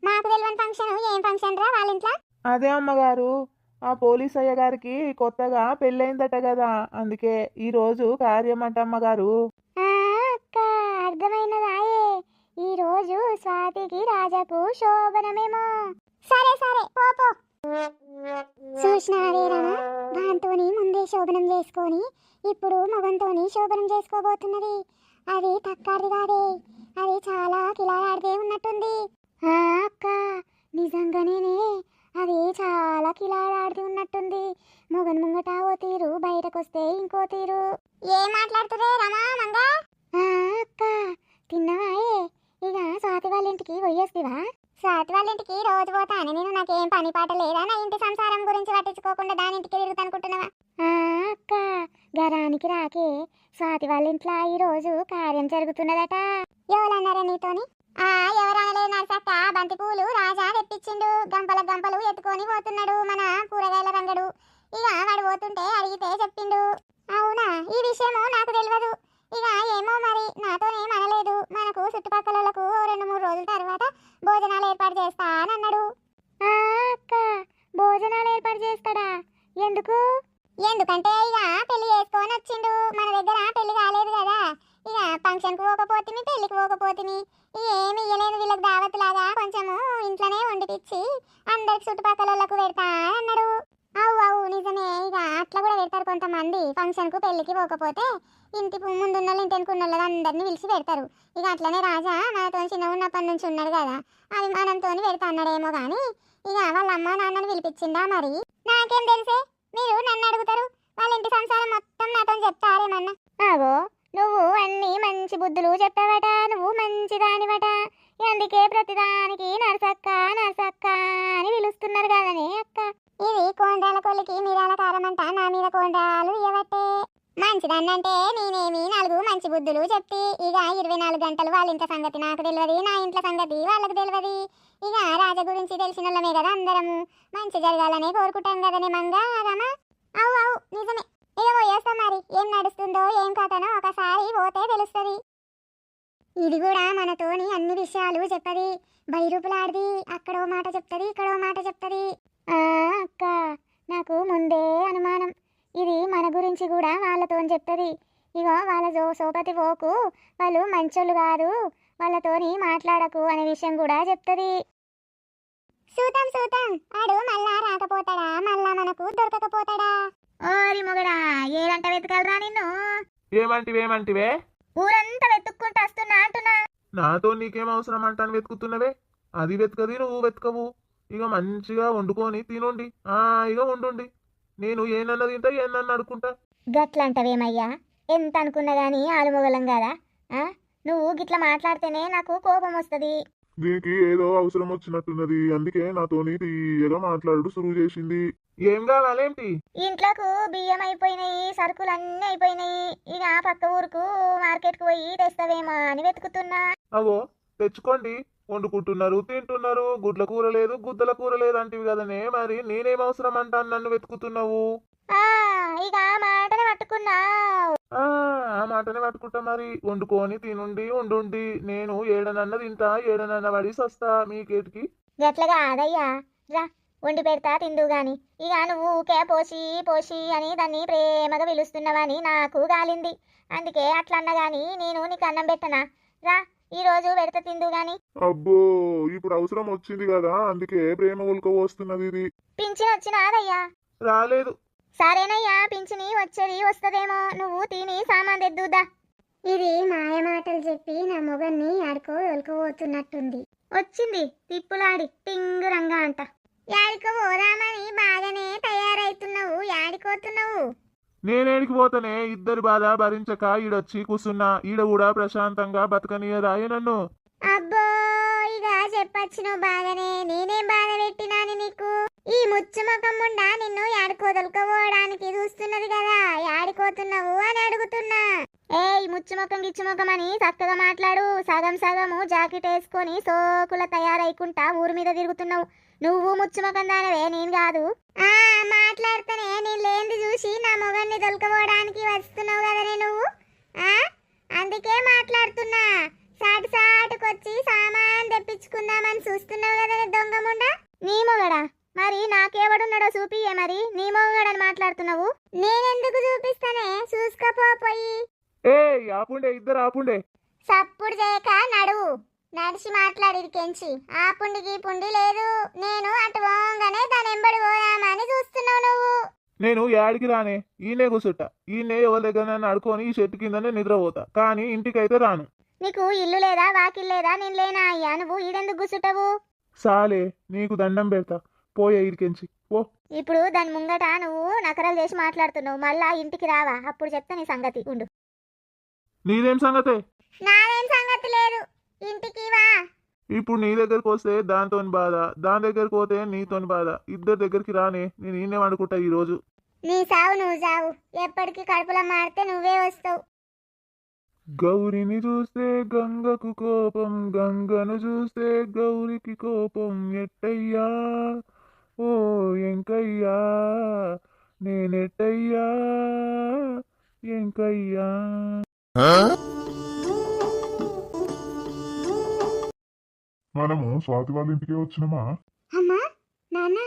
మాకు తెలియని ఫంక్షన్ ఏం ఫంక్షన్ రా వాళ్ళ ఇంట్లో? అదే అమ్మగారు, ఆ పోలీస్ అయ్యగారికి కొత్తగా పెళ్ళయిందట కదా, అందుకే ఈ రోజు కార్యం అంట అమ్మగారు. అక్క అర్థమైనదాయే, ఈ రోజు స్వాతికి రాజాకు శోభనమేమో. సరే పోపో. చూసినావేరా, దాంతోని ముందే శోభనం చేసుకొని ఇప్పుడు మొగంతోని శోభనం చేసుకోబోతున్నది. అది తక్కడిది కాదే, అది చాలా కిలాడిదే ఉన్నట్టుంది. అక్క నిజంగానేనే, అది చాలా కిలాడాడిది ఉన్నట్టుంది. మొగన్ ముంగట ఓ తీరు, బయటకొస్తే ఇంకో తీరు. ఏం మాట్లాడుతురే రమా మంగా? అక్క తిన్నవాయే? ఇక స్వాతి వాళ్ళ ఇంటికి పోయేస్తివా? స్వాతి వాళ్ళ ఇంటికి రోజు పోతాను నేను, నాకేం పని పాట లేదా? నా ఇంటి సంసారం గురించి పట్టించుకోకుండా దాని ఇంటికి తిరుగుతానుకుంటున్నావా? అక్క గరానికి రాకే, స్వాతి వాళ్ళ ఇంట్లో ఈ రోజు కార్యం జరుగుతున్నదట. ఎవరన్నారా నీతోని? ఎవరనలేదు నర్సక్క, బంతి పూలు రాజా తెప్పించిండు. గంపలు ఎత్తుకొని పోతున్నాడు మన కూరగాయల రంగడు. ఇక వాడు పోతుంటే అడిగితే చెప్పిండు. అవునా, ఈ విషయము నాకు తెలియదు. ఇక ఏమో మరి నాతోనేం అనలేదు. మనకు చుట్టుపక్కలకు 2-3 రోజుల తర్వాత భోజనాలు ఏర్పాటు చేస్తా అని అన్నాడు. అక్క భోజనాలు ఏర్పాటు చేస్తాడా? ఎందుకు? ఎందుకంటే ఇక పెళ్లి చేసుకొని వచ్చిండు. మన దగ్గర పెళ్లి కాలేదు కదా. ఇక ఫంక్షన్కు పోకపోతిని, పెళ్లికి పోకపోతిని, ఏమి ఇయ్యలేదు వీళ్ళకి దావత్ లాగా కొంచెము ఇంట్లోనే వండిపిచ్చి అందరికి చుట్టుపక్కల పెడతా అన్నాడు. అవు అవు నిజమే. ఇక అట్లా కూడా పెడతారు కొంతమంది. ఫంక్షన్కు పెళ్ళికి పోకపోతే ఇంటి ముందున్న ఇంటి వెనుకున్న అందరినీ పిలిచి పెడతారు. ఇక అట్లనే రాజా మనతో చిన్న ఉన్నప్పటి నుంచి ఉన్నాడు కదా, అది మనంతో పెడతా అన్నాడేమో కానీ ఇక వాళ్ళ అమ్మ నాన్నని పిలిపించిందా మరి? నాకేం తెలిసే, మీరు నన్ను అడుగుతారు. వాళ్ళ ఇంటి సంసారం మొత్తం నాతో చెప్తారేమన్నా. ఆగో నువ్వు అన్ని మంచి బుద్ధులు చెప్పావట, నువ్వు మంచి దానివట, అందుకే ప్రతిదానికి నరసక్క నరసక్క అని పిలుస్తున్నారు కదనే అక్క. ఇది కోండ్రాల కొలికి మీరాల కారమంట, నా మీద కోండ్రాలు ఇవ్వబట్టే. మంచిదన్నంటే నేనేమి 4 మంచి బుద్ధులు చెప్తి. ఇక 24 గంటలు వాళ్ళ ఇంట్లో సంగతి నాకు తెలియదు, నా ఇంట్లో సంగతి వాళ్ళకు తెలియదు. ఇక రాజ గురించి తెలిసిన వాళ్ళమే కదా అందరము. మంచి జరగాలనే కోరుకుంటాం కదనే మంగారమా. అవు అవు నిజమే. ఇక పోయేస్తాం మరి. ఏం నడుస్తుందో ఏం కథనో ఒకసారి పోతే తెలుస్తుంది. ఇది కూడా మనతోని అన్ని విషయాలు చెప్పది. బైరూపులాడిది. అక్కడో మాట చెప్తుంది, ఇక్కడో మాట చెప్తుంది. అక్క నాకు ముందే అనుమానం, ఇది మన గురించి కూడా వాళ్ళతో చెప్తుంది. ఇగో వాళ్ళ సోపతి పోకు, వాళ్ళు మంచోళ్ళు కాదు, వాళ్ళతోని మాట్లాడకు అనే విషయం కూడా చెప్తుంది. సూతం సూతం ఆడు మళ్ళా రాకపోతాడా, మళ్ళా మనకు దొరకకపోతాడా? ఓరి మొగడా, ఏడంట వెతకలరా నిన్ను? ఏమంటివే ఊరంతా వెతుక్కుంటూ వస్తున్నా అంటున్నా. నాతో నీకేం అవసరం అంటాను వెతుకుతున్నవే? అది వెతకది, నువ్వు వెతకవు. ఇక మంచిగా వండుకొని తినుండి. ఇక వండుండి. నేను ఏనన్నా తింటా, ఏనన్నా అడుకుంటా. గట్లంటవేమయ్యా, ఎంత అనుకున్నా గానీ ఆలుమొగలం కదా. నువ్వు గిట్ల మాట్లాడితేనే నాకు కోపం వస్తుంది. దీనికి ఏదో అవసరం వచ్చినట్టున్నది, అందుకే నాతోని తీయగా మాట్లాడు సురువు చేసింది. ఏం కావాలేంటి? ఇంట్లోకు బియ్యం అయిపోయినాయి, సరుకులు అన్నీ అయిపోయినాయి. ఇక పక్క ఊరుకు మార్కెట్కు పోయి తెస్తావేమో అని వెతుకుతున్నా. అవో తెచ్చుకోండి, వండుకుంటున్నారు, తింటున్నారు. గుడ్ల కూర లేదు, గుద్దల కూర లేదు అంటివి కదనే, మరి నేనేం అవసరం అంటాను నన్ను వెతుకుతున్నావు? ఇక ఆ మాటనే పట్టుకున్నా. ఆ మాటనే పట్టుకుంటా. మరి వండుకొని తినుండి, ఉండుండి. నేను ఏడనన్న తింటా, ఏడనన్న పడి సస్తా మీకేటికి. గట్లగా అదయ్యా, రా వండి పెడతా తిందు గాని. ఇక నువ్వు ఊకే పోసి పోసి అని దాన్ని ప్రేమగా పిలుస్తున్నావని నాకు గాలింది, అందుకే అట్లా అన్నా గాని నేను నీకు అన్నం పెట్టనా? రా ఈ రోజు పెడతా తిందు గాని. అబ్బో ఇప్పుడు అవసరం వచ్చింది కదా, అందుకే ప్రేమ ఉల్క వస్తున్నది. ఇది పింఛన్ వచ్చినాదయ్యా? రాలేదు. సరేనయ్యా, పింఛని వచ్చేది వస్తదేమో, నువ్వు తిని సామాన్ తెద్దుదా. ఇది మాయ మాటలు చెప్పి నా మొగన్ని ఆడుకో తొలుకోబోతున్నట్టుంది. వచ్చింది తిప్పులాడి టింగు రంగా అంట. యాడికో పోదామని బాగానే తయారైతున్నావు, యాడికోతున్నావు? నేనేడికి పోతానే, ఇద్దరి బాధ భరించక ఈడొచ్చి కూసున్నా. ఈడ కూడా ప్రశాంతంగా బతకనీయరాయే నన్ను. అబ్బో ఇక చెప్పచ్చు నువ్వు బాగానే. నేనేం బాధ పెట్టినాని నీకు? ఈ ముచ్చుముఖం ఉండా నిన్ను యాడికోదలుకోవడానికి చూస్తున్నది కదా, యాడికోతున్నావు అని అడుగుతున్నా. ఈ ముచ్చుముఖం గిచ్చుముఖం అని చక్కగా మాట్లాడు. సగం సగము జాకెట్ వేసుకొని సోకుల తయారైకుంటా ఊరు మీద తిరుగుతున్నావు. నువ్వు ముచ్చుముఖం దానవే, నేను కాదు. మాట్లాడుతానే నేను లేంది చూసి నా మొగన్ని దొలకపోవడానికి వస్తున్నావు కదనే నువ్వు. అందుకే మాట్లాడుతున్నా. సాటు సాటుకొచ్చి సామాన్ తెప్పించుకుందామని చూస్తున్నావు కదనే దొంగముండా. నీ మొగడా? మరి నాకెవడున్నాడో చూపియే. మరి నీ మొగడని మాట్లాడుతున్నావు? నేనెందుకు చూపిస్తానే, చూసుకోపోయి. ఆపుండే, ఇద్దరు ఆపుండే. సప్పుడు చేయక నడువు, నడిచి మాట్లాడిరికెంచి. ఆ పుండి గీ పుండి లేదు. నేను అటు పోగానే దాని ఎంబడి పోదామని చూస్తున్నావు నువ్వు. నేను యాడికి రానే, ఈయనే కూసుంటా. ఈయనే ఎవరి దగ్గర నన్ను అడుకొని ఈ చెట్టు కిందనే నిద్రపోతా, కానీ ఇంటికైతే రాను. నీకు ఇల్లు లేదా, వాకిల్ లేదా? నేను లేనా అయ్యా? నువ్వు ఈడెందుకు కూసుంటావు? సాలే, నీకు దండం పెడతా, పోయే ఇరికెంచి పో. ఇప్పుడు దాని ముంగట నువ్వు నకరాలు చేసి మాట్లాడుతున్నావు. మళ్ళా ఇంటికి రావా, అప్పుడు చెప్తా నీ సంగతి. ఉండు. నీదేం సంగతే? నాదేం సంగతి లేదు, ఇంటికి వా. ఇప్పుడు నీ దగ్గరకు వస్తే దానితోని బాధ, దాని దగ్గరకు పోతే నీతోని బాధ. ఇద్దరి దగ్గరికి రానే, నేను ఈయనే వండుకుంటా ఈరోజు. నీ సావు నువ్వు సావు, ఎప్పటికీ కడుపులో మారితే నువ్వే వస్తావు. గౌరిని చూస్తే గంగకు కోపం, గంగను చూస్తే గౌరికి కోపం. ఎట్టయ్యా ఓ ఎంకయ్యా, నేనెట్టయ్యా ఎంకయ్యా. మనము స్వాతి వాళ్ళ ఇంటికే వచ్చినమా? అమ్మా నాన్న,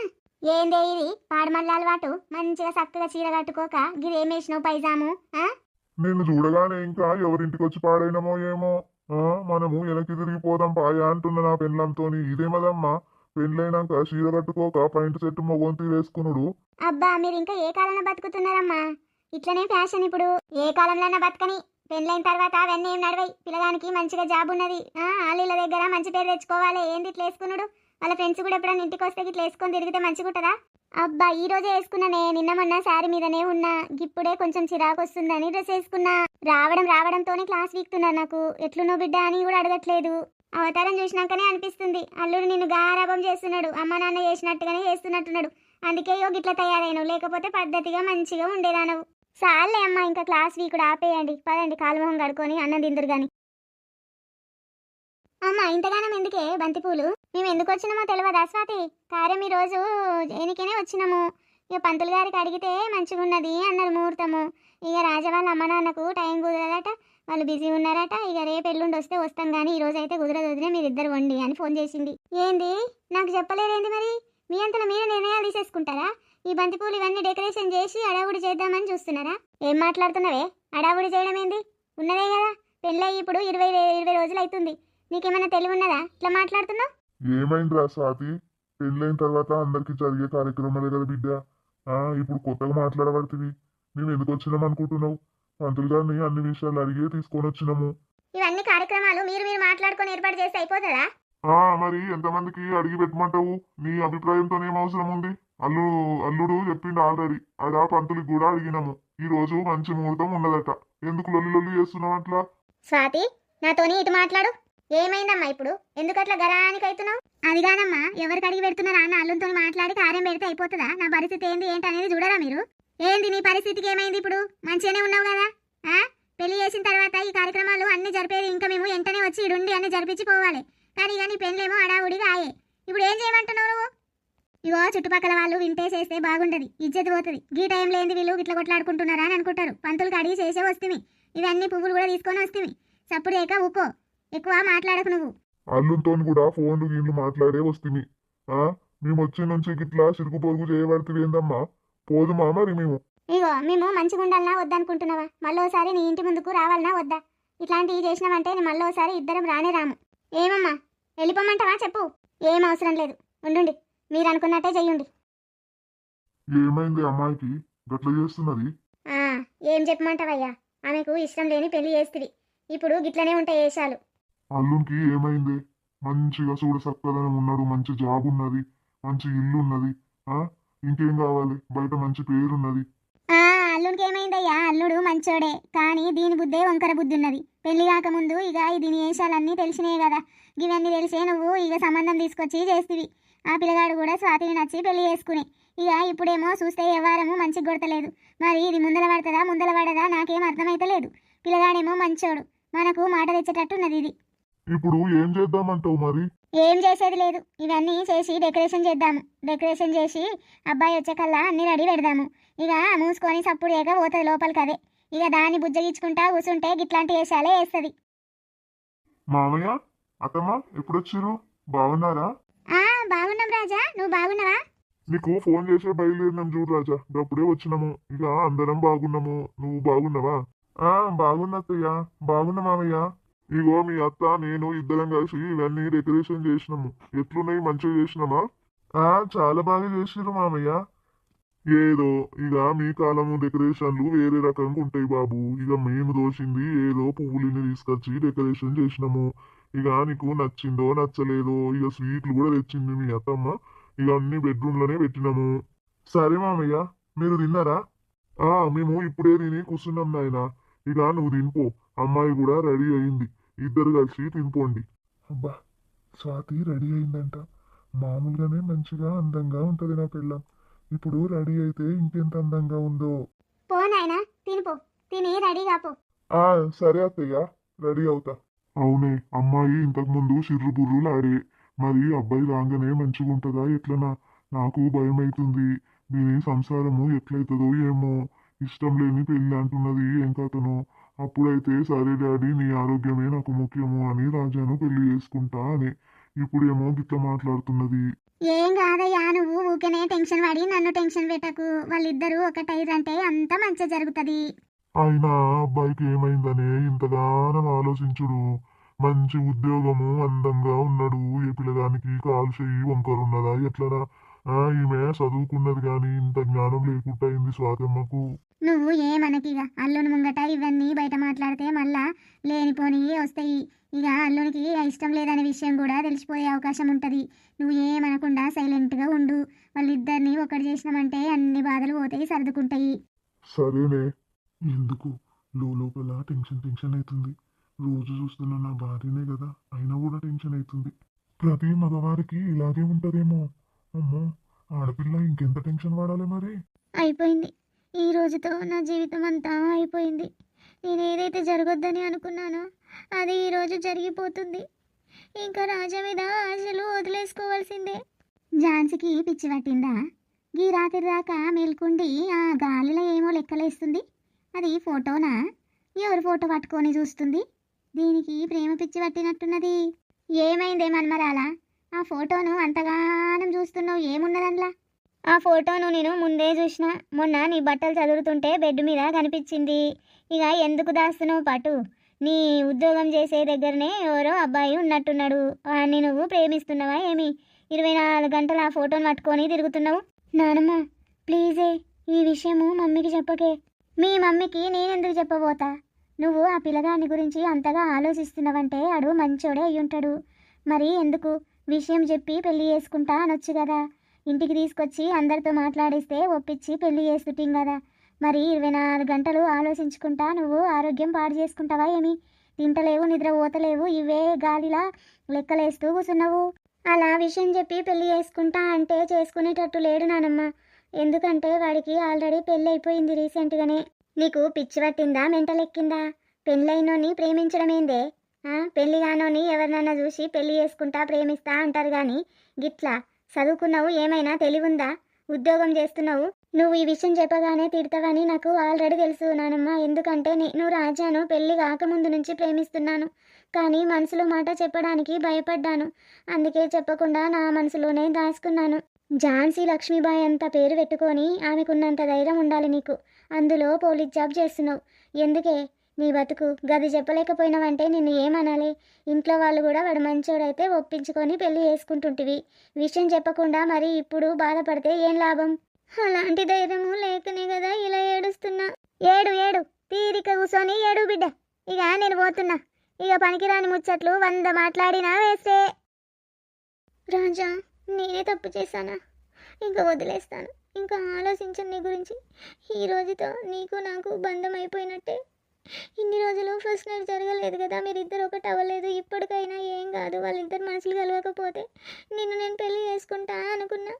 ఏందే ఇది పాడమల్ల అలవాటు? మంచిగా చక్కగా చీర కట్టుకోక గిరేమేసినావు పైజాము. నిన్ను చూడగానే ఇంకా ఎవరింటికి వచ్చి పాడైనమో ఏమో. మనము వెనక్కి తిరిగిపోదాం పాయా అంటున్న నా పెళ్ళంతోని. ఇదేమదమ్మా, పెళ్ళైనాక చీర కట్టుకోక పైంట్ సెట్ మొగంతి వేసుకునుడు. అబ్బా మీరు ఇంకా ఏ కాలంలో బతుకుతున్నారమ్మా? ఇట్లనే ఫ్యాషన్ ఇప్పుడు. ఏ కాలంలో బతకని పెళ్ళైన తర్వాత అవన్నీ ఏం నడవై. పిల్లగానికి మంచిగా జాబ్ ఉన్నది. వాళ్ళ దగ్గర మంచి పేరు తెచ్చుకోవాలి. ఏంది ఇట్లా వేసుకున్నాడు? వాళ్ళ ఫ్రెండ్స్ కూడా ఎప్పుడైనా ఇంటికి వస్తే ఇట్లా వేసుకొని తిరిగితే మంచిగా ఉంటుందా? అబ్బా ఈ రోజే వేసుకున్నానే. నిన్న మొన్న శారీ మీదనే ఉన్నా. ఇప్పుడే కొంచెం చిరాకు వస్తుందని డ్రెస్ వేసుకున్నా. రావడంతోనే క్లాస్ వీక్తున్నారు నాకు. ఎట్లున్నో బిడ్డ అని కూడా అడగట్లేదు. అవతారం చూసినాకనే అనిపిస్తుంది అల్లుడు నిన్ను గారాబం చేస్తున్నాడు. అమ్మ నాన్న చేసినట్టుగానే చేస్తున్నట్టున్నాడు. అందుకే గిట్లా తయారైనవు. లేకపోతే పద్ధతిగా మంచిగా ఉండేదానవు. సార్లే అమ్మ, ఇంకా క్లాస్ వీకుడు ఆపేయండి. పదండి కాలుమొహం కడుకొని అన్నం తిందురు గాని. అమ్మ ఇంతగానం ఎందుకే బంతిపూలు? మేము ఎందుకు వచ్చినామో తెలియదా స్వాతి? కార్యం ఈరోజు ఎనికనే వచ్చినాము. ఇక పంతులు గారికి అడిగితే మంచిగా ఉన్నది అన్నారు ముహూర్తము. ఇక రాజా వాళ్ళ అమ్మ నాన్నకు టైం కుదరదట, వాళ్ళు బిజీ ఉన్నారట. ఇక రేపు ఎల్లుండి వస్తే వస్తాం కానీ ఈ రోజు అయితే కుదరదు వదిలే, మీరిద్దరు వండి అని ఫోన్ చేసింది. ఏంది నాకు చెప్పలేదేంది మరి? మీ అంతలో మీరే నిర్ణయాలు తీసేసుకుంటారా? ఈ బంతిపూలు ఇవన్నీ డెకరేషన్ చేసి అడావుడి చేద్దామని చూస్తున్నారా? ఏం మాట్లాడుతున్నావే? అడావుడి చేయడం ఏంది? ఉన్నదే కదా పెళ్ళయి ఇప్పుడు 20 రోజులు అవుతుంది. నీకేమైనా తెలివి ఉన్నదా ఇట్లా మాట్లాడుతున్నావు? ఏమైందిరా స్వాతి? పెళ్ళైన తర్వాత అందరికి జరిగే కార్యక్రమాలే కదా బిడ్డ. ఇప్పుడు కొత్తగా మాట్లాడబడుతుంది. మేము ఎందుకు వచ్చినాం అనుకుంటున్నావు? పంతులు గారిని అన్ని విషయాలు అడిగే తీసుకొని వచ్చినాము. ఇవన్నీ కార్యక్రమాలు మీరు మాట్లాడుకొని ఏర్పాటు చేస్తే అయిపోతుందా? మరి ఎంతమందికి అడిగి పెట్టమంటావు? నీ అభిప్రాయంతో ఏం అవసరం ఉంది? అల్లుడు చెప్పిండు ఆల్రెడీ. అడా పంతులకి కూడా అడిగినాము. ఈ రోజు మంచి ముహూర్తం ఉన్నదట. ఎందుకు లొల్లి చేస్తున్నావు అట్లా? స్వాతి నాతోని ఇటు మాట్లాడు. ఏమైందమ్మా ఇప్పుడు? ఎందుకు అట్లా గరానికి అవుతున్నావు? అది కాదమ్మా, ఎవరికి అడిగి పెడుతున్నారా అన్న అల్లుతో మాట్లాడి కార్యం పెడితే అయిపోతుందా? నా పరిస్థితి ఏంది ఏంటనేది చూడరా మీరు? ఏంది నీ పరిస్థితికి ఏమైంది ఇప్పుడు? మంచిగానే ఉన్నావు కదా? పెళ్లి చేసిన తర్వాత ఈ కార్యక్రమాలు అన్ని జరిపేది ఇంకా మేము వెంటనే వచ్చి ఇడుండి అన్ని జరిపించి పోవాలి. కానీ పెళ్ళేమో అడావుడిగా ఆయే. ఇప్పుడు ఏం చేయమంటున్నావు నువ్వు? ఇగో చుట్టుపక్కల వాళ్ళు వింటే చేస్తే బాగుంటది, ఇజ్జత్ పోతుంది. గీ టైం లేని వీళ్ళు ఇట్లా కొట్లాడుకుంటున్నారా అని అనుకుంటారు. పంతులకు అడిగి చేసే వస్తుంది. ఇవన్నీ పువ్వులు కూడా తీసుకొని వస్తుంది. సప్పుడు లేక ఊకో, ఎక్కువ మాట్లాడకు నువ్వు. అల్లుతో కూడా ఫోన్లు గీన్లు మాట్లాడే వస్తుంది. మేము వచ్చే నుంచి గిట్లా సిరుకు పొరుగు చేయబడుతుంది ఏందమ్మా? పోదుమా మరి మేము? ఇగో మేము మంచిగా ఉండాలన్నా వద్దనుకుంటున్నావా? మళ్ళోసారి నీ ఇంటి ముందుకు రావాలన్నా వద్దా? ఇట్లాంటివి చేసినావంటే నేను మళ్ళోసారి ఇద్దరం రానే రాము. ఏమమ్మా వెళ్ళిపోమంటావా చెప్పు? ఏం అవసరం లేదు, ఉండుండి. మీరు అనుకున్నట్టే చెయ్యండి. ఏమైంది అమ్మాయికి గట్ల చేస్తున్నది? ఏం చెప్పమంటావయ్యా? ఆమెకు ఇష్టం లేని పెళ్లి చేస్తుంది. ఇప్పుడు గిట్లనే ఉంటాయి వేషాలు. అల్లునికి ఏమైంది? మంచిగా చూడ చక్కదనం ఉన్నాడు, మంచి జాబ్ ఉన్నది, మంచి ఇల్లు ఉన్నది. ఇంకేం కావాలి? బయట మంచి పేరున్నది. అల్లుడికి ఏమైందయ్యా? అల్లుడు మంచోడే, కానీ దీని బుద్ధే వంకర బుద్ధి ఉన్నది. పెళ్లి కాకముందు ఇక దీని వేషాలన్నీ తెలిసినాయి కదా. ఇవన్నీ తెలిసే నువ్వు ఇక సంబంధం తీసుకొచ్చి చేస్తివి. ఆ పిల్లగాడు కూడా స్వాతిని నచ్చి పెళ్లి చేసుకుని ఇక ఇప్పుడేమో చూస్తే వ్యవహారము మంచిగా కొడతలేదు. మరి ఇది ముందల పడుతుందా ముందల పడదా నాకేం అర్థమైతలేదు. పిల్లగాడేమో మంచోడు, మనకు మాట తెచ్చేటట్టున్నది ఇది. ఇప్పుడు ఏం చేద్దామంటావు మరి? ఏం చేసేది లేదు, ఇవన్నీ చేసి డెకరేషన్ చేద్దాము. డెకరేషన్ చేసి అబ్బాయి వచ్చేకల్లా అన్ని రెడీ పెడదాము. ఇక మూసుకొని సప్పుడు ఏక పోతుంది లోపలికి. అదే ఇక దాన్ని బుజ్జగించుకుంటా కూర్చుంటే గిట్లాంటి వేషాలే వేస్తుంది. మామయ్య అత్తమ్మ ఎప్పుడొచ్చిరు? బాగున్నారా? బాగున్నాం రాజా, నువ్వు బాగున్నావా? నీకు ఫోన్ చేసే బయలుదేరినాం చూడు రాజా. అప్పుడే వచ్చినాము. ఇక అందరం బాగున్నాము. నువ్వు బాగున్నావా? బాగున్నత్తయ్య. బాగున్నా మామయ్య. ఇగో మీ అత్త నేను ఇద్దరం కలిసి ఇవన్నీ డెకరేషన్ చేసినాము. ఎట్లున్నాయి? మంచిగా చేసినామా? చాలా బాగా చేసిరు మామయ్య. ఏదో ఇక మీ కాలము డెకరేషన్లు వేరే రకంగా ఉంటాయి బాబు. ఇక మేము దోషింది ఏదో పువ్వులని తీసుకొచ్చి డెకరేషన్ చేసినాము. ఇక నీకు నచ్చిందో నచ్చలేదో ఇక స్వీట్లు కూడా తెచ్చింది మీ అత్తమ్మ. ఇక అన్ని బెడ్రూమ్లోనే పెట్టినాము. సరే మామయ్య, మీరు తిన్నారా? మేము ఇప్పుడే తిని కూర్చున్నాం నాయన. ఇక నువ్వు తినిపో. అమ్మాయి కూడా రెడీ అయింది. ఇద్దరు కలిసి తినిపోండి. అబ్బా స్వాతి రెడీ అయిందంట. మామూలుగానే మంచిగా అందంగా ఉంటది నా పిల్లం. ఇప్పుడు రెడీ అయితే ఇంకెంత అందంగా ఉందో. పో నాయనా తినిపో, తిని రెడీగా పో. సరే అత్తయ్య, రెడీ అవుతా. అవునే, అమ్మాయి ఇంతకు ముందు చిర్రు బుర్రులు ఆడే. మరి అబ్బాయి రాగానే మంచిగా ఉంటుందా ఎట్లనా? నాకు భయం అవుతుంది. దీని సంసారము ఎట్లయితుందో ఏమో. ఇష్టం లేని పెళ్ళి అంటున్నది ఏం కథనో. అప్పుడైతే సరే డాడీ నీ ఆరోగ్యమే నాకు ముఖ్యము అని రాజాను పెళ్లి చేసుకుంటా అని. ఇప్పుడేమో గిట్ల మాట్లాడుతున్నది. ఏం కాదయ్యా, నువ్వు ఊకనే టెన్షన్ పడి నన్ను టెన్షన్ పెట్టకు. వాళ్ళిద్దరూ ఒకటైరంటే అంత మంచి జరుగుతుంది. అయినా అబ్బాయికి ఏమైందనే ఇంతగానం ఆలోచించుడు. మంచి ఉద్యోగము, అందంగా ఉన్నాడు. ఏ పిల్లగానికి కాలు చెయ్యి వంకర ఉన్నదా ఎట్లనా? ఈమె చదువుకున్నది కానీ ఇంత జ్ఞానం లేకుండా అయింది స్వాతమ్మకు. నువ్వు ఏమనకిగా అల్లుని ముంగట ఇవన్నీ బయట మాట్లాడితే మళ్ళా లేనిపోని వస్తాయి. ఇక అల్లునికి ఇష్టం లేదనే విషయం కూడా తెలిసిపోయే అవకాశం ఉంటుంది. నువ్వు ఏమనకుండా సైలెంట్గా ఉండు. వాళ్ళిద్దరిని ఒకటి చేసినామంటే అన్ని బాధలు పోతాయి, సర్దుకుంటాయి. సరేనే. ఎందుకు లోపల టెన్షన్ అవుతుంది. రోజు చూస్తున్న నా భార్యనే కదా, అయినా కూడా టెన్షన్ అవుతుంది. ప్రతి మగవారికి ఇలాగే ఉంటదేమో. అమ్మో, ఆడపిల్ల ఇంకెంత టెన్షన్ పడాలి మరి. అయిపోయింది, ఈ రోజుతో నా జీవితం అంతా అయిపోయింది. నేను ఏదైతే జరగొద్దని అనుకున్నానో అది ఈరోజు జరిగిపోతుంది. ఇంకా రాజా మీద ఆశలు వదిలేసుకోవాల్సిందే. ఝాన్సీకి పిచ్చి పట్టిందా? ఈ రాత్రి దాకా మేల్కుండి ఆ గాలిలో ఏమో లెక్కలేస్తుంది. అది ఫోటోనా? ఎవరు ఫోటో పట్టుకొని చూస్తుంది? దీనికి ప్రేమ పిచ్చి పట్టినట్టున్నది. ఏమైందే మన్మరాలా? ఆ ఫోటోను అంతగానం చూస్తున్నావు, ఏమున్నదన్లా? ఆ ఫోటోను నేను ముందే చూసిన. మొన్న నీ బట్టలు చదువుతుంటే బెడ్ మీద కనిపించింది. ఇక ఎందుకు దాస్తున్నావు పటు? నీ ఉద్యోగం చేసే దగ్గరనే ఎవరో అబ్బాయి ఉన్నట్టున్నాడు. వాడిని నువ్వు ప్రేమిస్తున్నావా ఏమి? 24 గంటలు ఆ ఫోటోను పట్టుకొని తిరుగుతున్నావు. నానమ్మ ప్లీజే, ఈ విషయము మమ్మీకి చెప్పకే. మీ మమ్మీకి నేనెందుకు చెప్పబోతా? నువ్వు ఆ పిల్లగాని గురించి అంతగా ఆలోచిస్తున్నావంటే అడు మంచోడే అయ్యుంటాడు. మరి ఎందుకు విషయం చెప్పి పెళ్లి చేసుకుంటా అనొచ్చు కదా. ఇంటికి తీసుకొచ్చి అందరితో మాట్లాడిస్తే ఒప్పించి పెళ్లి చేస్తుంటాం కదా. మరి 24 గంటలు ఆలోచించుకుంటా నువ్వు ఆరోగ్యం పాడు చేసుకుంటావా ఏమి? తింటలేవు, నిద్ర పోతలేవు, ఇవే గాలిలా లెక్కలేస్తూ కూర్చున్నావు. అలా విషయం చెప్పి పెళ్లి చేసుకుంటా అంటే చేసుకునేటట్టు లేడు నానమ్మ. ఎందుకంటే వాడికి ఆల్రెడీ పెళ్ళి అయిపోయింది రీసెంట్గానే. నీకు పిచ్చి పట్టిందా, మెంటలెక్కిందా? పెళ్ళైనోని ప్రేమించడం ఏందే? పెళ్లి కానోని ఎవరినన్నా చూసి పెళ్లి చేసుకుంటా ప్రేమిస్తా అంటారు కానీ గిట్లా చదువుకున్నావు, ఏమైనా తెలివుందా? ఉద్యోగం చేస్తున్నావు. నువ్వు ఈ విషయం చెప్పగానే తిడతావని నాకు ఆల్రెడీ తెలుసు నానమ్మ. ఎందుకంటే నేను రాజాను పెళ్లి కాకముందు నుంచి ప్రేమిస్తున్నాను. కానీ మనసులో మాట చెప్పడానికి భయపడ్డాను. అందుకే చెప్పకుండా నా మనసులోనే దాచుకున్నాను. ఝాన్సీ లక్ష్మీబాయి అంత పేరు పెట్టుకొని ఆమెకున్నంత ధైర్యం ఉండాలి నీకు. అందులో పోలీస్ జాబ్ చేస్తున్నావు. ఎందుకే నీ బతుకు? గది చెప్పలేకపోయినావంటే నిన్ను ఏమనాలి? ఇంట్లో వాళ్ళు కూడా వాడు మంచోడైతే ఒప్పించుకొని పెళ్లి చేసుకుంటుంటివి. విషయం చెప్పకుండా మరి ఇప్పుడు బాధపడితే ఏం లాభం? అలాంటి ధైర్యము లేకనే కదా ఇలా ఏడుస్తున్నా. ఏడు ఏడు, తీరిక కూర్చొని ఏడు బిడ్డ. ఇక నేను పోతున్నా. ఇక పనికిరాని ముచ్చట్లు 100 మాట్లాడినా వేస్తే. రాజా, నేనే తప్పు చేశానా? ఇంకా వదిలేస్తాను. ఇంకా ఆలోచించను నీ గురించి. ఈ రోజుతో నీకు నాకు బంధం అయిపోయినట్టే. ఇన్ని రోజులు ఫస్ట్ నైట్ జరగలేదు కదా, మీరిద్దరు ఒకటి అవ్వలేదు. ఇప్పటికైనా ఏం కాదు, వాళ్ళిద్దరు మనసులు కలవకపోతే నిన్ను నేను పెళ్లి చేసుకుంటా అనుకున్నా.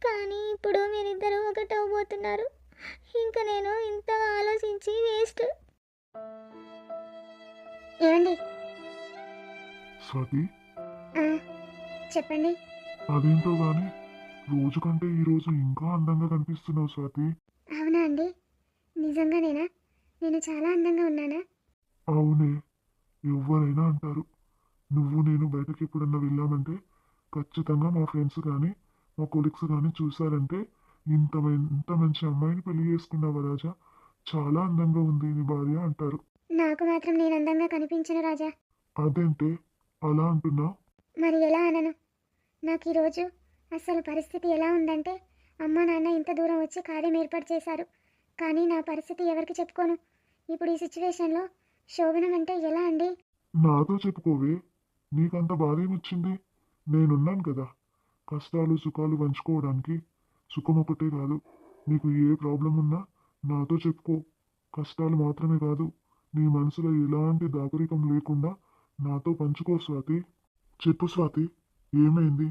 కానీ ఇప్పుడు మీరిద్దరు ఒకటి అవ్వబోతున్నారు. ఇంకా నేను ఇంతగా ఆలోచించి వేస్ట్. ఏమండి? స్వాతి, చెప్పండి. అదేంటో గాని రోజు కంటే ఈ రోజు ఇంకా అందంగా కనిపిస్తున్నావు స్వాతి. అవునా అండి? నిజంగానేనా? నేను చాలా అందంగా ఉన్నానా? అవునే, ఎవరైనా అంటారు. నువ్వు నేను బయటకి ఎప్పుడన్నా వెళ్ళామంటే ఖచ్చితంగా మా ఫ్రెండ్స్ కానీ మా కొలీగ్స్ కానీ చూసారంటే ఇంత మంచి అమ్మాయిని పెళ్లి చేసుకున్నావా రాజా, చాలా అందంగా ఉంది నీ భార్య అంటారు. నాకు మాత్రం నేను అందంగా కనిపించను రాజా. అదేంటే అలా అంటున్నా? మరి ఎలా అనను? నాకు ఈరోజు అసలు పరిస్థితి ఎలా ఉందంటే, అమ్మ నాన్న ఇంత దూరం వచ్చి కార్యం ఏర్పాటు చేశారు. కానీ నా పరిస్థితి ఎవరికి చెప్పుకోను. ఇప్పుడు ఈ సిచ్యువేషన్లో శోభనం అంటే ఎలా అండి? నాతో చెప్పుకోవే, నీకంత బాధ ఏమొచ్చింది? నేనున్నాను కదా కష్టాలు సుఖాలు పంచుకోవడానికి. సుఖం ఒకటే కాదు, నీకు ఏ ప్రాబ్లం ఉన్నా నాతో చెప్పుకో. కష్టాలు మాత్రమే కాదు, నీ మనసులో ఎలాంటి దాపరికం లేకుండా నాతో పంచుకో స్వాతి. చెప్పు స్వాతి, ఏమైంది?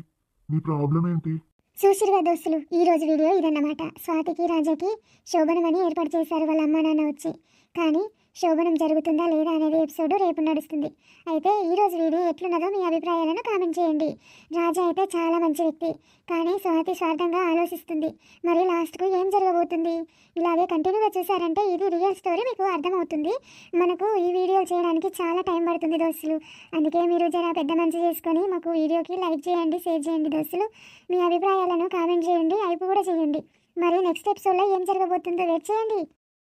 నీ ప్రాబ్లం ఏంటి? చూసిరుగా దోస్తులు, ఈ రోజు వీడియో ఇదన్నమాట. స్వాతికి రాజాకి శోభనం అని ఏర్పాటు చేశారు వాళ్ళ అమ్మ నాన్న వచ్చి. కానీ శోభనం జరుగుతుందా లేదా అనేది ఎపిసోడ్ రేపు నడుస్తుంది. అయితే ఈరోజు వీడియో ఎట్లున్నదో మీ అభిప్రాయాలను కామెంట్ చేయండి. రాజా అయితే చాలా మంచి వ్యక్తి, కానీ స్వాతి స్వార్థంగా ఆలోచిస్తుంది. మరి లాస్ట్కు ఏం జరగబోతుంది? ఇలాగే కంటిన్యూగా చూసారంటే ఇది రియల్ స్టోరీ మీకు అర్థమవుతుంది. మనకు ఈ వీడియోలు చేయడానికి చాలా టైం పడుతుంది దోస్తులు. అందుకే మీరు జర పెద్ద మంచి చేసుకొని మాకు వీడియోకి లైక్ చేయండి, షేర్ చేయండి దోస్తులు. మీ అభిప్రాయాలను కామెంట్ చేయండి, హైప్ కూడా చేయండి. మరి నెక్స్ట్ ఎపిసోడ్లో ఏం జరగబోతుందో వెయిట్ చేయండి.